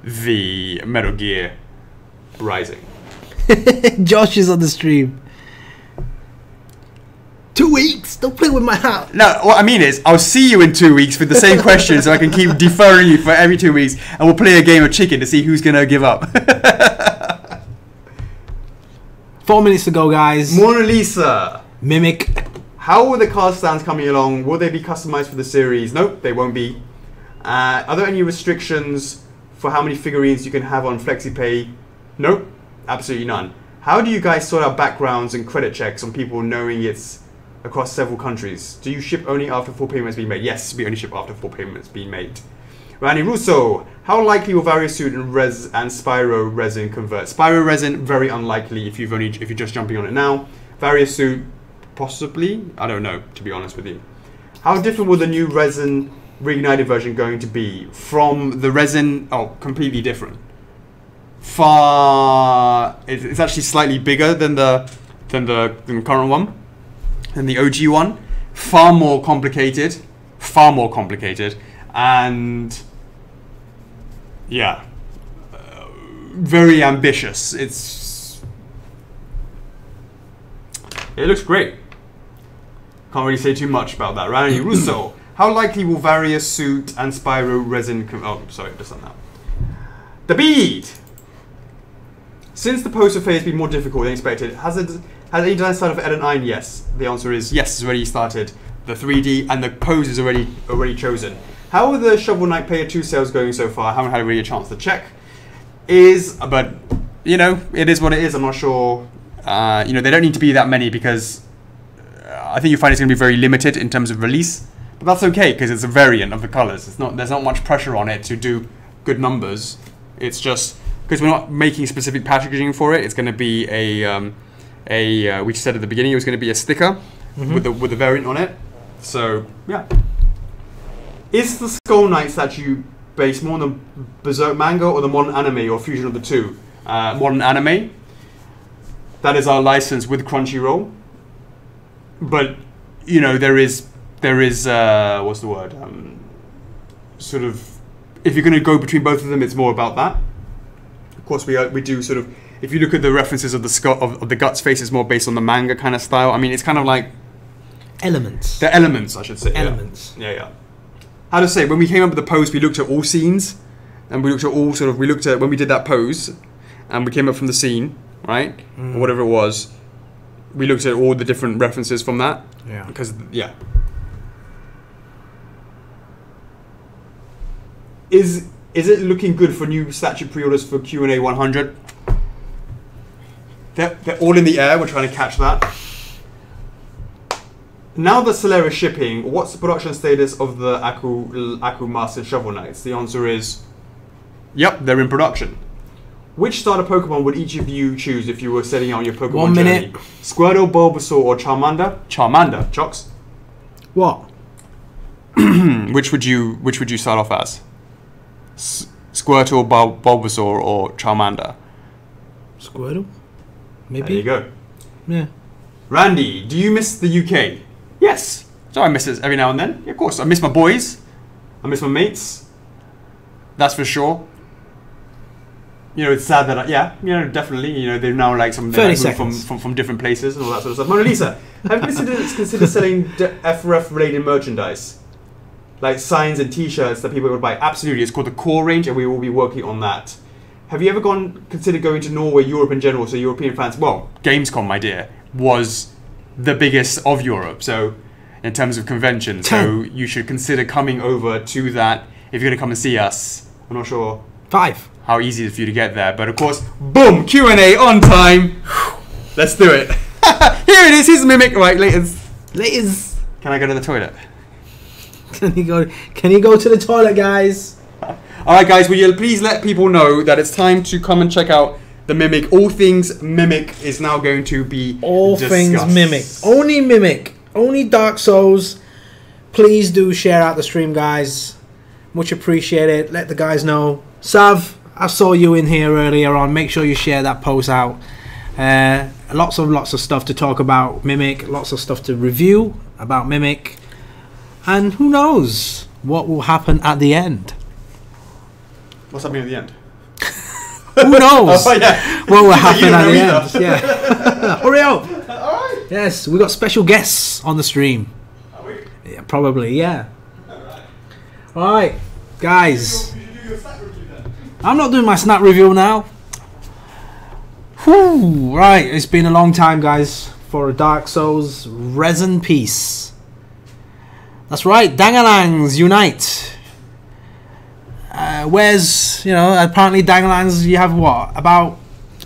the Metal Gear Rising. Josh is on the stream. 2 weeks. Don't play with my heart. No, what I mean is, I'll see you in 2 weeks with the same question, so I can keep deferring you for every 2 weeks, and we'll play a game of chicken to see who's gonna give up. 4 minutes to go, guys. Mona Lisa. Mimic. How are the card stands coming along? Will they be customized for the series? Nope, they won't be. Are there any restrictions for how many figurines you can have on FlexiPay? Nope, absolutely none. How do you guys sort out backgrounds and credit checks on people knowing it's across several countries? Do you ship only after full payments being made? Yes, we only ship after full payments being made. Randy Russo, how likely will Variosuit and Spyro resin convert? Spyro resin, very unlikely if you're just jumping on it now. Variosuit, possibly. I don't know, to be honest with you. How different will the new resin reignited version going to be from the resin? Oh, completely different. It's actually slightly bigger than the current one, than the OG one. Far more complicated, and yeah, very ambitious. It looks great. Can't really say too much about that. Randy Russo, how likely will Variosuit and Spyro resin? Oh, sorry, just on that. The bead. Since the poster phase has been more difficult than expected, has any design started for Eden Iron? Yes. The answer is yes, it's already started. The 3D and the pose is already chosen. How are the Shovel Knight Player 2 sales going so far? I haven't had really a chance to check. But you know, it is what it is. I'm not sure. You know, they don't need to be that many because I think you find it's going to be very limited in terms of release. But that's okay because it's a variant of the colors. There's not much pressure on it to do good numbers. It's just because we're not making specific packaging for it. It's going to be we said at the beginning it was going to be a sticker with a variant on it. So yeah. Is the Skull Knight statue based more on the Berserk manga or the modern anime or fusion of the two? Modern anime. That is our license with Crunchyroll. But you know there is what's the word? Sort of, if you're going to go between both of them, it's more about that. Of course, we do sort of. If you look at the references of the of the Guts face, it's more based on the manga kind of style. I mean, it's kind of like elements. The elements, I should say. Elements. Yeah. How to say? When we came up with the pose, we looked at all scenes, and we looked at when we did that pose, and we came up from the scene, right, or whatever it was. We looked at all the different references from that. Yeah. Because yeah. Is it looking good for new statue pre-orders for Q&A 100? They're all in the air. We're trying to catch that. Now that Solaire is shipping, what's the production status of the Aku Master Shovel Knights? The answer is, yep, they're in production. Which starter Pokemon would each of you choose if you were setting out on your Pokemon 1 minute. journey? Squirtle, Bulbasaur, or Charmander? Charmander. Chocks. What? Which would you start off as? Squirtle, Bulbasaur, or Charmander? Squirtle? Maybe. There you go. Yeah. Randy, do you miss the UK? Yes. So I miss it every now and then. Yeah, of course. I miss my boys. I miss my mates. That's for sure. You know, it's sad that definitely. They're now like some from different places and all that sort of stuff. Mona Lisa, have you considered selling F4F related merchandise, like signs and T-shirts that people would buy? Absolutely, it's called the Core Range, and we will be working on that. Have you ever considered going to Norway, Europe in general, so European fans? Well, Gamescom, my dear, was the biggest of Europe, so in terms of conventions, so you should consider coming over to that if you're going to come and see us. I'm not sure 5 how easy it is for you to get there, but of course, boom, Q&A on time. Let's do it. Here it is. Here's the Mimic. Right, laters. Can I go to the toilet? Can you go to the toilet, guys? All right, guys. Will you please let people know that it's time to come and check out the Mimic? All things Mimic is now going to be all discussed. Things Mimic. Only Mimic. Only Dark Souls. Please do share out the stream, guys. Much appreciated. Let the guys know. Sav, I saw you in here earlier on. Make sure you share that post out. Lots of stuff to talk about Mimic. Lots of stuff to review about Mimic. And who knows what will happen at the end? What's happening at the end? Who knows Oh, yeah. what will happen at the end? Yeah. Hurry up. All right. Yes, we got special guests on the stream. Are we? Yeah, probably, yeah. Alright. Alright, guys. You should do your snack review then. I'm not doing my snap review now. Whew, right, it's been a long time, guys, for a Dark Souls Resin piece. That's right, Dangalangs unite. Where's, you know, apparently Dangalangs, you have what? About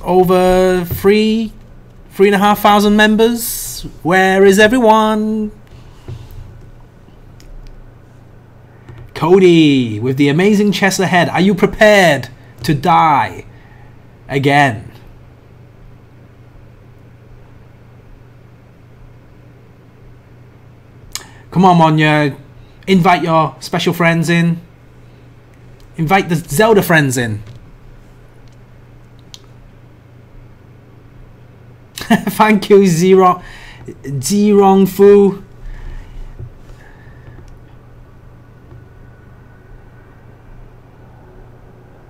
over 3,500 members. Where is everyone? Cody, with the amazing chest ahead, are you prepared to die again? Come on, Monya. Invite your special friends in. Invite the Zelda friends in. Thank you, Zerong Fu.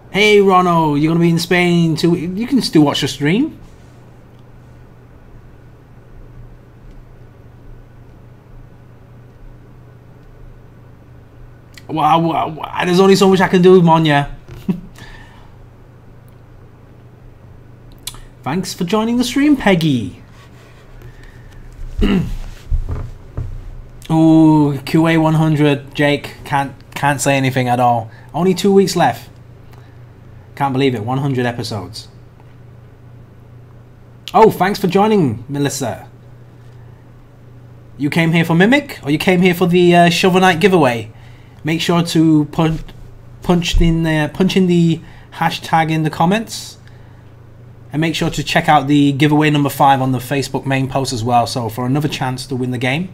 Hey, Rono, you're going to be in Spain too. You can still watch the stream. Wow, there's only so much I can do, Monya. Thanks for joining the stream, Peggy. Ooh, QA 100, Jake. Can't say anything at all. Only 2 weeks left. Can't believe it. 100 episodes. Oh, thanks for joining, Melissa. You came here for Mimic, or you came here for the Shovel Knight giveaway? Make sure to punch in the hashtag in the comments, and make sure to check out the giveaway number 5 on the Facebook main post as well. So for another chance to win the game.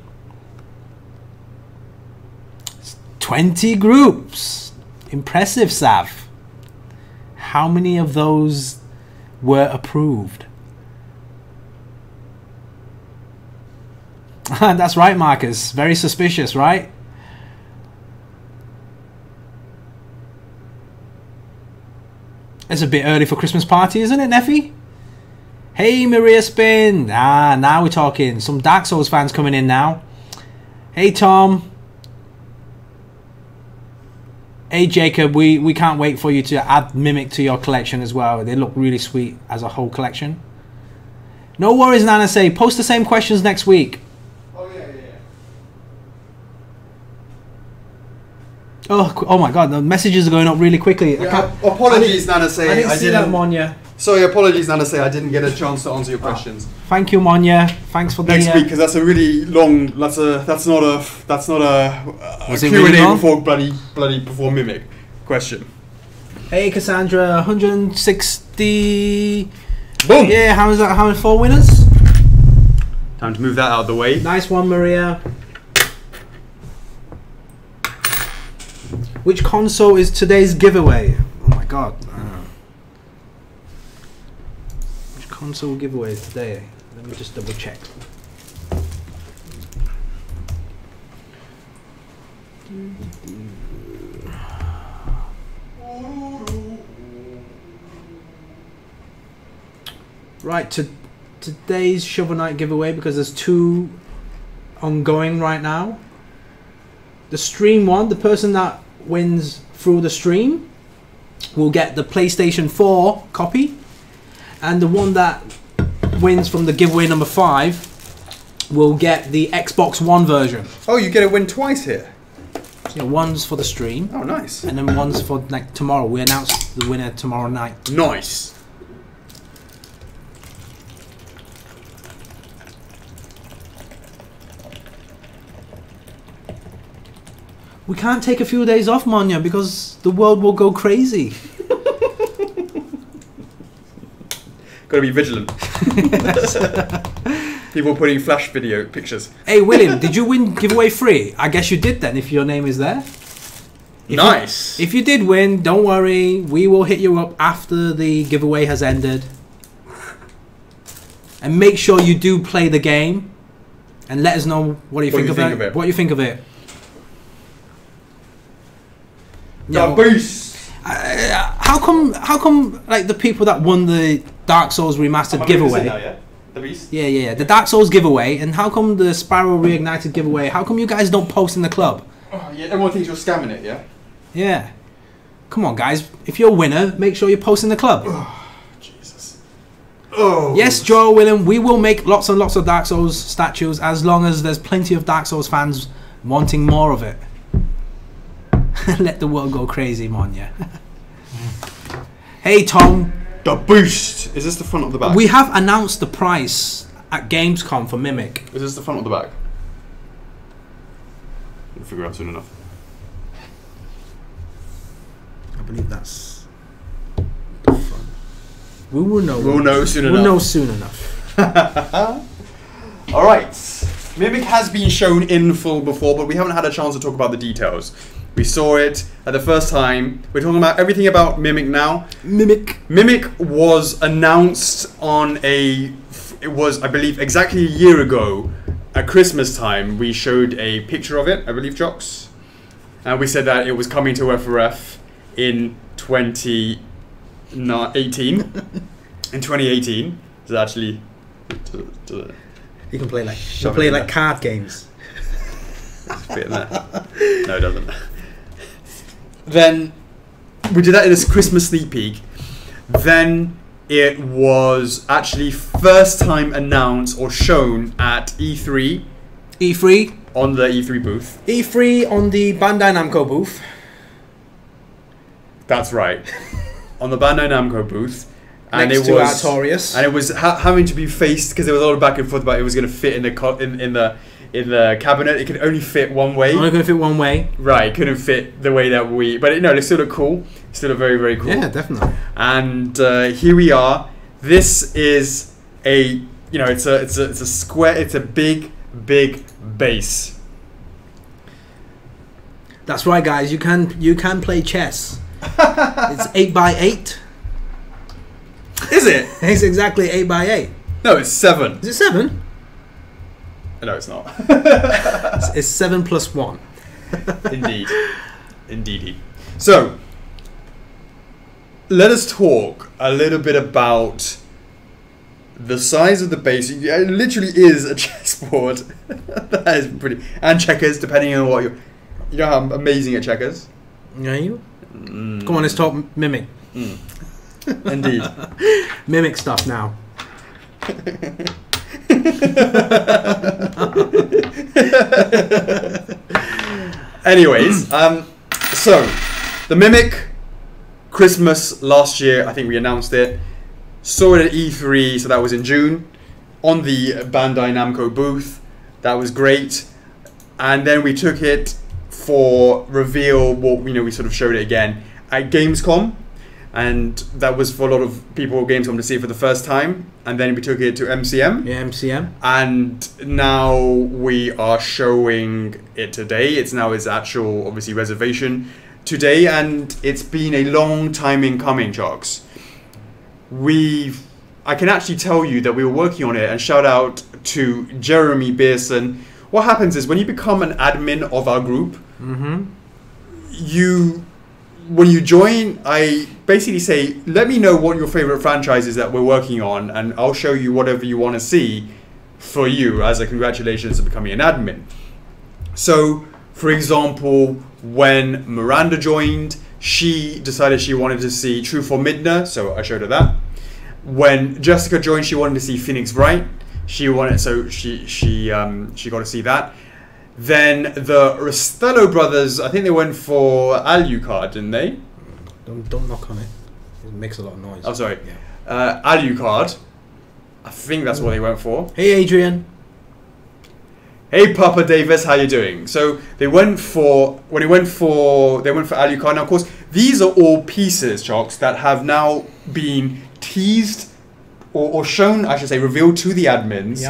20 groups. Impressive, Sav. How many of those were approved? That's right, Marcus. Very suspicious, right? It's a bit early for Christmas party, isn't it, Neffy? Hey, Maria Spin. Ah, now we're talking. Some Dark Souls fans coming in now. Hey, Tom. Hey, Jacob. We can't wait for you to add Mimic to your collection as well. They look really sweet as a whole collection. No worries, Nana. Say post the same questions next week. Oh my God! The messages are going up really quickly. Yeah, apologies, Nana. Say I didn't see that, Monya. Sorry, apologies, Nana. Say I didn't get a chance to answer your questions. Thank you, Monya. Thanks for next week, because that's a really long. That's not a Q&A before Mimic question. Hey, Cassandra, 160. Boom. Yeah, how is that? How many 4 winners? Time to move that out of the way. Nice one, Maria. Which console is today's giveaway? Oh my God. Which console giveaway is today? Let me just double check. Right, today's Shovel Knight giveaway, because there's 2 ongoing right now. The stream one, the person that wins through the stream will get the PlayStation 4 copy, and the one that wins from the giveaway number 5 will get the Xbox One version. Oh, you get a win twice here. So one's for the stream. Oh, nice. And then one's for like tomorrow. We announce the winner tomorrow night. Nice. We can't take a few days off, Monya, because the world will go crazy. Gotta be vigilant. People putting flash video pictures. Hey, William, did you win giveaway 3? I guess you did then, if your name is there. Nice. If you did win, don't worry. We will hit you up after the giveaway has ended. And make sure you do play the game. And let us know what you think of it. What you think of it. How come like the people that won the Dark Souls Remastered giveaway? The Beast? Yeah. The Dark Souls giveaway, and how come the Spiral Reignited giveaway? How come you guys don't post in the club? Oh, yeah, everyone thinks you're scamming it, yeah? Yeah. Come on, guys. If you're a winner, make sure you post in the club. Oh, Jesus. Oh. Yes, Joe William, we will make lots and lots of Dark Souls statues as long as there's plenty of Dark Souls fans wanting more of it. Let the world go crazy, man, yeah. Hey, Tom. The Boost. Is this the front or the back? We have announced the price at Gamescom for Mimic. Is this the front or the back? We'll figure out soon enough. I believe that's the front. We will know. We'll know soon enough. We'll know soon enough. All right. Mimic has been shown in full before, but we haven't had a chance to talk about the details. We saw it at the first time. We're talking about everything about Mimic now. Mimic was announced on it was, I believe, exactly a year ago at Christmas time. We showed a picture of it, I believe, Chocks. And we said that it was coming to F4F in 2018. In 2018. It's actually... You can play like card games. Fit in there. No, it doesn't. Then we did that in this Christmas sneak peek. Then it was actually first time announced or shown at E3. E3 On the E3 booth. E3 on the Bandai Namco booth. That's right. On the Bandai Namco booth. And Next it to was Artorias. And it was having to be faced because there was a lot of back and forth about it was going to fit in the in the cabinet. It could only fit one way. Only going to fit one way. Right, it couldn't fit the way that we... But no, it still looked cool. It still looked very, very cool. Yeah, definitely. And here we are. This is a... it's a square... It's a big base. That's right, guys. You can play chess. It's 8x8. Is it? It's exactly 8x8. No, it's 7. Is it 7? No, it's not. It's 7 plus 1. Indeed. So, let us talk a little bit about the size of the base. It literally is a chessboard. That is pretty. And checkers, depending on what you... You know how I'm amazing at checkers? Are you? Come on, let's talk Mimic. Indeed. Mimic stuff now. Anyways, so the Mimic Christmas last year, I think we announced it. Saw it at E3, so that was in June, on the Bandai Namco booth. That was great. And then we took it for reveal. We sort of showed it again at Gamescom. And that was for a lot of people at Gamescom to see it for the first time. And then we took it to MCM. Yeah, MCM. And now we are showing it today. It's now its actual, obviously, reservation today. And it's been a long time in coming, Chocks. I can actually tell you that we were working on it. And shout out to Jeremy Beerson. What happens is when you become an admin of our group, when you join, I basically say, let me know what your favorite franchise is that we're working on, and I'll show you whatever you want to see for you as a congratulations to becoming an admin. So, for example, when Miranda joined, she decided she wanted to see True for Midna, so I showed her that. When Jessica joined, she wanted to see Phoenix Wright. She got to see that. Then the Rostello brothers, I think they went for Alucard, didn't they? Don't knock on it. It makes a lot of noise. Oh, sorry. Yeah. Alucard. I think that's what they went for. Hey, Adrian. Hey, Papa Davis, how you doing? So they went for Alucard. Now, of course, these are all pieces, Chocks, that have now been teased or shown, I should say, revealed to the admins,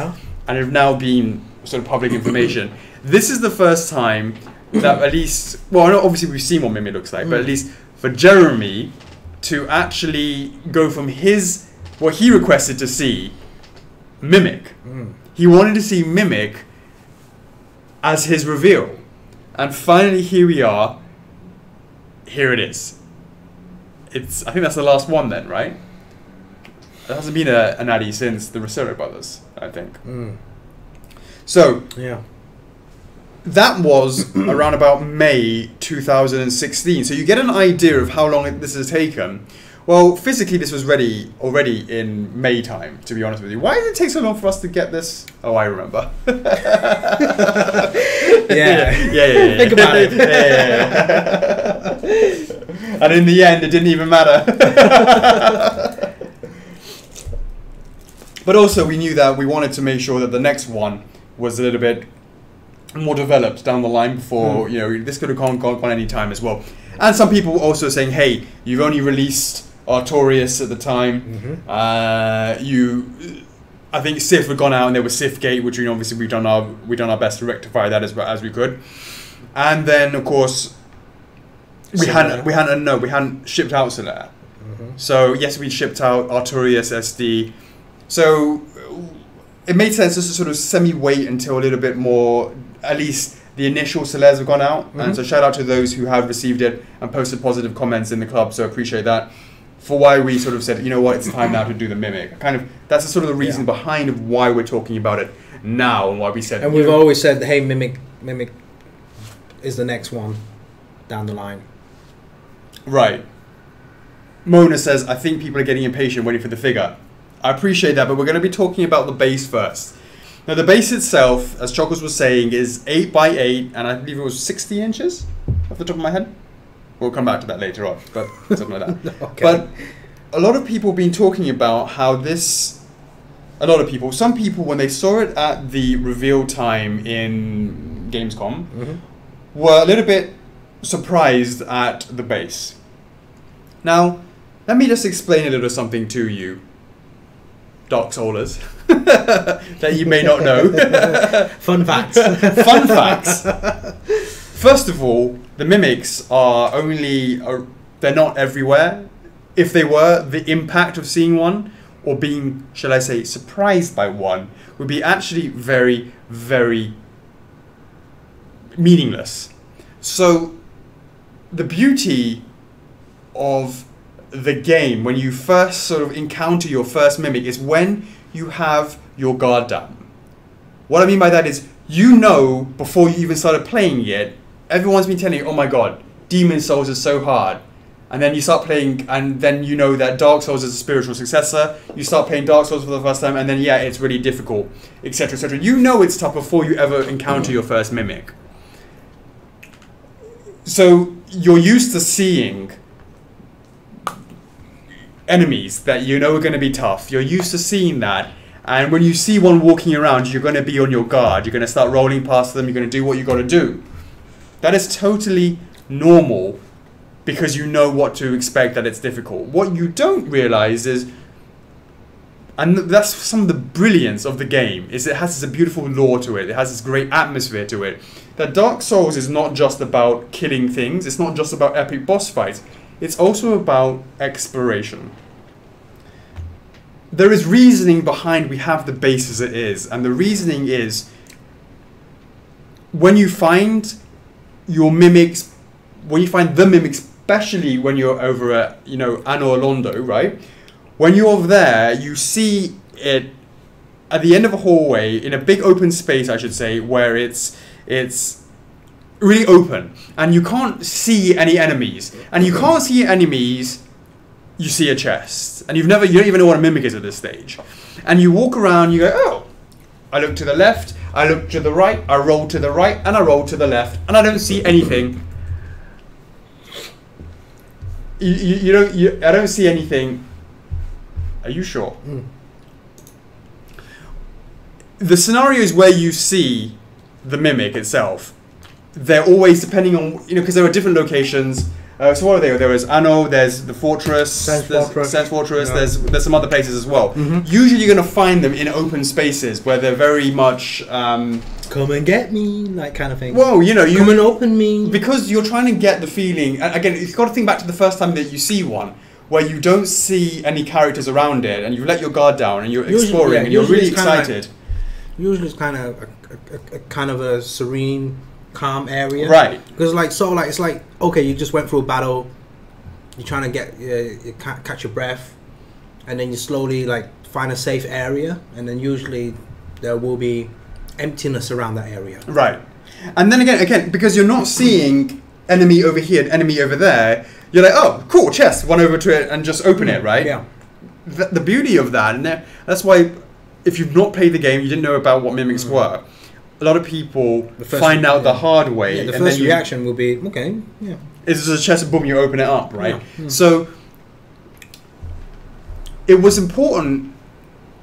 and have now been sort of public information. This is the first time that at least, well, obviously we've seen what Mimic looks like, but at least for Jeremy to actually go from what he requested to see, Mimic. He wanted to see Mimic as his reveal. And finally, here we are. Here it is. I think that's the last one then, right? there hasn't been an Addy since the Rosero brothers, I think. So Yeah. that was around about May 2016. So you get an idea of how long this has taken. Well, physically this was ready already in May time, to be honest with you. Why did it take so long for us to get this? Oh, I remember. Yeah. Yeah. Think about it. Yeah. And in the end, it didn't even matter. But also, we knew that we wanted to make sure that the next one was a little bit more developed down the line before, this could have gone any time as well. And some people were also saying, hey, you've only released Artorias at the time. I think Sif had gone out and there was Sifgate, which obviously we've done our best to rectify that as we could. And then of course we hadn't shipped out Solaire. So yes, we shipped out Artorias SD. So it made sense just to sort of semi-wait until a little bit more, at least the initial Solaires have gone out. And so shout out to those who have received it and posted positive comments in the club, so appreciate that. For why we sort of said, you know what, it's time now to do the Mimic. That's sort of the reason behind why we're talking about it now and why we said... And we've always said, hey, Mimic is the next one down the line. Right. Mona says, I think people are getting impatient waiting for the figure. I appreciate that, but we're going to be talking about the base first. Now, the base itself, as Chocks was saying, is 8 by 8, and I believe it was 60 inches off the top of my head. We'll come back to that later on, but something like that. Okay. But a lot of people have been talking about how this... Some people, when they saw it at the reveal time in Gamescom, were a little bit surprised at the base. Now, let me just explain a little something to you, Dark Soulers, that you may not know. Fun facts. Fun facts. First of all, the Mimics are they're not everywhere. If they were, the impact of seeing one, or being, shall I say, surprised by one, would be actually very, very meaningless. So, the beauty of the game, when you first sort of encounter your first Mimic, is when you have your guard down. What I mean by that is, before you even started playing it, everyone's been telling you, oh my god, Demon Souls is so hard. And then you start playing, and then you know that Dark Souls is a spiritual successor. You start playing Dark Souls for the first time, and then it's really difficult, etc., etc. You know it's tough before you ever encounter your first Mimic. So you're used to seeing enemies that you know are going to be tough. You're used to seeing that. And when you see one walking around, you're going to be on your guard. You're going to start rolling past them. You're going to do what you got to do. That is totally normal because you know what to expect, that it's difficult. What you don't realize is, and that's some of the brilliance of the game, is it has this beautiful lore to it. It has this great atmosphere to it. That Dark Souls is not just about killing things. It's not just about epic boss fights. It's also about exploration. There is reasoning behind we have the base as it is. And the reasoning is, when you find your Mimics, when you find the Mimics, especially when you're over at, Anor Londo, right? When you're there, you see it at the end of a hallway, in a big open space, I should say, where it's really open, and you can't see any enemies. And you can't see enemies, you see a chest. And you don't even know what a Mimic is at this stage. And you walk around, you go, oh, I look to the left, I look to the right, I roll to the right, and I roll to the left, and I don't see anything. I don't see anything. Are you sure? The scenarios where you see the Mimic itself, they're always depending on, because there are different locations. So what are they? There is Anno, there's the Fortress, Sense Fortress, yeah. There's some other places as well. Usually you're going to find them in open spaces where they're very much... come and get me, that kind of thing. Well, come and open me. Because you're trying to get the feeling, again, you've got to think back to the first time that you see one, where you don't see any characters around it, and you let your guard down, and you're exploring, and you're really excited. Usually it's kind of a serene, calm area, right? Because it's like, okay, you just went through a battle, you're trying to catch your breath, and then you slowly like find a safe area, and then usually there will be emptiness around that area. Right. And then again, because you're not seeing enemy over here and enemy over there, you're like, oh, cool, chest, run over to it and just open it, right? Yeah. The beauty of that, and that's why if you've not played the game, you didn't know about what mimics were, a lot of people find out the hard way. Yeah, the first reaction will be, okay, yeah. It's just a chest, boom, you open it up, right? Yeah. So it was important,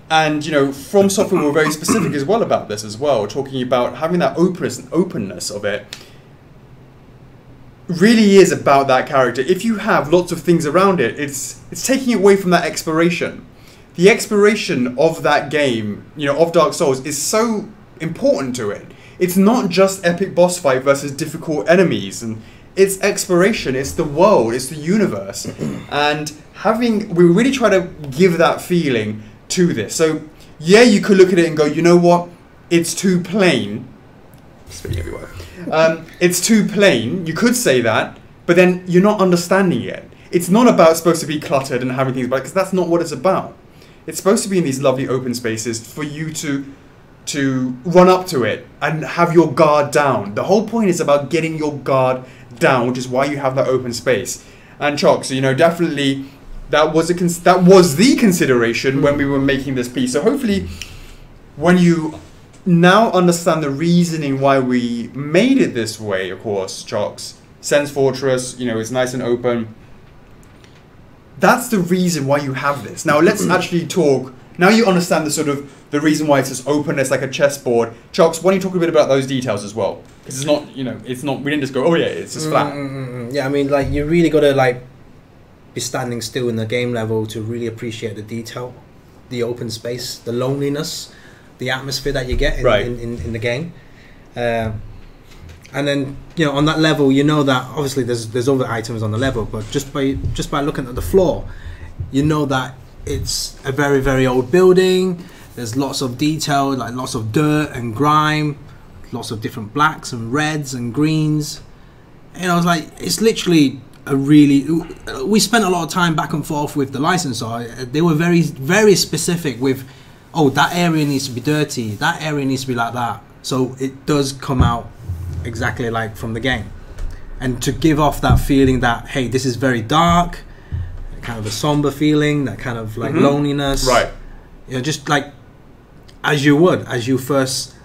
and From Software were very specific as well about this as well, talking about having that openness of it. Really is about that character. If you have lots of things around it, it's taking away from that exploration. The exploration of that game, of Dark Souls, is so important to it. It's not just epic boss fight versus difficult enemies, and it's exploration, it's the world, it's the universe. And we really try to give that feeling to this. So yeah, you could look at it and go, you know what, it's too plain. Spitting everywhere. It's too plain. You could say that, but then you're not understanding it. It's not supposed to be cluttered and having things back, because that's not what it's about. It's supposed to be in these lovely open spaces for you to run up to it and have your guard down. The whole point is about getting your guard down, which is why you have that open space. And Chocks, definitely that was the consideration when we were making this piece. So hopefully, when you now understand the reasoning why we made it this way, of course, Chocks, Sense Fortress, it's nice and open. That's the reason why you have this. Now let's actually talk. Now you understand the reason why it's just open. It's like a chessboard. Chocks, why don't you talk a bit about those details as well? Because it's not, it's not. We didn't just go, oh yeah, it's just flat. Yeah, I mean, like you really got to be standing still in the game level to really appreciate the detail, the open space, the loneliness, the atmosphere that you get in the game. And then on that level, that obviously there's other items on the level, but just by looking at the floor, that it's a very, very old building. There's lots of detail, like lots of dirt and grime, lots of different blacks and reds and greens. It's like, it's literally we spent a lot of time back and forth with the licensor. They were very, very specific with, oh, that area needs to be dirty, that area needs to be like that. So it does come out exactly like from the game. And to give off that feeling that, hey, this is very dark, kind of a somber feeling, that kind of like loneliness. Right. Just like as you first,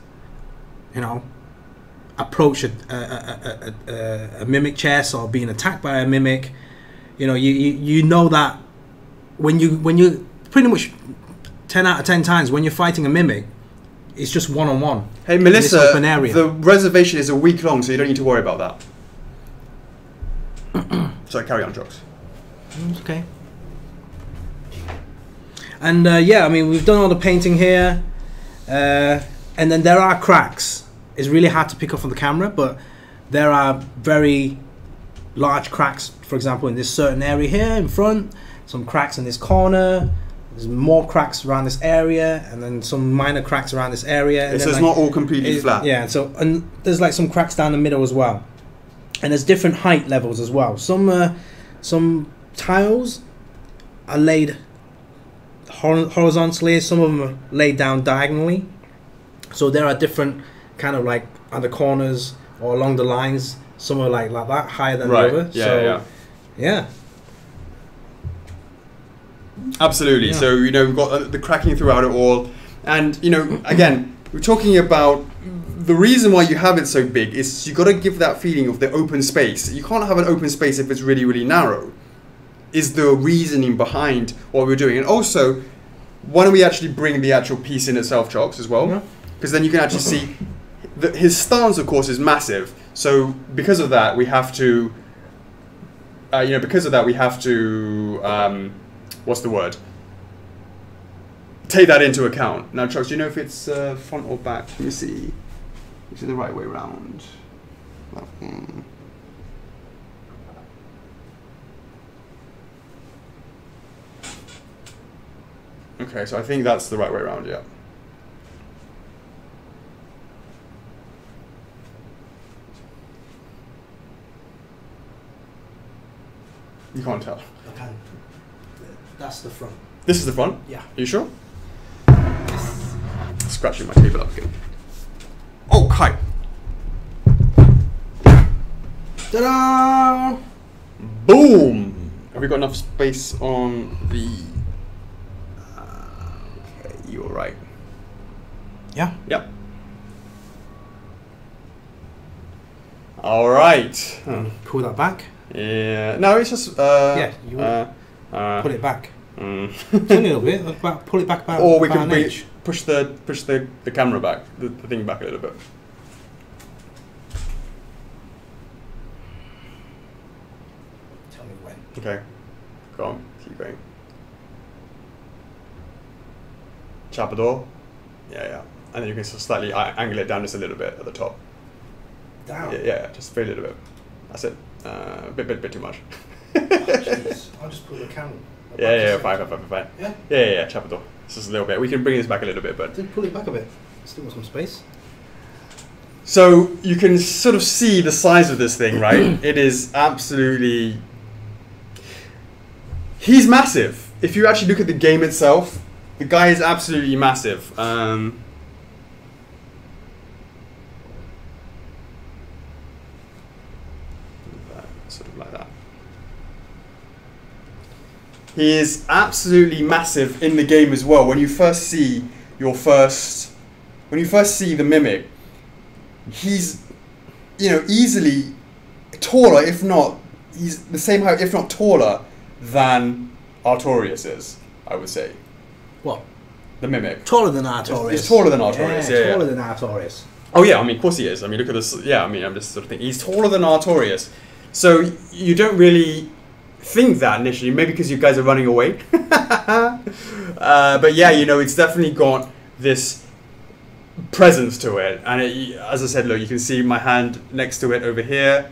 approach a mimic chest or being attacked by a mimic, you know that when you pretty much 10 out of 10 times when you're fighting a mimic, it's just one-on-one. Hey Melissa, the reservation is a week long, so you don't need to worry about that. Sorry, carry on, Chocks. Okay. And yeah, I mean, we've done all the painting here, and then there are cracks. It's really hard to pick up on the camera, but there are very large cracks, for example, in this certain area here in front, some cracks in this corner, there's more cracks around this area, and then some minor cracks around this area. And so it's not all completely flat. Yeah, and there's like some cracks down the middle as well. And there's different height levels as well. Some tiles are laid horizontally, some of them are laid down diagonally. So there are different kind of like on the corners or along the lines. Some are like that, higher than the other. Yeah. Absolutely. Yeah. So, we've got the cracking throughout it all. And, again, we're talking about the reason why you have it so big is you've got to give that feeling of the open space. You can't have an open space if it's really, really narrow, is the reasoning behind what we're doing. And also, why don't we actually bring the actual piece in itself, Chocks, as well? Because then you can actually see his stance, of course, is massive. So because of that, we have to, what's the word? Take that into account. Now, Chocks, do you know if it's front or back? Let me see. Is it the right way around? That one. Okay, so I think that's the right way around, yeah. You can't tell. I can. That's the front. This is the front? Yeah. Are you sure? Scratching my table up again. Oh, kite. Ta-da! Boom! Have we got enough space on the... okay, you're right. Yeah. Yep. All right. Pull that back. Yeah. No, it's just... yeah, you put it back. Just a little bit. About, pull it back about. Or we about can an inch. push the camera back, the thing back a little bit. Tell me when. Okay. Go on. Keep going. Chapador. Yeah. And then you can slightly angle it down just a little bit at the top. Down. Yeah. Just very little bit. That's it. A bit too much. Oh, jeez. I'll just put the camera. Yeah. Fine. Yeah. Yeah. Chapador. Just a little bit. We can bring this back a little bit, but. Just pull it back a bit. Still got some space. So you can sort of see the size of this thing, right? It is absolutely... He's massive. If you actually look at the game itself, the guy is absolutely massive. Sort of like that. He is absolutely massive in the game as well. When you first see the Mimic, he's, easily taller, if not, he's the same height, if not taller, than Artorias is, I would say. What? The Mimic. Taller than Artorias. He's taller than Artorias, yeah. Taller than Artorias. Oh yeah, of course he is. Look at this. Yeah, I'm just sort of thinking, he's taller than Artorias. So you don't really think that initially, maybe because you guys are running away. But yeah, it's definitely got this presence to it, and as I said, look, you can see my hand next to it over here.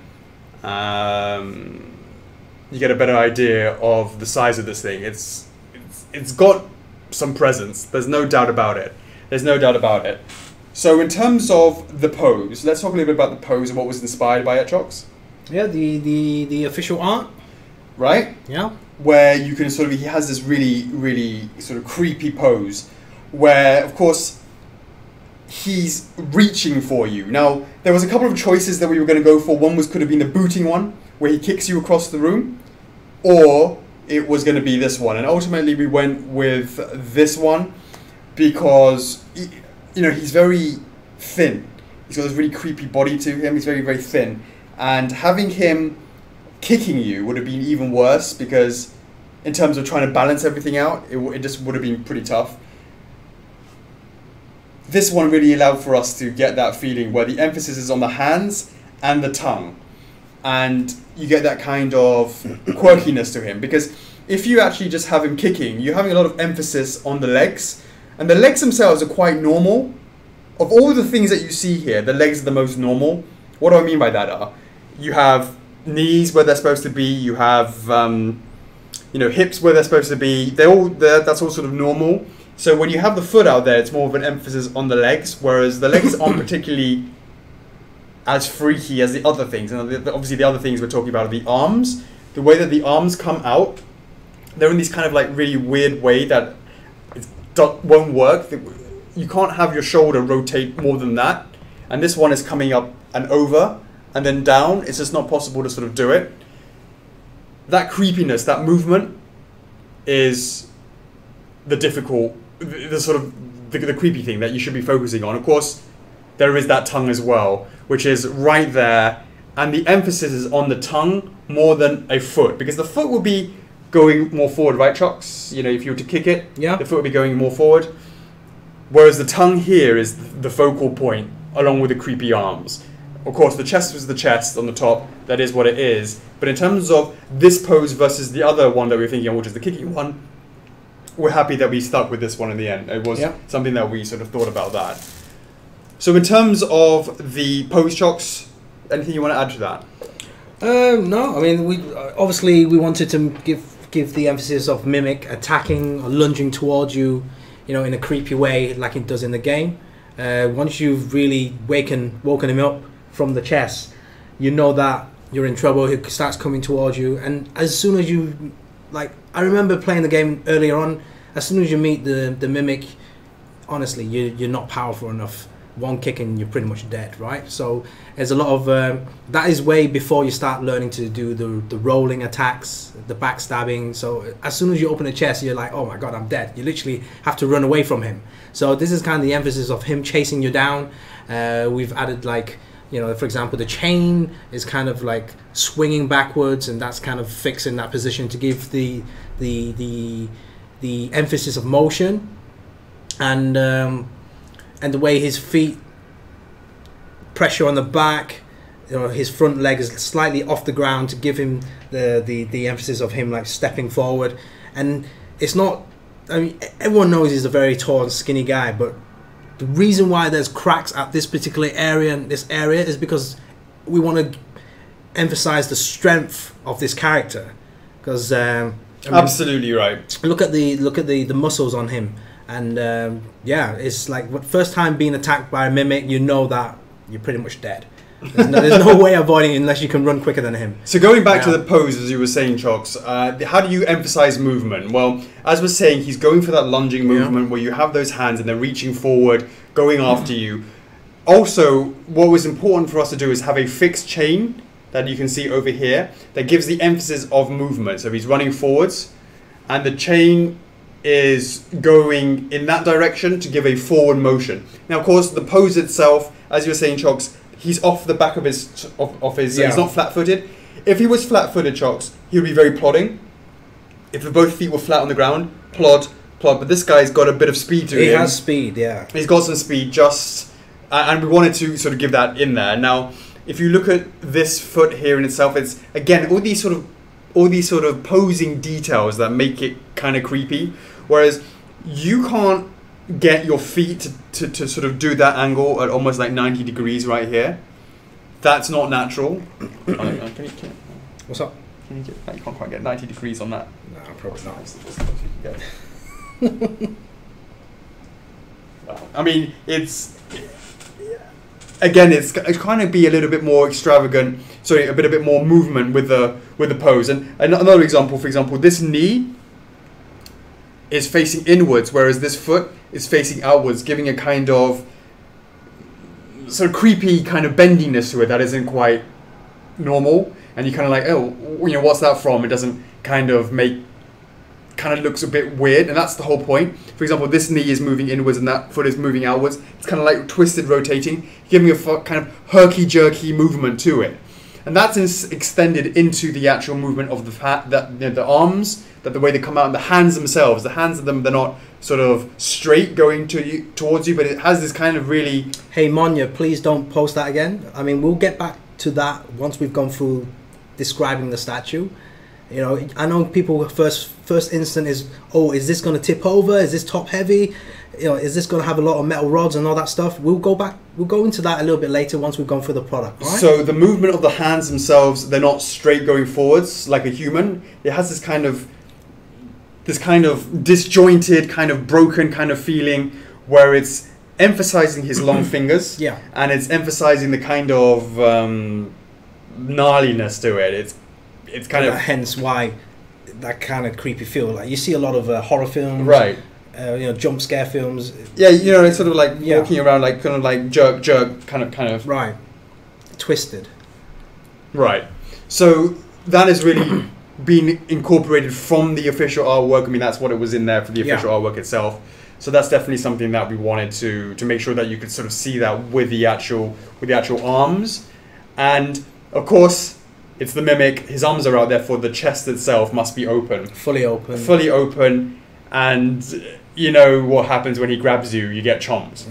You get a better idea of the size of this thing. It's got some presence. There's no doubt about it. So in terms of the pose, let's talk a little bit about the pose and what was inspired by it, Chocks. Yeah, the official art. Right? Yeah. Where you can he has this really, really sort of creepy pose where, of course, he's reaching for you. Now, there was a couple of choices that we were going to go for. One could have been the booting one, where he kicks you across the room, or it was going to be this one. And ultimately, we went with this one because, he's very thin. He's got this really creepy body to him. He's very, very thin. And having him kicking you would have been even worse because in terms of trying to balance everything out, it just would have been pretty tough. This one really allowed for us to get that feeling where the emphasis is on the hands and the tongue. And you get that kind of quirkiness to him. Because if you actually just have him kicking, you're having a lot of emphasis on the legs. And the legs themselves are quite normal. Of all the things that you see here, the legs are the most normal. What do I mean by that? You have knees where they're supposed to be. You have, hips where they're supposed to be. That's all sort of normal. So when you have the foot out there, it's more of an emphasis on the legs, whereas the legs aren't particularly as freaky as the other things. And obviously the other things we're talking about are the arms. The way that the arms come out, they're in this kind of really weird way that it won't work. You can't have your shoulder rotate more than that. And this one is coming up and over and then down. It's just not possible to sort of do it. That creepiness, that movement is the difficult, the creepy thing that you should be focusing on. Of course, there is that tongue as well, which is right there, and the emphasis is on the tongue more than a foot, because the foot will be going more forward, right, Chocks? If you were to kick it, yeah, the foot would be going more forward, whereas the tongue here is the focal point, along with the creepy arms. Of course, the chest was the chest on the top. That is what it is. But in terms of this pose versus the other one that we were thinking of, which is the kicking one, we're happy that we stuck with this one in the end. It was something that we sort of thought about that. So in terms of the pose, Chocks, anything you want to add to that? No, I mean, we wanted to give the emphasis of Mimic attacking or lunging towards you, in a creepy way like it does in the game. Once you've really woken him up from the chest, you know that you're in trouble. He starts coming towards you, and as soon as you, I remember playing the game earlier on, as soon as you meet the Mimic, honestly, you're not powerful enough. One kick and you're pretty much dead, right? So there's a lot of that is way before you start learning to do the rolling attacks, the backstabbing. So as soon as you open a chest, you're like, oh my god, I'm dead. You literally have to run away from him. So this is kind of the emphasis of him chasing you down. We've added, like, you know, for example, the chain is kind of like swinging backwards, and that's kind of fixed in that position to give the emphasis of motion, and the way his feet pressure on the back, you know, his front leg is slightly off the ground to give him the emphasis of him like stepping forward. And it's not, I mean, everyone knows he's a very tall and skinny guy, but the reason why there's cracks at this particular area and this area is because we want to emphasize the strength of this character. Because absolutely right. Look at the muscles on him. And yeah, it's like first time being attacked by a Mimic, you know that you're pretty much dead. There's no way avoiding it unless you can run quicker than him. So going back to the pose, as you were saying, Chocks, how do you emphasize movement? Well, as we're saying, he's going for that lunging movement where you have those hands and they're reaching forward, going after you. Also, what was important for us to do is have a fixed chain that you can see over here that gives the emphasis of movement. So he's running forwards and the chain is going in that direction to give a forward motion. Now, of course, the pose itself, as you were saying, Chocks, he's off the back of his he's not flat-footed. If he was flat-footed, Chocks, he would be very plodding. If both feet were flat on the ground, plod. But this guy's got a bit of speed to him. He has speed, yeah. He's got some speed, and we wanted to sort of give that in there. Now, if you look at this foot here in itself, it's again all these sort of posing details that make it kind of creepy. Whereas you can't get your feet to sort of do that angle at almost like 90 degrees right here. That's not natural. What's up? You can't quite get 90 degrees on that. No, probably not. I mean, it's kind of be a little bit more extravagant. Sorry, a bit more movement with the pose. And another example, for example, this knee is facing inwards, whereas this foot is facing outwards, giving a kind of sort of creepy kind of bendiness to it that isn't quite normal. And you're kind of like, oh, you know, what's that from? It doesn't kind of looks a bit weird, and that's the whole point. For example, this knee is moving inwards and that foot is moving outwards. It's kind of like twisted, rotating, giving a kind of herky-jerky movement to it. And that's extended into the actual movement of the arms, that the way they come out, and the hands themselves. The hands of them, they're not sort of straight going towards you, but it has this kind of really... Hey, Monya, please don't post that again. I mean, we'll get back to that once we've gone through describing the statue. You know, I know people first instant is, oh, is this going to tip over? Is this top heavy? You know, is this going to have a lot of metal rods and all that stuff? We'll go into that a little bit later once we've gone through the product. Right? So the movement of the hands themselves, they're not straight going forwards like a human. It has this kind of disjointed, kind of broken kind of feeling where it's emphasizing his long fingers. Yeah. And it's emphasizing the kind of gnarliness to it. It's kind of... Hence why that kind of creepy feel. Like you see a lot of horror films. Right. You know, jump scare films. Yeah, you know, it's sort of like walking around, like kind of like jerk, kind of. Right. Twisted. Right. So that has really been incorporated from the official artwork. I mean, that's what it was in there for the official artwork itself. So that's definitely something that we wanted to make sure that you could sort of see that with the actual arms, and of course. It's the Mimic, his arms are out, therefore the chest itself must be open. Fully open. Fully open, and you know what happens when he grabs you, you get chomped.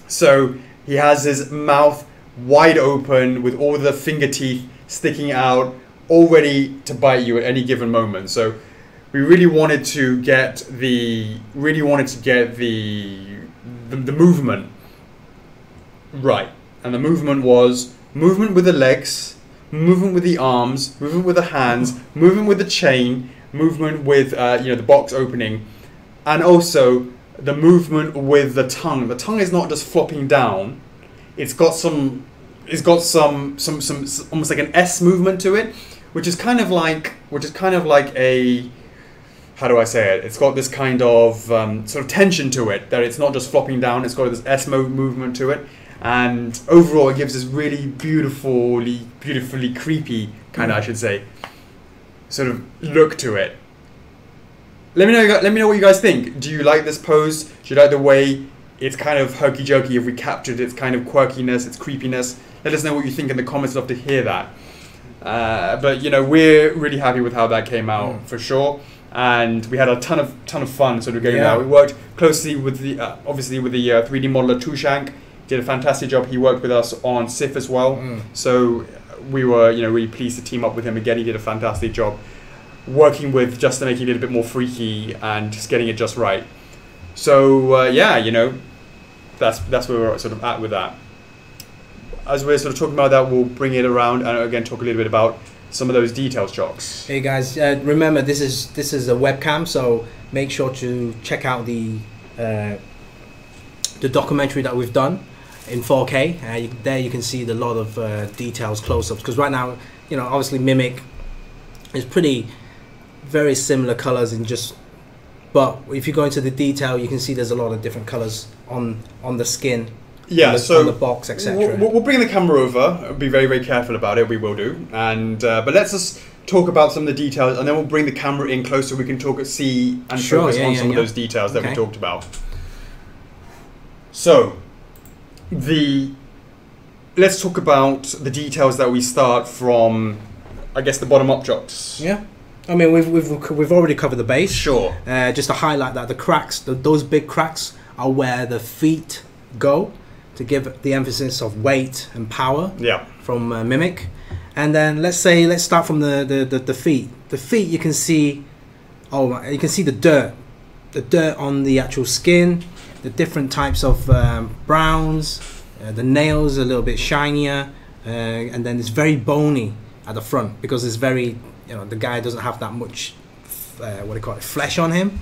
So he has his mouth wide open with all the finger teeth sticking out, all ready to bite you at any given moment. So we really wanted to get the movement right. And the movement was movement with the legs, movement with the arms, movement with the hands, movement with the chain, movement with the box opening, and also the movement with the tongue. The tongue is not just flopping down; it's got some almost like an S movement to it, which is kind of like a how do I say it? It's got this kind of sort of tension to it, that it's not just flopping down, it's got this S-mode movement to it. And overall, it gives this really beautifully creepy kind of, I should say, sort of look to it. Let me know what you guys think. Do you like this pose? Do you like the way it's kind of herky-jerky? If we captured its kind of quirkiness, its creepiness, let us know what you think in the comments. I'd love to hear that. But you know, we're really happy with how that came out for sure, and we had a ton of fun sort of getting that. We worked closely with the obviously with the 3D modeler Tushank. Did a fantastic job. He worked with us on SIF as well, so we were really pleased to team up with him again. He did a fantastic job working with just to make it a little bit more freaky and just getting it just right. So yeah, that's where we're sort of at with that. As we're sort of talking about that, we'll bring it around and again talk a little bit about some of those details, Chocks. Hey guys, remember this is a webcam, so make sure to check out the documentary that we've done in 4K. There you can see a lot of details, close-ups, because right now, obviously Mimic is very similar colors in but if you go into the detail, you can see there's a lot of different colors on the skin. Yeah, on the box, etc. We'll bring the camera over. Be very, very careful about it. We will do. And but let's just talk about some of the details, and then we'll bring the camera in close so we can see and focus on some of those details that we talked about. So, let's talk about the details that we start from, I guess, the bottom up, Chocks. Yeah. I mean, we've already covered the base. Sure. Just to highlight that the cracks, those big cracks, are where the feet go, to give the emphasis of weight and power. Yeah. From Mimic. And then let's start from the feet. The feet, you can see, you can see the dirt on the actual skin, the different types of browns, the nails a little bit shinier, and then it's very bony at the front because it's very, the guy doesn't have that much, what do you call it, flesh on him,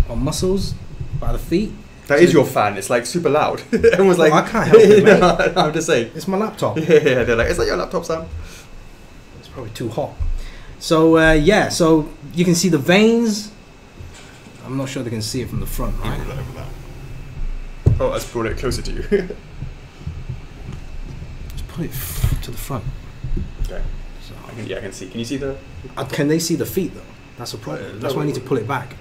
or muscles by the feet. That is your fan. It's like super loud. Everyone's like, I can't help it, mate. I'm just saying. It's my laptop. Yeah, they're like, is that your laptop, Sam? It's probably too hot. So yeah, so you can see the veins. I'm not sure they can see it from the front, right? Oh, let's brought it closer to you. Let's put it to the front. Okay. So I can see. Can you see the? Can they see the feet though? That's a problem. That's why I need to pull it back.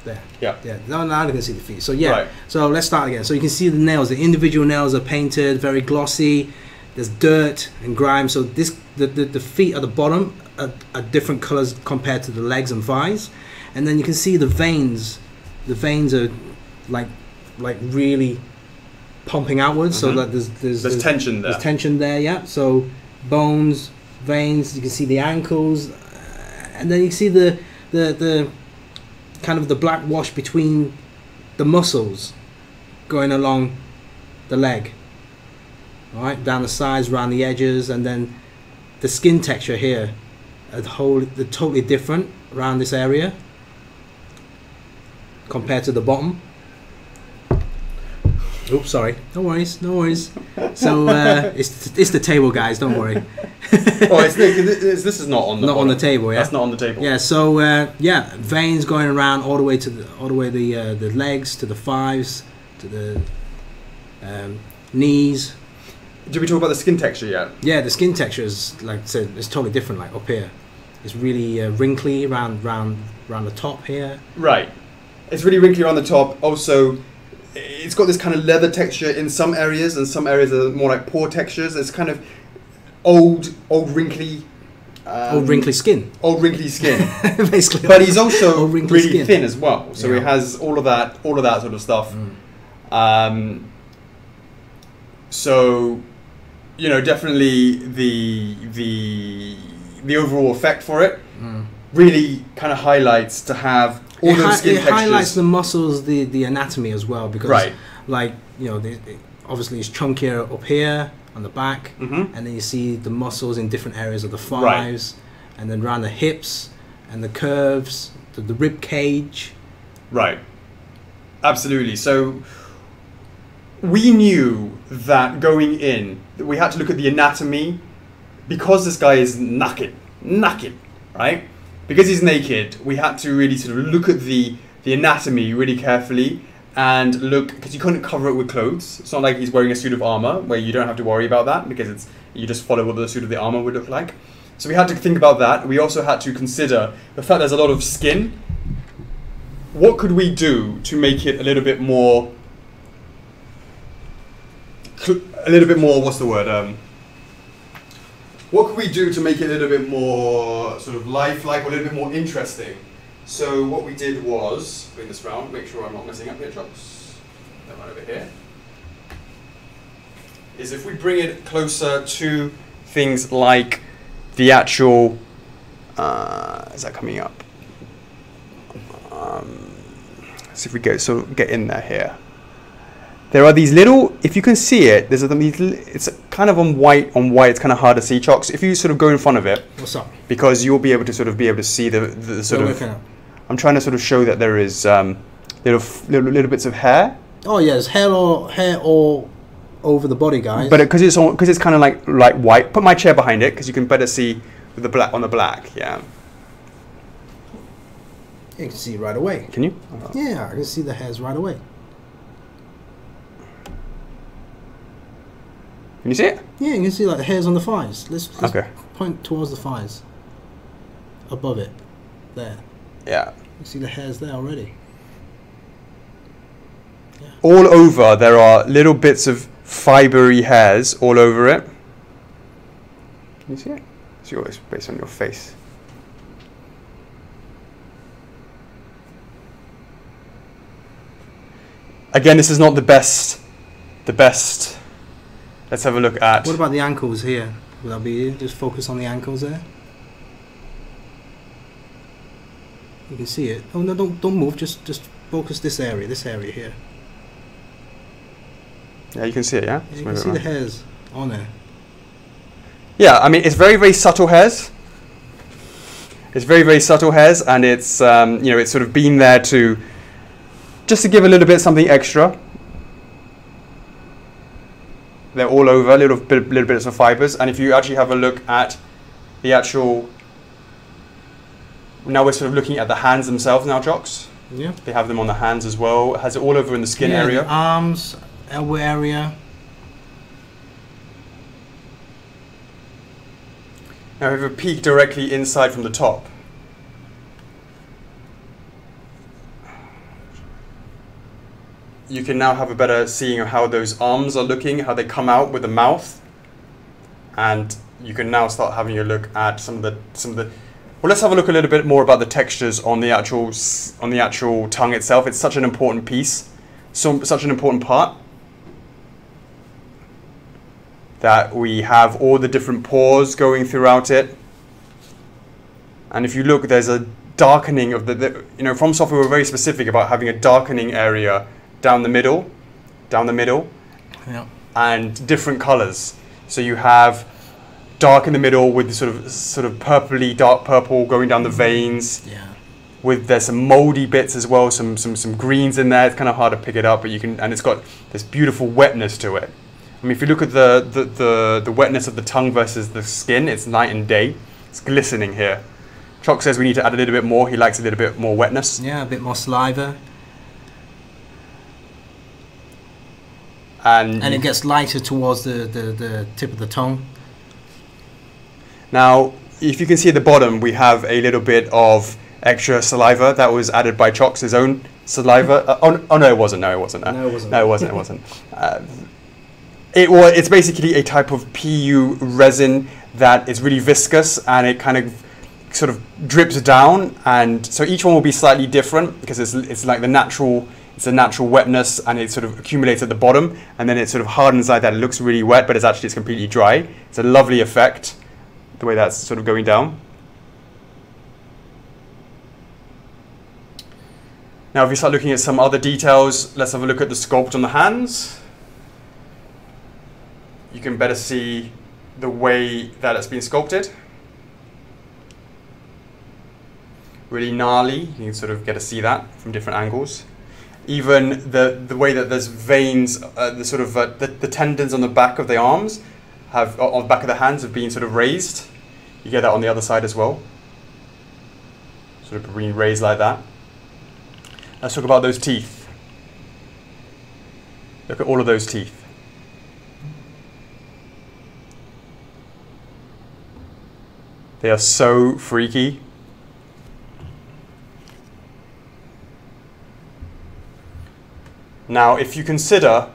There. Yeah. Yeah. Now they can see the feet. So yeah. Right. So let's start again. So you can see the nails. The individual nails are painted, very glossy. There's dirt and grime. So the feet at the bottom are different colors compared to the legs and thighs, and then you can see the veins. The veins are like really pumping outwards. So that there's tension there. There's tension there. Yeah. So bones, veins. You can see the ankles, and then you see the kind of the black wash between the muscles going along the leg, all right, down the sides, around the edges, and then the skin texture here, they're totally different around this area compared to the bottom. Oops, sorry. No worries, no worries. So it's the table, guys. Don't worry. Oh, this is not on the not bottom. On the table. Yeah, that's not on the table. Yeah. So yeah, veins going around all the way the legs, to the thighs, to the knees. Did we talk about the skin texture yet? Yeah, the skin texture is, like I said, it's totally different. Like up here, it's really wrinkly around the top here. Right. It's really wrinkly around the top. Also, it's got this kind of leather texture in some areas, and some areas are more like pore textures. It's kind of old wrinkly. Old wrinkly skin. Old wrinkly skin. Basically. But he's also really skin. thin as well. So he has all of that sort of stuff. So, definitely the overall effect for it really kind of highlights to have all those skin textures. It highlights the muscles, the anatomy as well, because obviously it's chunkier up here on the back, and then you see the muscles in different areas of the thighs, and then around the hips and the curves, the rib cage. Right. Absolutely. So we knew that going in, that we had to look at the anatomy, because this guy is knackered, right? because he's naked, we had to really sort of look at the anatomy really carefully and look, because you couldn't cover it with clothes. It's not like he's wearing a suit of armor where you don't have to worry about that because you just follow what the suit of the armor would look like. So we had to think about that. We also had to consider the fact there's a lot of skin. What could we do to make it a little bit more, what's the word? What could we do to make it a little bit more sort of lifelike or a little bit more interesting? So what we did was, bring this round, make sure I'm not messing up here, Chocks. That one over here. Is if we bring it closer to things like the actual, is that coming up? Let's see if we get in there here. There are these little, if you can see it, there's it's kind of on white, it's kind of hard to see, Chocks. If you sort of go in front of it. What's up? Because you'll be able to see the sort of, I'm trying to sort of show that there is little bits of hair. Oh yeah, there's hair all over the body, guys. But because it's kind of like white. Put my chair behind it because you can better see with the black on the black. Yeah. You can see right away. Can you? Yeah, I can see the hairs right away. Can you see it? Yeah, you can see like the hairs on the thighs. Let's okay. Point towards the thighs. Above it. There. Yeah. You see the hairs there already. Yeah. All over there are little bits of fibery hairs all over it. Can you see it? It's always based on your face. Again, this is not the best. Let's have a look at. What about the ankles here? Would that be you? Just focus on the ankles there. You can see it. Oh no! Don't move. Just focus this area here. Yeah, you can see it. Yeah. You can see the hairs on there. Yeah, I mean it's very, very subtle hairs. It's very, very subtle hairs, and it's it's sort of been there to just to give a little bit something extra. They're all over, little bits of fibers, and if you actually have a look at the actual, now we're sort of looking at the hands themselves now, Chocks. Yeah. They have them on the hands as well. It has it all over in the skin area. The arms, elbow area. Now we have a peek directly inside from the top. You can now have a better seeing of how those arms are looking, how they come out with the mouth, and you can now start having a look at some of the. Well, let's have a look a little bit more about the textures on the actual tongue itself. It's such an important piece, such an important part, that we have all the different pores going throughout it. And if you look, there's a darkening of From Software we were very specific about having a darkening area down the middle, yeah, and different colors. So you have dark in the middle with sort of purpley, dark purple going down the veins. Yeah. There's some moldy bits as well, some greens in there. It's kind of hard to pick it up, but you can, and it's got this beautiful wetness to it. I mean, if you look at the wetness of the tongue versus the skin, it's night and day. It's glistening here. Chock says we need to add a little bit more. He likes a little bit more wetness. Yeah, a bit more saliva. And it gets lighter towards the tip of the tongue. Now, if you can see at the bottom, we have a little bit of extra saliva that was added by Chocks, his own saliva. Oh no, it wasn't. No, it wasn't. It's basically a type of PU resin that is really viscous, and it kind of sort of drips down, and so each one will be slightly different because it's like it's a natural wetness, and it sort of accumulates at the bottom, and then it sort of hardens like that. It looks really wet, but it's completely dry. It's a lovely effect, the way that's sort of going down. Now, if you start looking at some other details, let's have a look at the sculpt on the hands. You can better see the way that it's been sculpted. Really gnarly. You can sort of get to see that from different angles. Even the way that there's veins, the tendons on the back of the arms on the back of the hands have been sort of raised. You get that on the other side as well. sort of being raised like that. Let's talk about those teeth. Look at all of those teeth. They are so freaky. Now, if you consider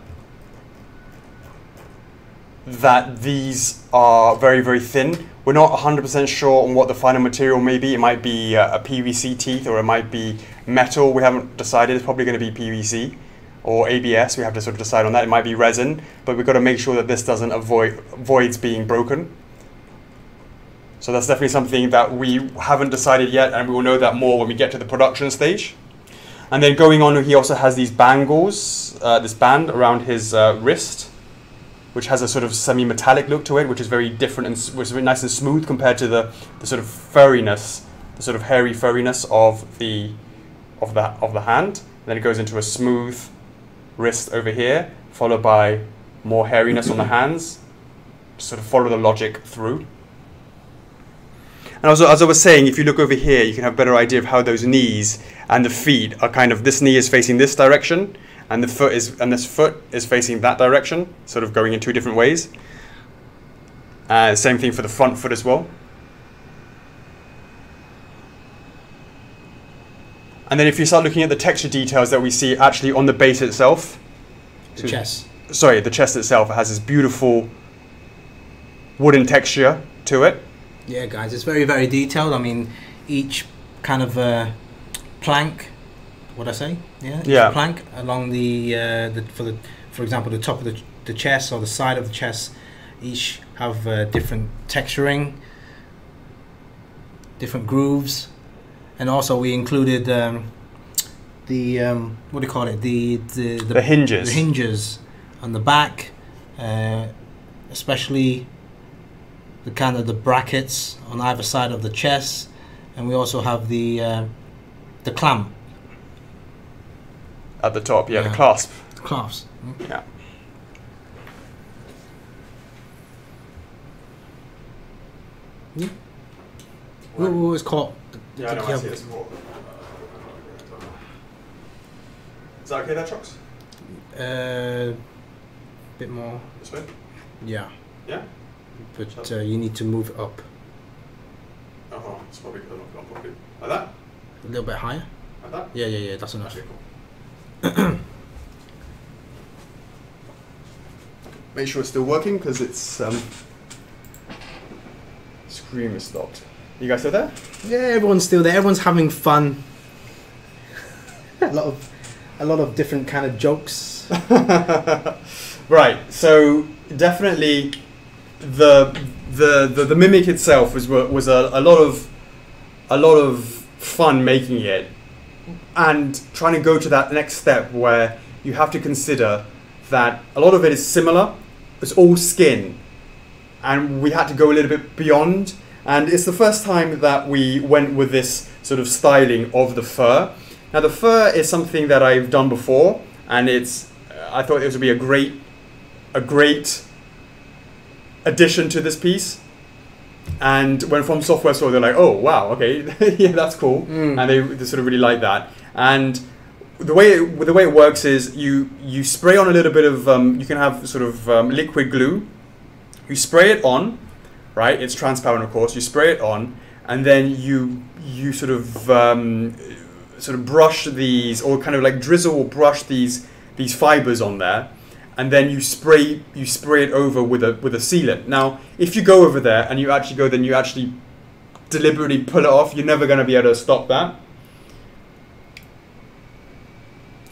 that these are very, very thin, we're not 100% sure on what the final material may be. It might be a PVC teeth, or it might be metal. We haven't decided. It's probably going to be PVC or ABS. We have to sort of decide on that. It might be resin, but we've got to make sure that this doesn't avoids being broken. So that's definitely something that we haven't decided yet, and we will know that more when we get to the production stage. And then going on, he also has these bangles, this band around his wrist, which has a sort of semi-metallic look to it, which is very different and which is very nice and smooth compared to the sort of furriness, the sort of hairy furriness of the hand. And then it goes into a smooth wrist over here, followed by more hairiness on the hands. Just sort of follow the logic through. And also, as I was saying, if you look over here, you can have a better idea of how those knees and the feet are kind of, this knee is facing this direction, and this foot is facing that direction, sort of going in two different ways. Same thing for the front foot as well. And then if you start looking at the texture details that we see actually on the base itself. The chest. Sorry, the chest itself has this beautiful wooden texture to it. Yeah, guys, it's very, very detailed. I mean, each kind of plank, what'd I say? Yeah, yeah. Plank along for example, the top of the chest or the side of the chest, each have different texturing, different grooves, and also we included what do you call it? The hinges. The hinges on the back, especially the kind of the brackets on either side of the chest, and we also have the clamp at the top. Yeah, the clasp. The clasp. Yeah. Yeah. What was called? Yeah, I know. I see this more. Is that okay, there, Chocks? Bit more. This way. Yeah. Yeah. But you need to move it up. Oh, it's probably good. Not probably. Like that? A little bit higher? Like that? Yeah, that's enough. Okay, cool. Make sure it's still working, because it's screen is stopped. You guys still there? Yeah, everyone's still there. Everyone's having fun. a lot of different kind of jokes. Right. So definitely the Mimic itself was a lot of fun making it, and trying to go to that next step where you have to consider that a lot of it is similar. It's all skin, and we had to go a little bit beyond. And it's the first time that we went with this sort of styling of the fur. Now the fur is something that I've done before, and I thought it would be a great addition to this piece. And when From Software saw, they're like, oh wow, okay, yeah, that's cool, and they sort of really like that. And the way it works is you spray on a little bit of you can have sort of liquid glue. You spray it on, right? It's transparent, of course. You spray it on, and then you sort of brush these, or kind of like drizzle or brush these fibers on there, and then you spray it over with a sealant. Now, if you go over there and you actually deliberately pull it off, you're never going to be able to stop that.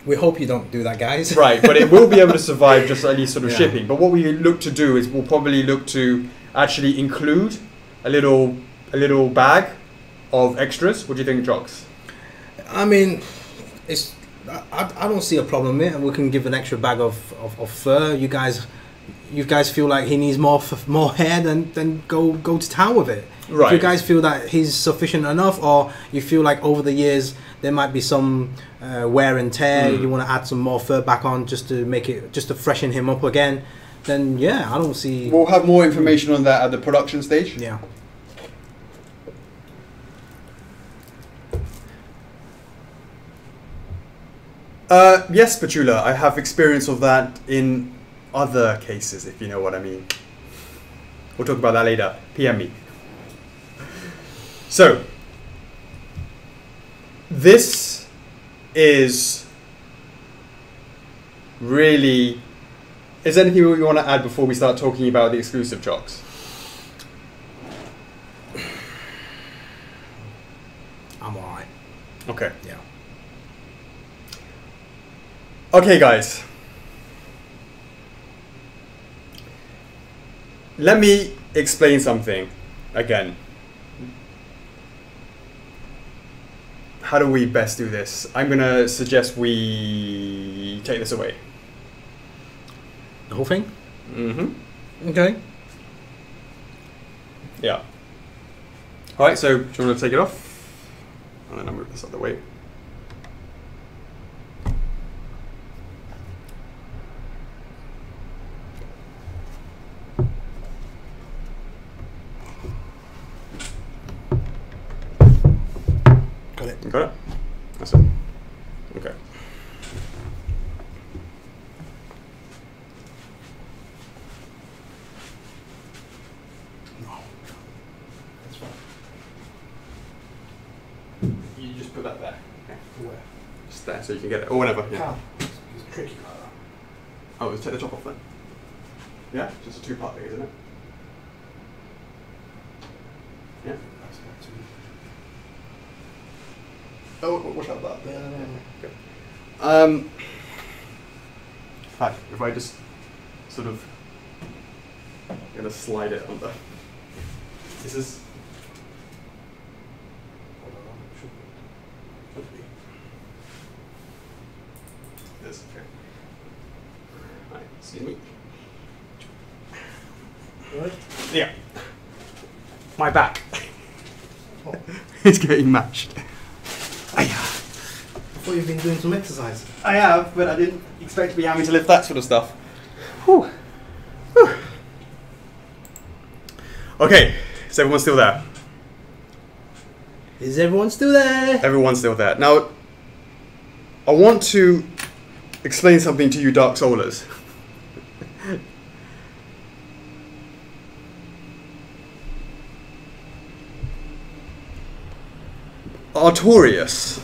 We hope you don't do that, guys. Right, but it will be able to survive just at least sort of shipping. But what we look to do is we'll probably look to actually include a little bag of extras. What do you think, Chocks? I mean, I don't see a problem with it. We can give an extra bag of fur. You guys feel like he needs more hair, then go to town with it. Right. If you guys feel that he's sufficient enough, or you feel like over the years there might be some wear and tear, you want to add some more fur back on just to freshen him up again, then yeah, I don't see. We'll have more information on that at the production stage. Yeah. Yes, Petula, I have experience of that in other cases, if you know what I mean. We'll talk about that later. PM me. So, this is really... Is there anything you want to add before we start talking about the exclusive Chocks? I'm alright. Okay. Yeah. Okay, guys. Let me explain something again. How do we best do this? I'm going to suggest we take this away. The whole thing? Mm-hmm. Okay. Yeah. Alright, so do you want to take it off? And then I'll move this out of the way. Got it. You got it? That's it. Okay. No. That's fine. You just put that there. Okay. Where? Just there so you can get it. Or whatever. Yeah. How? It's tricky like that. Oh, let's take the top off then. Yeah? Just a two-part thing, isn't it? Yeah? That's not too... Oh, watch out that. Yeah, no. Okay. If I just sort of... I'm going to slide it under. This is... Hold on, should be. This, okay. Right, excuse me. Right? Yeah. My back. Oh. It's getting mashed. I thought you've been doing some exercise. I have, but I didn't expect to be having to lift that sort of stuff. Whew. Whew. Okay, is everyone still there? Is everyone still there? Everyone's still there. Now, I want to explain something to you Dark Soulers. Artorias,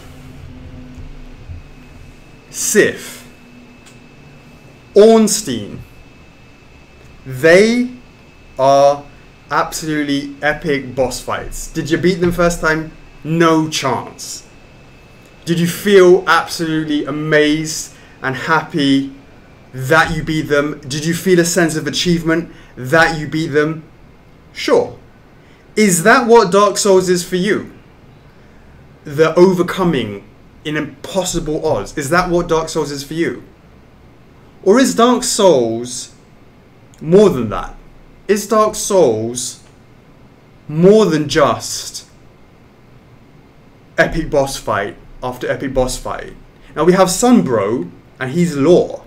Sif, Ornstein, they are absolutely epic boss fights. Did you beat them first time? No chance. Did you feel absolutely amazed and happy that you beat them? Did you feel a sense of achievement that you beat them? Sure. Is that what Dark Souls is for you? The overcoming in impossible odds. Is that what Dark Souls is for you? Or is Dark Souls more than that? Is Dark Souls more than just epic boss fight after epic boss fight? Now we have Sunbro, and he's lore.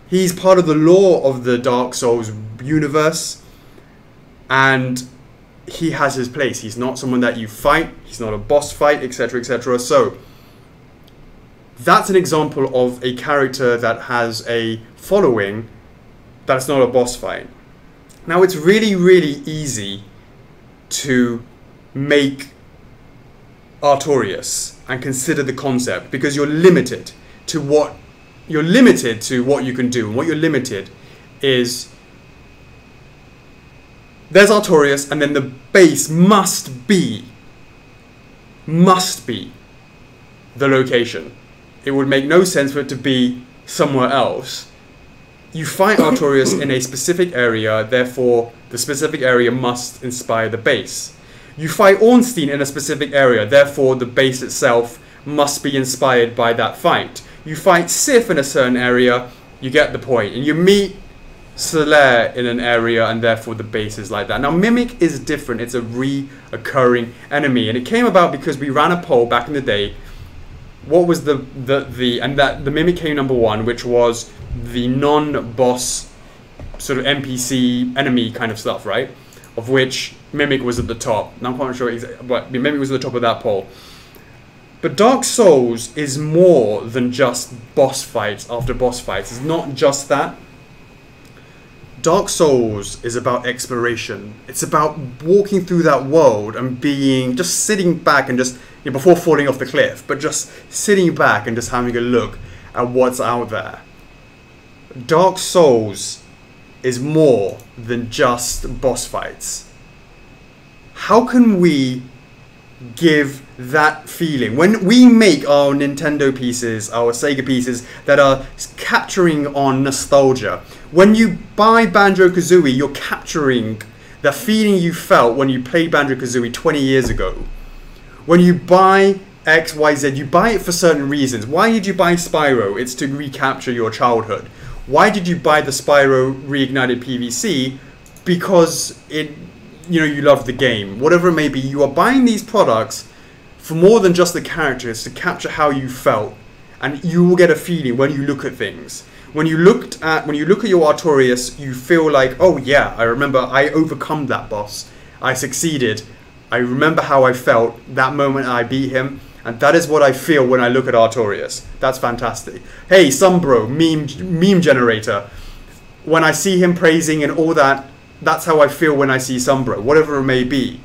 He's part of the lore of the Dark Souls universe, and he has his place. He's not someone that you fight. He's not a boss fight, etc., etc. So that's an example of a character that has a following that's not a boss fight. Now it's really, really easy to make Artorias and consider the concept because you're limited to what you can do. And what you're limited is there's Artorias, and then the base must be the location. It would make no sense for it to be somewhere else. You fight Artorias in a specific area, therefore the specific area must inspire the base. You fight Ornstein in a specific area, therefore the base itself must be inspired by that fight. You fight Sif in a certain area, you get the point. And you meet Solaire in an area, and therefore the base is like that. Now Mimic is different. It's a reoccurring enemy, and it came about because we ran a poll back in the day. What was the Mimic came number one, which was the non-boss sort of NPC enemy kind of stuff, right? Of which Mimic was at the top. Now I'm quite sure exactly, but Mimic was at the top of that poll. But Dark Souls is more than just boss fights after boss fights. It's not just that. Dark Souls is about exploration. It's about walking through that world and being, just sitting back and just, you know, before falling off the cliff, but just sitting back and just having a look at what's out there. Dark Souls is more than just boss fights. How can we give that feeling when we make our Nintendo pieces, our Sega pieces that are capturing on nostalgia? When you buy Banjo-Kazooie, you're capturing the feeling you felt when you played Banjo-Kazooie 20 years ago. When you buy XYZ, you buy it for certain reasons. Why did you buy Spyro? It's to recapture your childhood. Why did you buy the Spyro Reignited PVC? Because it, you know, you love the game. Whatever it may be, you are buying these products for more than just the characters, to capture how you felt, and you will get a feeling when you look at things. When you look at your Artorias, you feel like, oh yeah, I remember I overcome that boss. I succeeded. I remember how I felt that moment I beat him, and that is what I feel when I look at Artorias. That's fantastic. Hey, Sumbro, meme generator. When I see him praising and all that, that's how I feel when I see Sumbro, whatever it may be.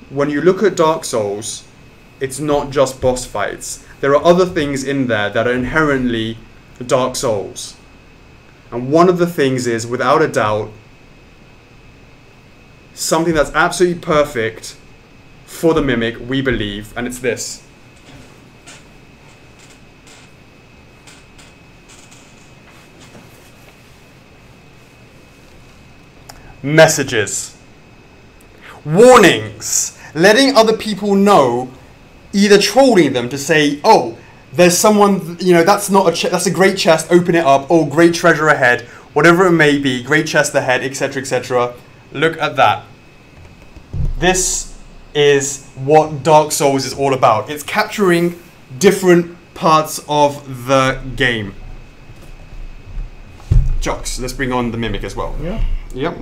When you look at Dark Souls, it's not just boss fights. There are other things in there that are inherently Dark Souls. And one of the things is, without a doubt, something that's absolutely perfect for the Mimic, we believe, and it's this. Messages. Warnings. Letting other people know, either trolling them to say, oh, there's someone, you know, that's not that's a great chest, open it up, oh, great treasure ahead, whatever it may be, great chest ahead, etc., etc. Look at that. This is what Dark Souls is all about. It's capturing different parts of the game. Chocks, let's bring on the Mimic as well. Yeah. Yep.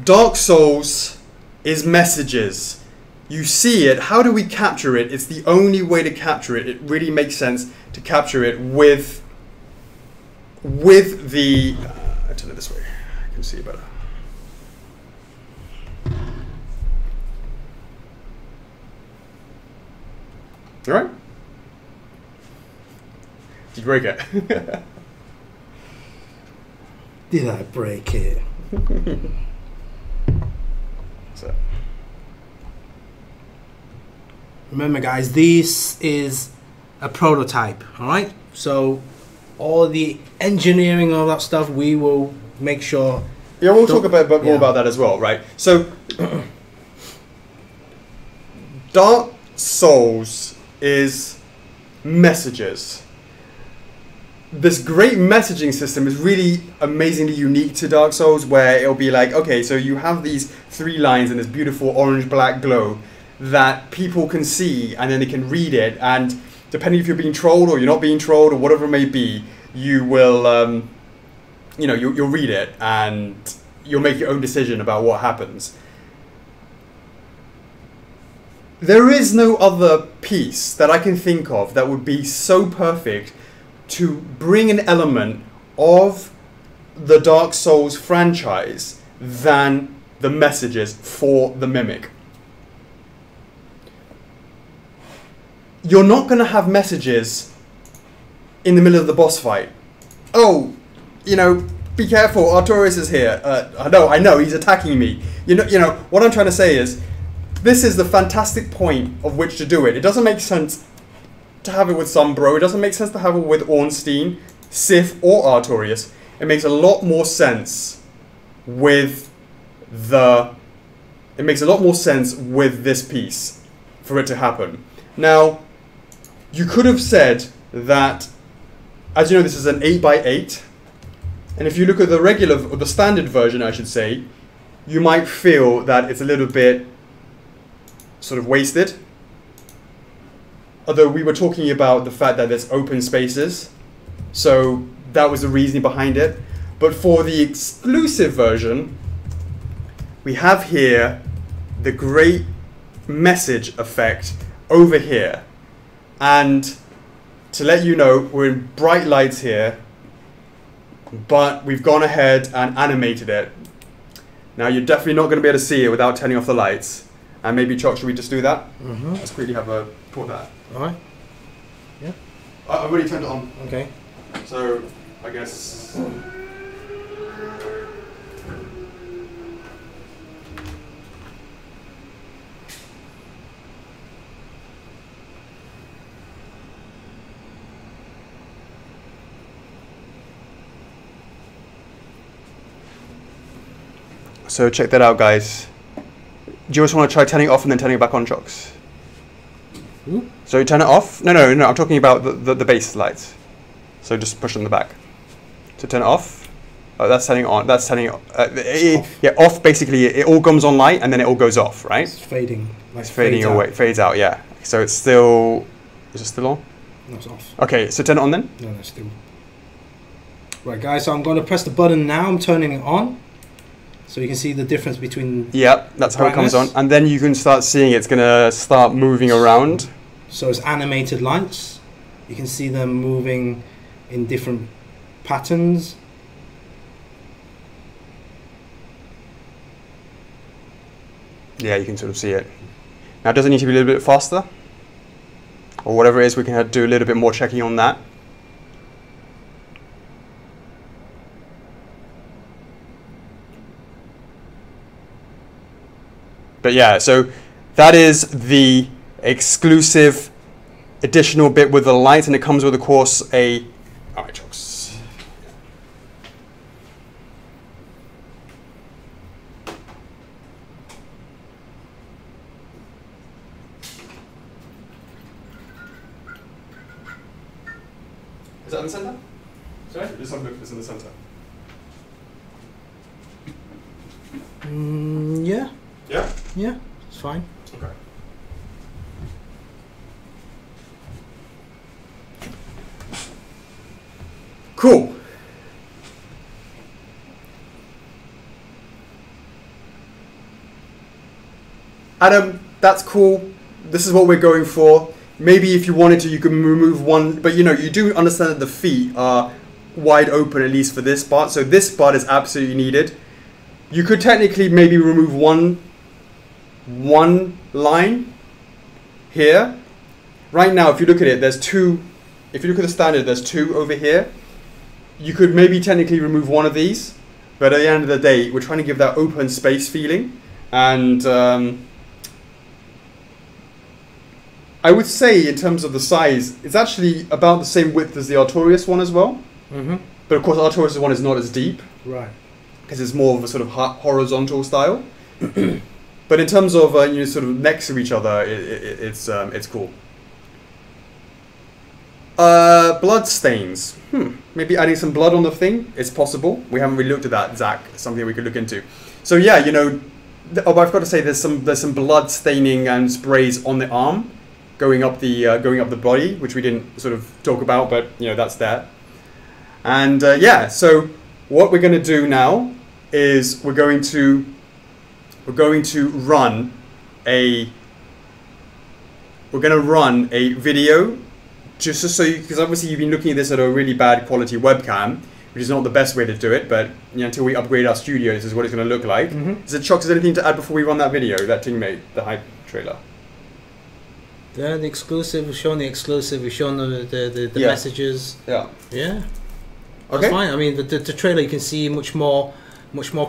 Dark Souls is messages. You see it. How do we capture it? It's the only way to capture it. It really makes sense to capture it with the... I turn it this way. I can see better. All right. Did you break it? Did I break it? So. Remember, guys, this is a prototype, all right? So all the engineering, all that stuff, we will make sure... Yeah, we'll talk about more about that as well, right? So, Dark Souls is messages. This great messaging system is really amazingly unique to Dark Souls, where it'll be like, okay, so you have these 3 lines in this beautiful orange-black glow that people can see, and then they can read it, and depending if you're being trolled or you're not being trolled or whatever it may be, you will, you know, you'll read it and you'll make your own decision about what happens. There is no other piece that I can think of that would be so perfect to bring an element of the Dark Souls franchise than the messages for the Mimic. You're not going to have messages in the middle of the boss fight. Oh, you know, be careful, Artorias is here. I know, he's attacking me. You know, what I'm trying to say is, this is the fantastic point of which to do it. It doesn't make sense to have it with Sumbro. It doesn't make sense to have it with Ornstein, Sif, or Artorias. It makes a lot more sense with this piece for it to happen. Now, you could have said that, as you know, this is an 8x8, and if you look at the regular, or the standard version, I should say, you might feel that it's a little bit sort of wasted. Although we were talking about the fact that there's open spaces. So that was the reasoning behind it. But for the exclusive version, we have here the great message effect over here. And to let you know, we're in bright lights here, but we've gone ahead and animated it. Now you're definitely not going to be able to see it without turning off the lights. And maybe, Chuck, should we just do that? Mm-hmm. Let's quickly have a put that. All right. Yeah. I've already turned it on. Okay. So I guess. So check that out, guys. Do you just want to try turning it off and then turning it back on, Chocks? So you turn it off? No, I'm talking about the base lights. So just push it in the back. So turn it off. Oh, that's turning it on. That's turning it off. Yeah, off. Basically, it all comes on light and then it all goes off, right? It's fading. Like it's fading away. Fades out, yeah. So it's still... Is it still on? No, it's off. Okay, so turn it on then? No, it's still... Right, guys, so I'm going to press the button now. I'm turning it on. So you can see the difference between... Yeah, that's how it comes on. And then you can start seeing it's going to start moving around. So it's animated lights. You can see them moving in different patterns. Yeah, you can sort of see it. Now, does it need to be a little bit faster? Or whatever it is, we can do a little bit more checking on that. But yeah, so that is the exclusive additional bit with the light, and it comes with, of course, a... All right, Chocks. Is that in the center? Sorry? Just have a look if it's in the center. Yeah. Yeah? Yeah, it's fine. Okay. Cool. Adam, that's cool. This is what we're going for. Maybe if you wanted to, you could remove one, but you know, you do understand that the feet are wide open, at least for this part. So this part is absolutely needed. You could technically maybe remove one line here. Right now, if you look at it, there's two. If you look at the standard, there's two over here. You could maybe technically remove one of these, but at the end of the day, we're trying to give that open space feeling. And I would say, in terms of the size, it's actually about the same width as the Artorias one as well. Mm-hmm. But of course, Artorias one is not as deep. Right. Because it's more of a sort of horizontal style. But in terms of you know, sort of next to each other, it's cool. Blood stains. Maybe adding some blood on the thing. It's possible. We haven't really looked at that, Zach. It's something we could look into. So yeah, you know, oh, I've got to say, there's some blood staining and sprays on the arm, going up the body, which we didn't sort of talk about, but you know, that's there. And yeah, so what we're going to do now is we're going to run a video, just so you, because obviously you've been looking at this at a really bad quality webcam, which is not the best way to do it, but you know, until we upgrade our studio, this is what it's going to look like. Is it, Chocks, is there anything to add before we run that video, that thing made, the hype trailer? The exclusive, we've shown the exclusive, we've shown the Yeah. messages. Yeah. Yeah. Okay. That's fine. I mean, the trailer, you can see much more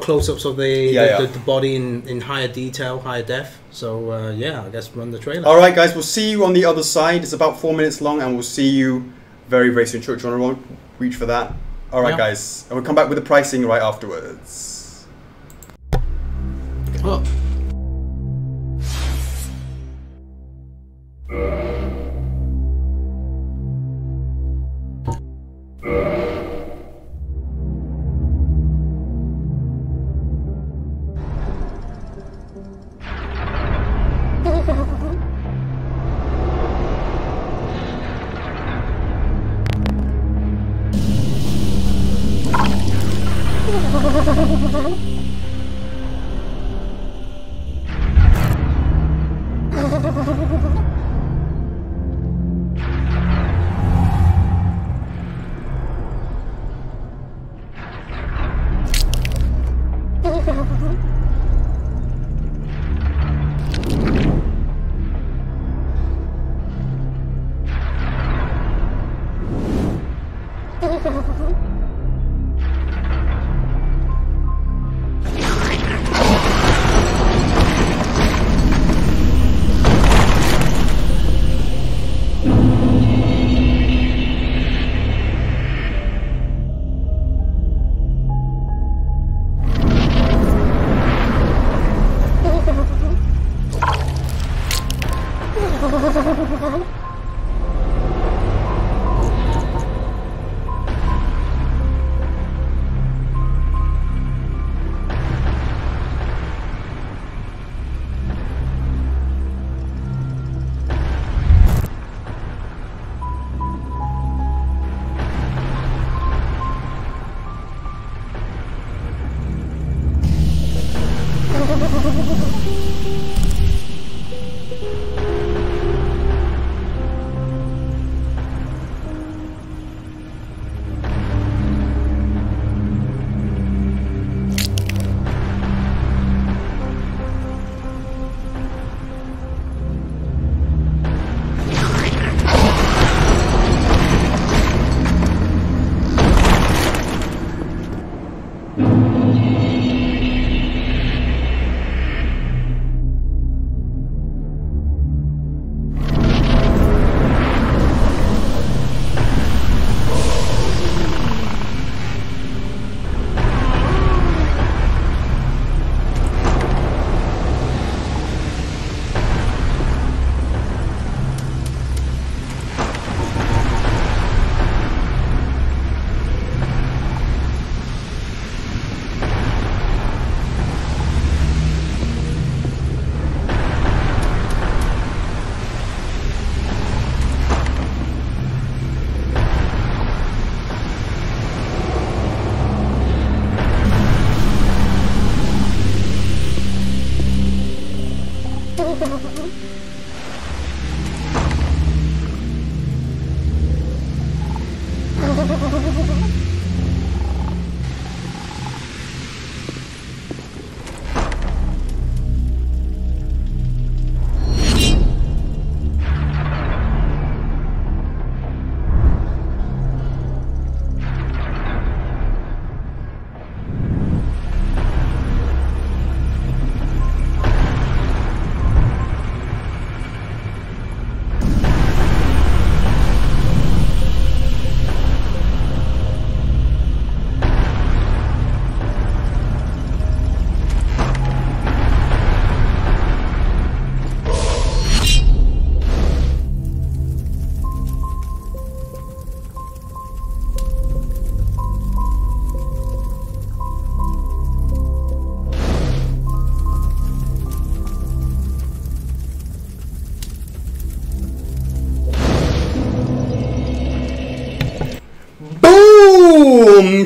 close-ups of the body in higher detail, higher def. So yeah, I guess run the trailer. All right, guys, we'll see you on the other side. It's about 4 minutes long, and we'll see you very, very soon. Church, you want to reach for that? All right, Yeah. guys, and we'll come back with the pricing right afterwards. Oh.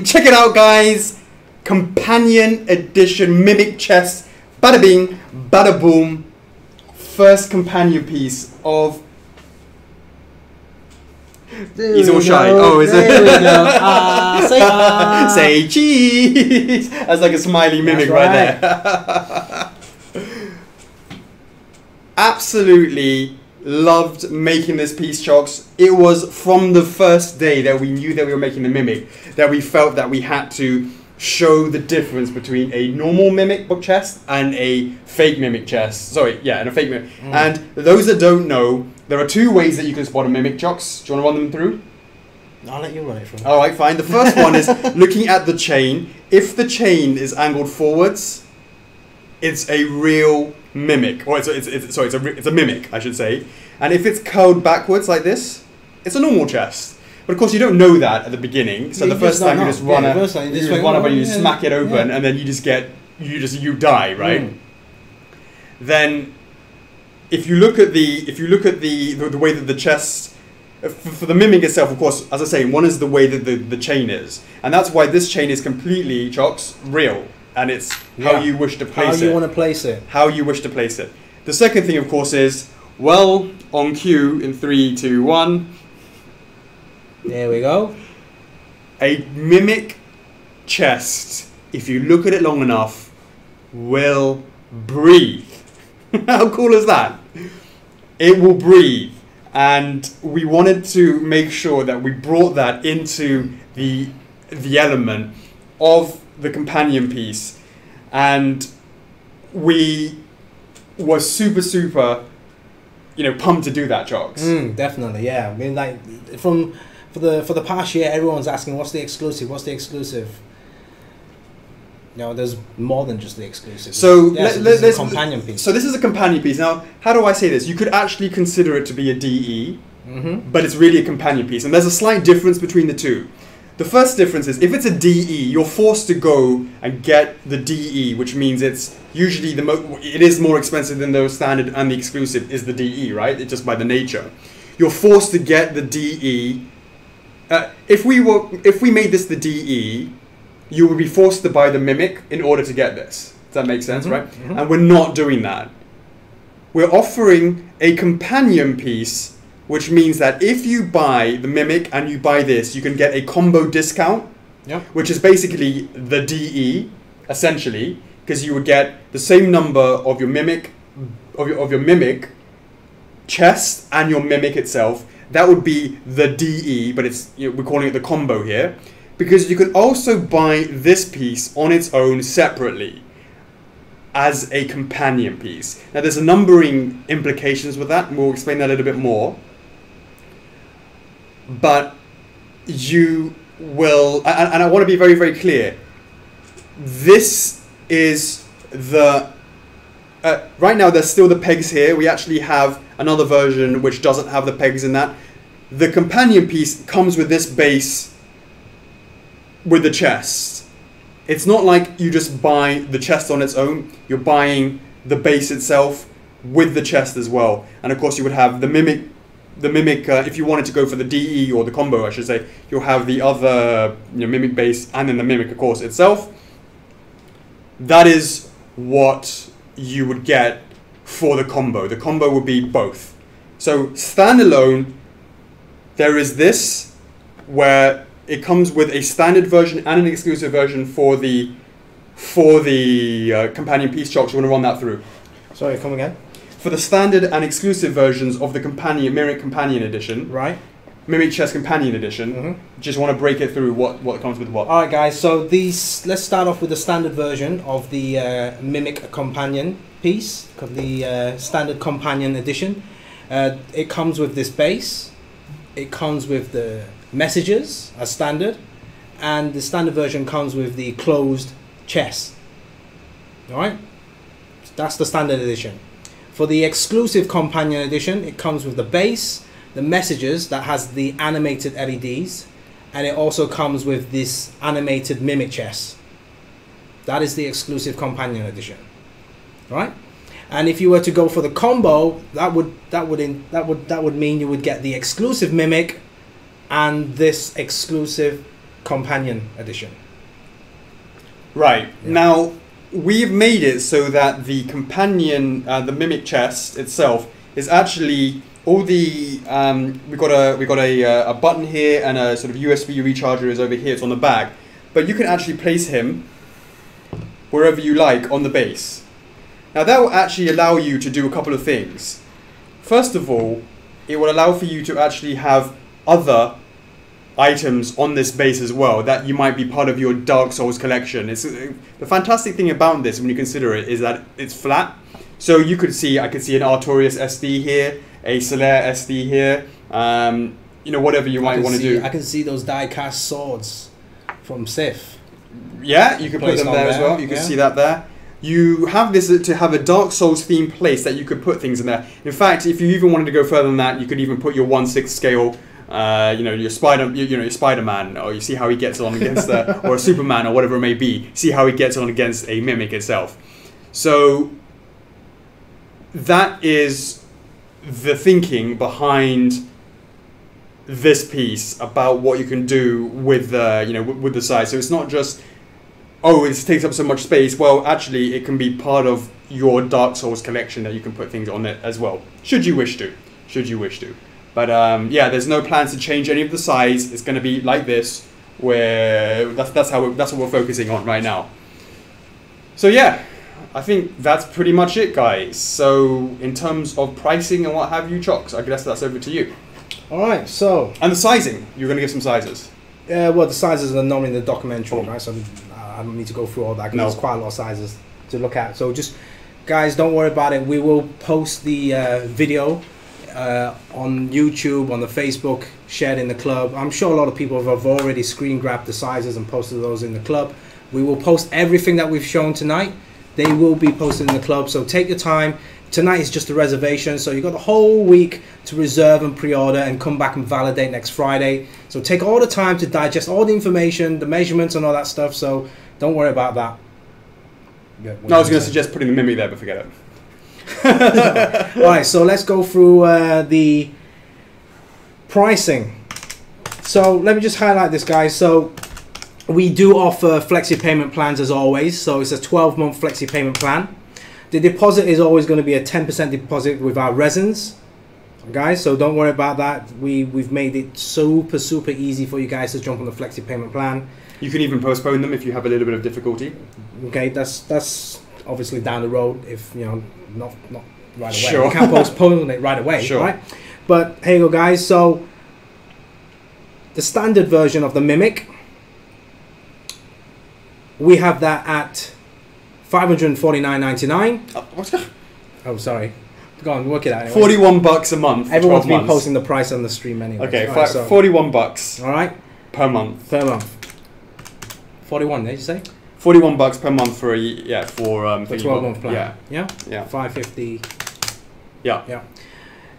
Check it out, guys. Companion edition mimic chest. Bada bing, bada boom. First companion piece of. He's all shy. Oh, is it? There we go. Say Say cheese. That's like a smiley mimic right there. Absolutely loved making this piece, Chocks. It was from the first day that we knew that we were making the mimic that we felt that we had to show the difference between a normal mimic book chest and a fake mimic chest. Sorry, yeah, and a fake mimic. And those that don't know, there are two ways that you can spot a mimic, Chocks. Do you want to run them through? I'll let you run it through. All right, fine. The first one is looking at the chain. If the chain is angled forwards, it's a real mimic, or it's a mimic, I should say. And if it's curled backwards like this, it's a normal chest. But of course, you don't know that at the beginning. So the first time you just run it, you smack it open, and then you just get you die, right? Then, if you look at the way that the chest for the mimic itself, of course, as I say, one is the way that the chain is, and that's why this chain is completely, Chocks, real, and it's how you wish to place it. How you want to place it. How you wish to place it. The second thing, of course, is, well, on cue in 3, 2, 1. There we go. A mimic chest, if you look at it long enough, will breathe. How cool is that? It will breathe. And we wanted to make sure that we brought that into the element of the companion piece. And we were super, pumped to do that, Chocks. Definitely, yeah. I mean, like, for the past year, everyone's asking, what's the exclusive? What's the exclusive? There's more than just the exclusive. So, this is a companion piece. So this is a companion piece. Now, how do I say this? You could actually consider it to be a DE, but it's really a companion piece. And there's a slight difference between the two. The first difference is, if it's a DE, you're forced to go and get the DE, which means it's usually it is more expensive than the standard, and the exclusive is the DE, right? It's just by the nature. You're forced to get the DE. If we made this the DE, you would be forced to buy the Mimic in order to get this. Does that make sense, right? And we're not doing that. We're offering a companion piece, which means that if you buy the Mimic and you buy this, you can get a combo discount, which is basically the DE, essentially, because you would get the same number of your Mimic, of your Mimic chest and your Mimic itself. That would be the DE, but it's we're calling it the combo here, because you can also buy this piece on its own separately as a companion piece. Now there's a numbering implications with that, and we'll explain that a little bit more. But you will, and I want to be very, very clear, this is the, right now there's still the pegs here. We actually have another version which doesn't have the pegs in that. The companion piece comes with this base with the chest. It's not like you just buy the chest on its own. You're buying the base itself with the chest as well. And of course you would have the Mimic, if you wanted to go for the DE or the combo, I should say, you'll have the other Mimic base and then the Mimic, of course, itself. That is what you would get for the combo. The combo would be both. So standalone, there is this, where it comes with a standard version and an exclusive version for the companion piece. Chocks, you want to run that through? Sorry, come again? For the standard and exclusive versions of the Mimic Companion Edition, right? Mimic Chest Companion Edition. Just want to break it through what comes with what. All right, guys. So let's start off with the standard version of the Mimic Companion piece, the standard Companion Edition. It comes with this base. It comes with the messages as standard, and the standard version comes with the closed chest. All right, that's the standard edition. For the exclusive companion edition, it comes with the base, the messages that has the animated LEDs, and it also comes with this animated Mimic chest. That is the exclusive companion edition. All right, and if you were to go for the combo, that would mean you would get the exclusive Mimic and this exclusive companion edition. Right. Yeah. Now, we've made it so that the companion, the Mimic chest itself, is actually all the, we got a button here, and a sort of USB recharger is over here, it's on the back. But you can actually place him wherever you like on the base. Now that will actually allow you to do a couple of things. First of all, it will allow for you to actually have other items on this base as well that you might be part of your Dark Souls collection. It's the fantastic thing about this, when you consider it, is that it's flat. So you could see, I could see an Artorias SD here, a Solaire SD here, whatever you might want to do. I can see those die-cast swords from Sif. Yeah, you could put them there as well. You can see that there. You have this to have a Dark Souls themed place that you could put things in there. In fact, if you even wanted to go further than that, you could even put your 1/6 scale, your Spider-Man, or you see how he gets on against or a Superman or whatever it may be. See how he gets on against a Mimic itself. So that is the thinking behind this piece about what you can do with the with the size. So it's not just, oh, it takes up so much space. Well, actually, it can be part of your Dark Souls collection that you can put things on it as well, should you wish to. But yeah, there's no plans to change any of the size. It's going to be like this, where that's what we're focusing on right now. So yeah, I think that's pretty much it, guys. So in terms of pricing and what have you, Chocks, I guess that's over to you. All right, so And the sizing, you're going to give some sizes. well, the sizes are normally in the documentary, right? So I don't need to go through all that because there's quite a lot of sizes to look at. So just, guys, don't worry about it. We will post the video on YouTube, on the Facebook, shared in the club. I'm sure a lot of people have already screen grabbed the sizes and posted those in the club. We will post everything that we've shown tonight. They will be posted in the club, so take your time. Tonight is just a reservation, so you've got the whole week to reserve and pre-order and come back and validate next Friday. So take all the time to digest all the information, the measurements and all that stuff, so don't worry about that. Yeah, no, I was going to suggest putting the Mimic there, but forget it. Alright, so let's go through the pricing. So let me just highlight this, guys. So we do offer flexi payment plans as always, so it's a 12-month flexi payment plan. The deposit is always going to be a 10% deposit with our resins, guys, so don't worry about that. We've made it super easy for you guys to jump on the flexi payment plan. You can even postpone them if you have a little bit of difficulty. Okay, that's obviously down the road, if you know, not right away. Sure. You can't postpone it right away, sure. Right? But here you go, guys. So the standard version of the Mimic, we have that at $549.99. Oh, sorry. Go on, work it out. Anyway. $41 a month. Everyone's been posting the price on the stream anyway. Okay, right, so $41. All right. Per month. Per month. 41. Did you say? $41 per month for for 12-month plan. Yeah. $550. Yeah.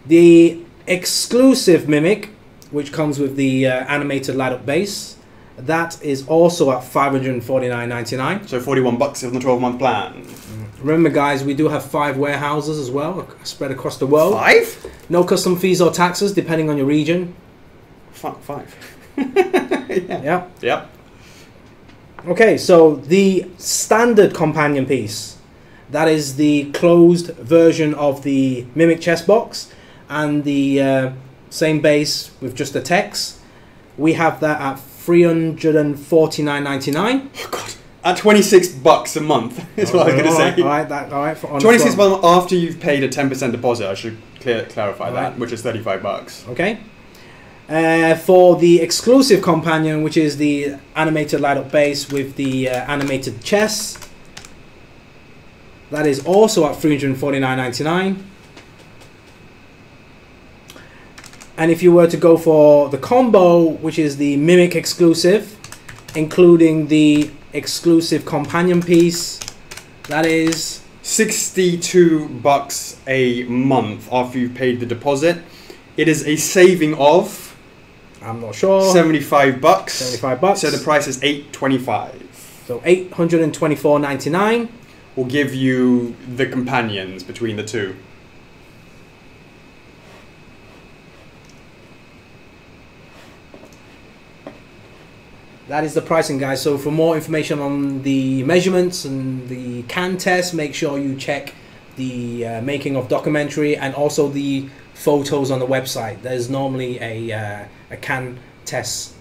The exclusive Mimic, which comes with the animated light up base, that is also at $549.99. So $41 on the 12-month plan. Remember, guys, we do have 5 warehouses as well, spread across the world. 5? No custom fees or taxes, depending on your region. 5. Yeah. Yep. Okay, so the standard companion piece, that is the closed version of the Mimic chest box, and the same base with just the text. We have that at $349.99. Oh God! At $26 a month is what I was going to say. All right. 26 months after you've paid a 10% deposit. I should clarify that, which is $35. Okay. For the exclusive companion, which is the animated light up base with the animated chest, that is also at $349.99. And if you were to go for the combo, which is the Mimic exclusive, including the exclusive companion piece, that is $62 a month after you've paid the deposit. It is a saving of, I'm not sure, $75. $75. So the price is $825. So $824.99 will give you the companions between the two. That is the pricing, guys. So for more information on the measurements and the can test, make sure you check the making of documentary and also the photos on the website. There's normally a can test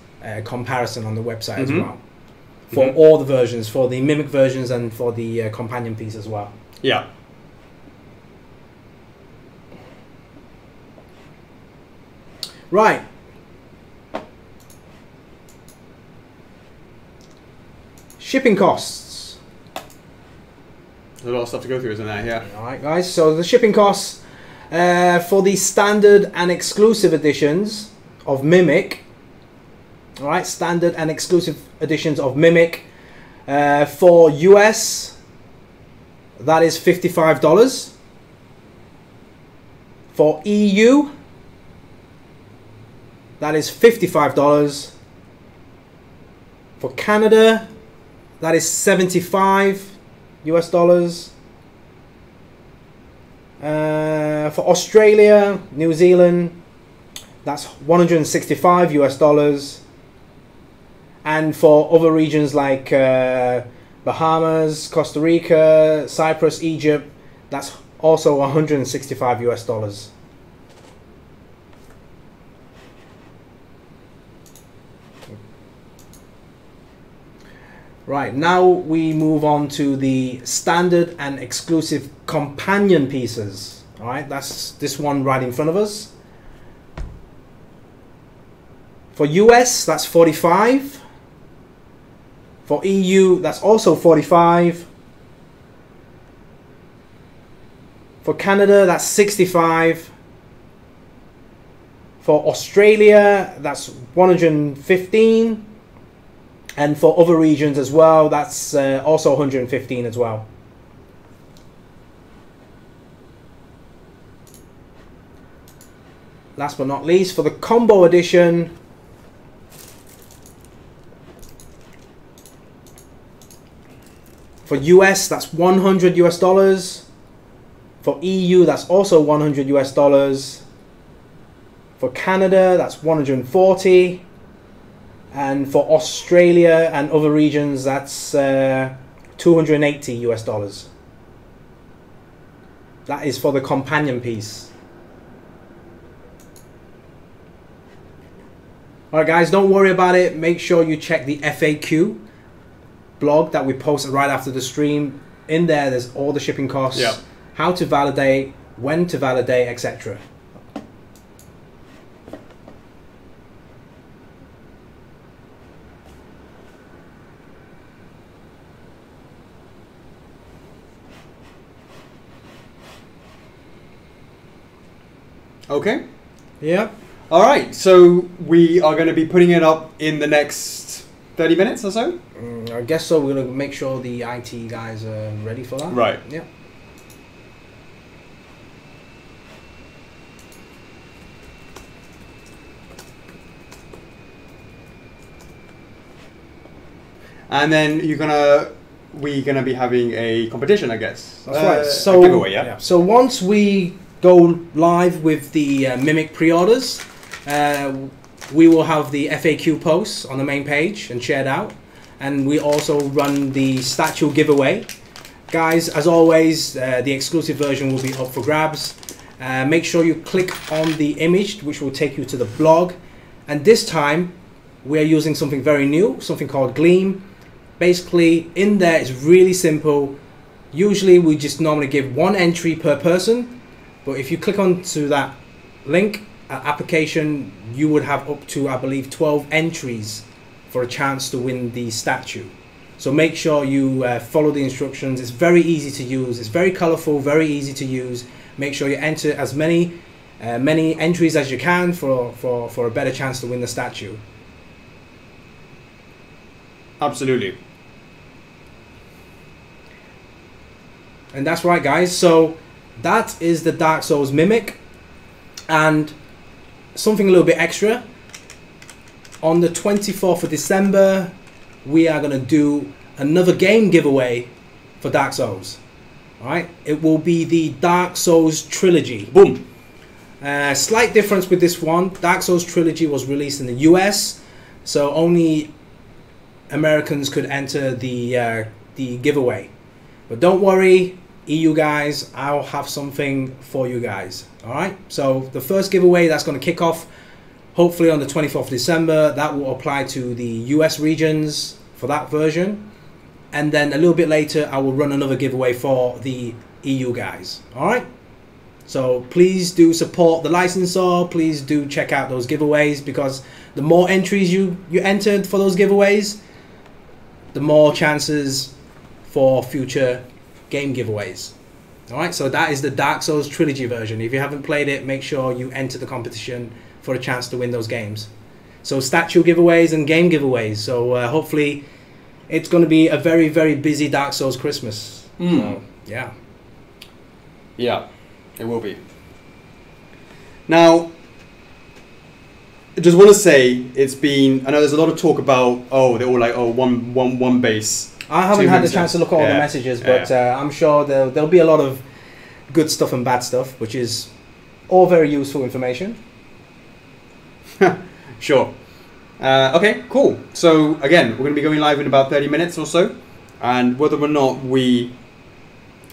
comparison on the website as well. For all the versions, for the Mimic versions and for the companion piece as well. Yeah. Right. Shipping costs. There's a lot of stuff to go through, isn't there? Yeah. Alright, guys. So the shipping costs for the standard and exclusive editions of Mimic. Alright, standard and exclusive editions of Mimic. For US, that is $55. For EU, that is $55. For Canada, that is $75 US. For Australia, New Zealand, that's 165 US dollars. And for other regions like Bahamas, Costa Rica, Cyprus, Egypt, that's also 165 US dollars. Right, now we move on to the standard and exclusive companion pieces. All right, that's this one right in front of us. For US, that's 45. For EU, that's also 45. For Canada, that's 65. For Australia, that's 115. And for other regions as well, that's also 115 as well. Last but not least, for the combo edition, for US, that's 100 US dollars. For EU, that's also 100 US dollars. For Canada, that's 140. And for Australia and other regions, that's 280 US dollars. That is for the companion piece. Alright guys, don't worry about it. Make sure you check the FAQ blog that we posted right after the stream. In there, there's all the shipping costs, how to validate, when to validate, etc. Okay. Yeah. All right. So we are going to be putting it up in the next 30 minutes or so? I guess so. We're going to make sure the IT guys are ready for that. Right. Yeah. And then we're gonna be having a competition, I guess. That's right. So a giveaway, yeah. So once we go live with the Mimic pre-orders, we will have the FAQ posts on the main page and shared out, and we also run the statue giveaway. Guys, as always, the exclusive version will be up for grabs. Make sure you click on the image, which will take you to the blog. And this time, we're using something very new, something called Gleam. Basically, in there it's really simple. Usually, we just normally give one entry per person. But if you click onto that link, application, you would have up to, I believe, 12 entries for a chance to win the statue. So make sure you follow the instructions. It's very easy to use. It's very colorful, very easy to use. Make sure you enter as many entries as you can for a better chance to win the statue. Absolutely. And that's right, guys. So that is the Dark Souls Mimic. And something a little bit extra. On the 24th of December, we are going to do another game giveaway for Dark Souls. Alright, it will be the Dark Souls Trilogy. Boom! Slight difference with this one. Dark Souls Trilogy was released in the US, so only Americans could enter the giveaway. But don't worry, EU guys, I'll have something for you guys. Alright, so the first giveaway that's going to kick off hopefully on the 24th of December. That will apply to the US regions for that version. And then a little bit later, I will run another giveaway for the EU guys. Alright? So please do support the licensor. Please do check out those giveaways, because the more entries you entered for those giveaways, the more chances for future game giveaways. Alright, so that is the Dark Souls Trilogy version. If you haven't played it, make sure you enter the competition for a chance to win those games. So statue giveaways and game giveaways. So hopefully it's going to be a very, very busy Dark Souls Christmas. So, yeah. Yeah, it will be. Now, I just want to say, it's been, I know there's a lot of talk about, oh, they're all like, oh, one base. I haven't had the chance to look at all the messages, but I'm sure there'll be a lot of good stuff and bad stuff, which is all very useful information. Sure. Okay, cool. So again, we're going to be going live in about 30 minutes or so, and whether or not we,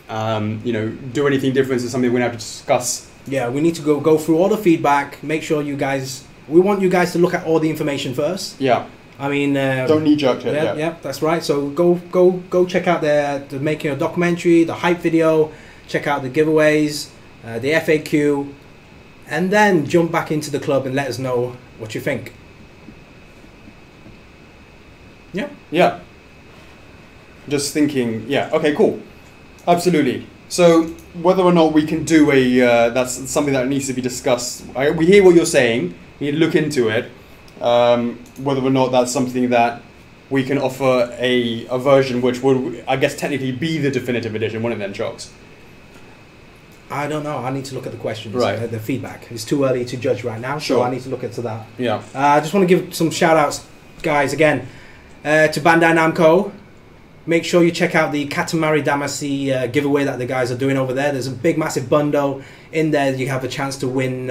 do anything different is something we're going to have to discuss. Yeah, we need to go through all the feedback. Make sure you guys. We want you guys to look at all the information first. Yeah. I mean, don't knee jerk it. Yeah, that's right. So go check out the making a documentary, the hype video. Check out the giveaways, the FAQ, and then jump back into the club and let us know what you think. Yeah. Yeah. Just thinking. Yeah. Okay. Cool. Absolutely. So whether or not we can do that's something that needs to be discussed. We hear what you're saying. We need to look into it. Whether or not that's something that we can offer a version which would, I guess, technically be the definitive edition, wouldn't it then, Chocks? I don't know. I need to look at the questions, right. The feedback. It's too early to judge right now, sure. So I need to look into that. Yeah. I just want to give some shout outs, guys, again, to Bandai Namco. Make sure you check out the Katamari Damacy giveaway that the guys are doing over there. There's a big, massive bundle in there. You have a chance to win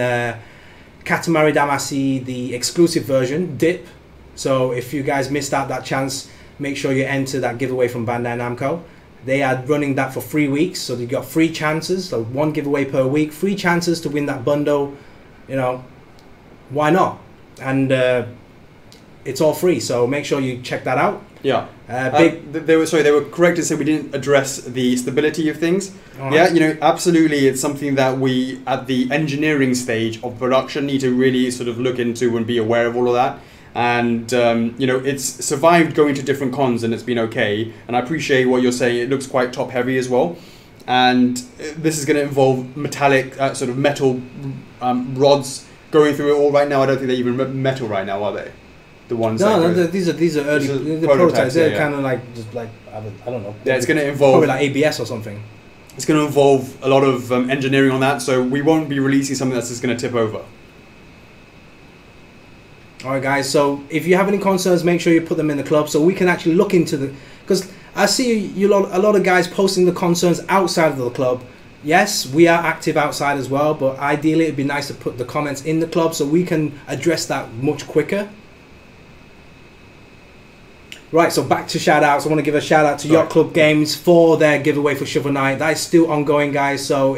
Katamari Damacy, the exclusive version, DIP. So if you guys missed out that chance, make sure you enter that giveaway from Bandai Namco. They are running that for 3 weeks, so you've got 3 chances, so 1 giveaway per week, 3 chances to win that bundle. You know, why not? And it's all free, so make sure you check that out. Yeah. They were correct to say we didn't address the stability of things. Right. Yeah, absolutely, it's something that we, at the engineering stage of production, need to really sort of look into and be aware of all of that. And it's survived going to different cons and it's been okay. And I appreciate what you're saying. It looks quite top heavy as well. And this is going to involve metallic, sort of metal rods going through it all right now. I don't think they're even metal right now, are they? The ones. No, these are early the prototypes. They're kind of like just like I don't know. Yeah, it's going to involve probably like ABS or something. It's going to involve a lot of engineering on that. So we won't be releasing something that's just going to tip over. Alright guys, so if you have any concerns, make sure you put them in the club so we can actually look into the... Because I see a lot of guys posting the concerns outside of the club. Yes, we are active outside as well, but ideally it'd be nice to put the comments in the club so we can address that much quicker. Right, so back to shout outs. I want to give a shout out to Yacht Club Games for their giveaway for Shovel Knight. That is still ongoing, guys, so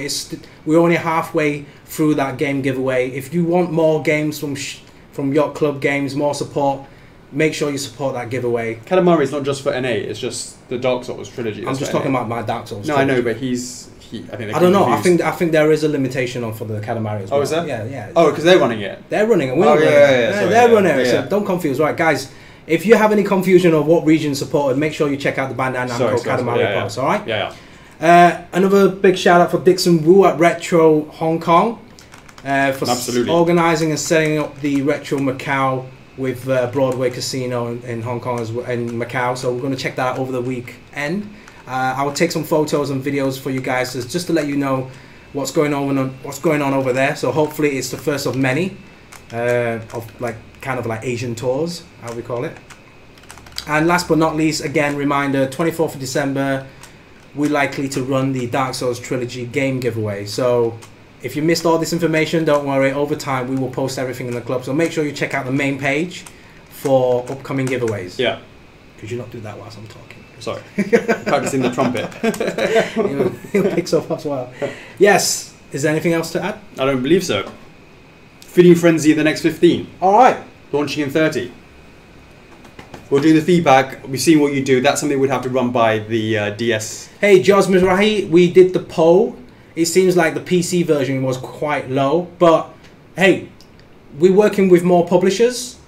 we're only halfway through that game giveaway. If you want more games from Yacht Club Games, more support, make sure you support that giveaway. Katamari is not just for NA, it's just the Dark Souls trilogy. I'm just talking about my Dark Souls trilogy. I know, but I don't know. I think there is a limitation for the Katamari as well. Oh, is there? Yeah. Oh, because they're running it. They're running it. They're running it. So don't confuse. Right, guys. If you have any confusion of what region supported, make sure you check out the Bandai Namco Katamari post. All right. Yeah. Another big shout out for Dixon Wu at Retro Hong Kong. For organising and setting up the Retro Macau with Broadway Casino in Hong Kong and Macau. So we're going to check that out over the weekend. I will take some photos and videos for you guys just to let you know what's going on over there. So hopefully it's the first of many of kind of like Asian tours, how we call it. And last but not least, again, reminder, 24th of December, we're likely to run the Dark Souls Trilogy game giveaway. So if you missed all this information, don't worry. Over time, we will post everything in the club. So make sure you check out the main page for upcoming giveaways. Yeah. Could you not do that whilst I'm talking? Sorry. Practicing the trumpet. He'll pick up as well. Yes. Is there anything else to add? I don't believe so. Feeding Frenzy the next 15. All right. Launching in 30. We'll do the feedback. We've seen what you do. That's something we'd have to run by the DS. Hey, Jos Mizrahi, we did the poll. It seems like the PC version was quite low, but hey, we're working with more publishers.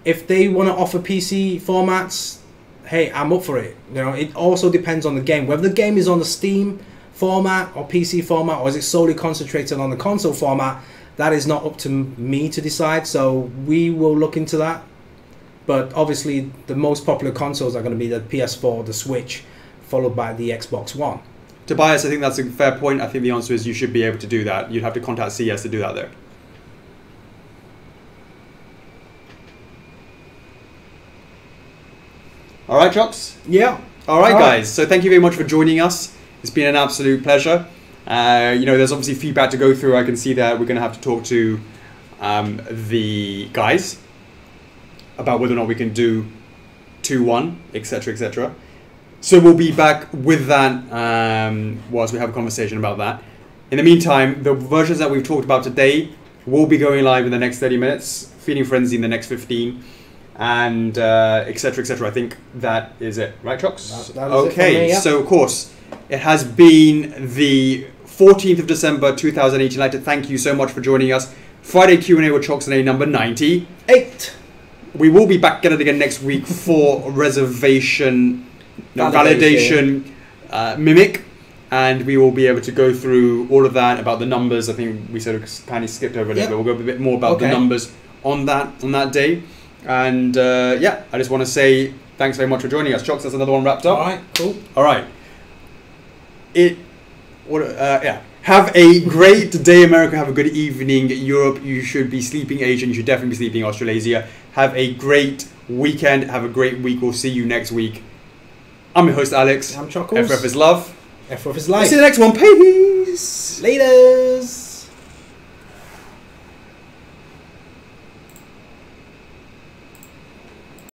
If they want to offer PC formats, hey, I'm up for it. It also depends on the game. Whether the game is on the Steam format or PC format, or is it solely concentrated on the console format, that is not up to me to decide. So we will look into that. But obviously, the most popular consoles are going to be the PS4, the Switch, followed by the Xbox One. Tobias, I think that's a fair point. I think the answer is you should be able to do that. You'd have to contact CS to do that, though. All right, Chocks? Yeah. All right, guys. So thank you very much for joining us. It's been an absolute pleasure. There's obviously feedback to go through. I can see that we're going to have to talk to the guys about whether or not we can do 2-1, etc., etc. So we'll be back with that whilst we have a conversation about that. In the meantime, the versions that we've talked about today will be going live in the next 30 minutes, Feeding Frenzy in the next 15, and etc., etc. I think that is it, right, Chocks? That is okay, it for me, yeah. So of course, it has been the 14th of December 2018. I'd like to thank you so much for joining us. Friday Q&A with Chocks and A number 98. We will be back at it again next week for validation Mimic, and we will be able to go through all of that about the numbers. I think we sort of kind of skipped over a little bit. We'll go a bit more about the numbers on that day. And yeah, I just want to say thanks very much for joining us. Chocks, that's another one wrapped up. All right, cool. All right. Yeah. Have a great day, America. Have a good evening, Europe. You should be sleeping, Asia. You should definitely be sleeping, Australasia. Have a great weekend. Have a great week. We'll see you next week. I'm your host, Alex. I'm Chocks. F4F is love. F4F is life. See you in the next one. Peace. Laters.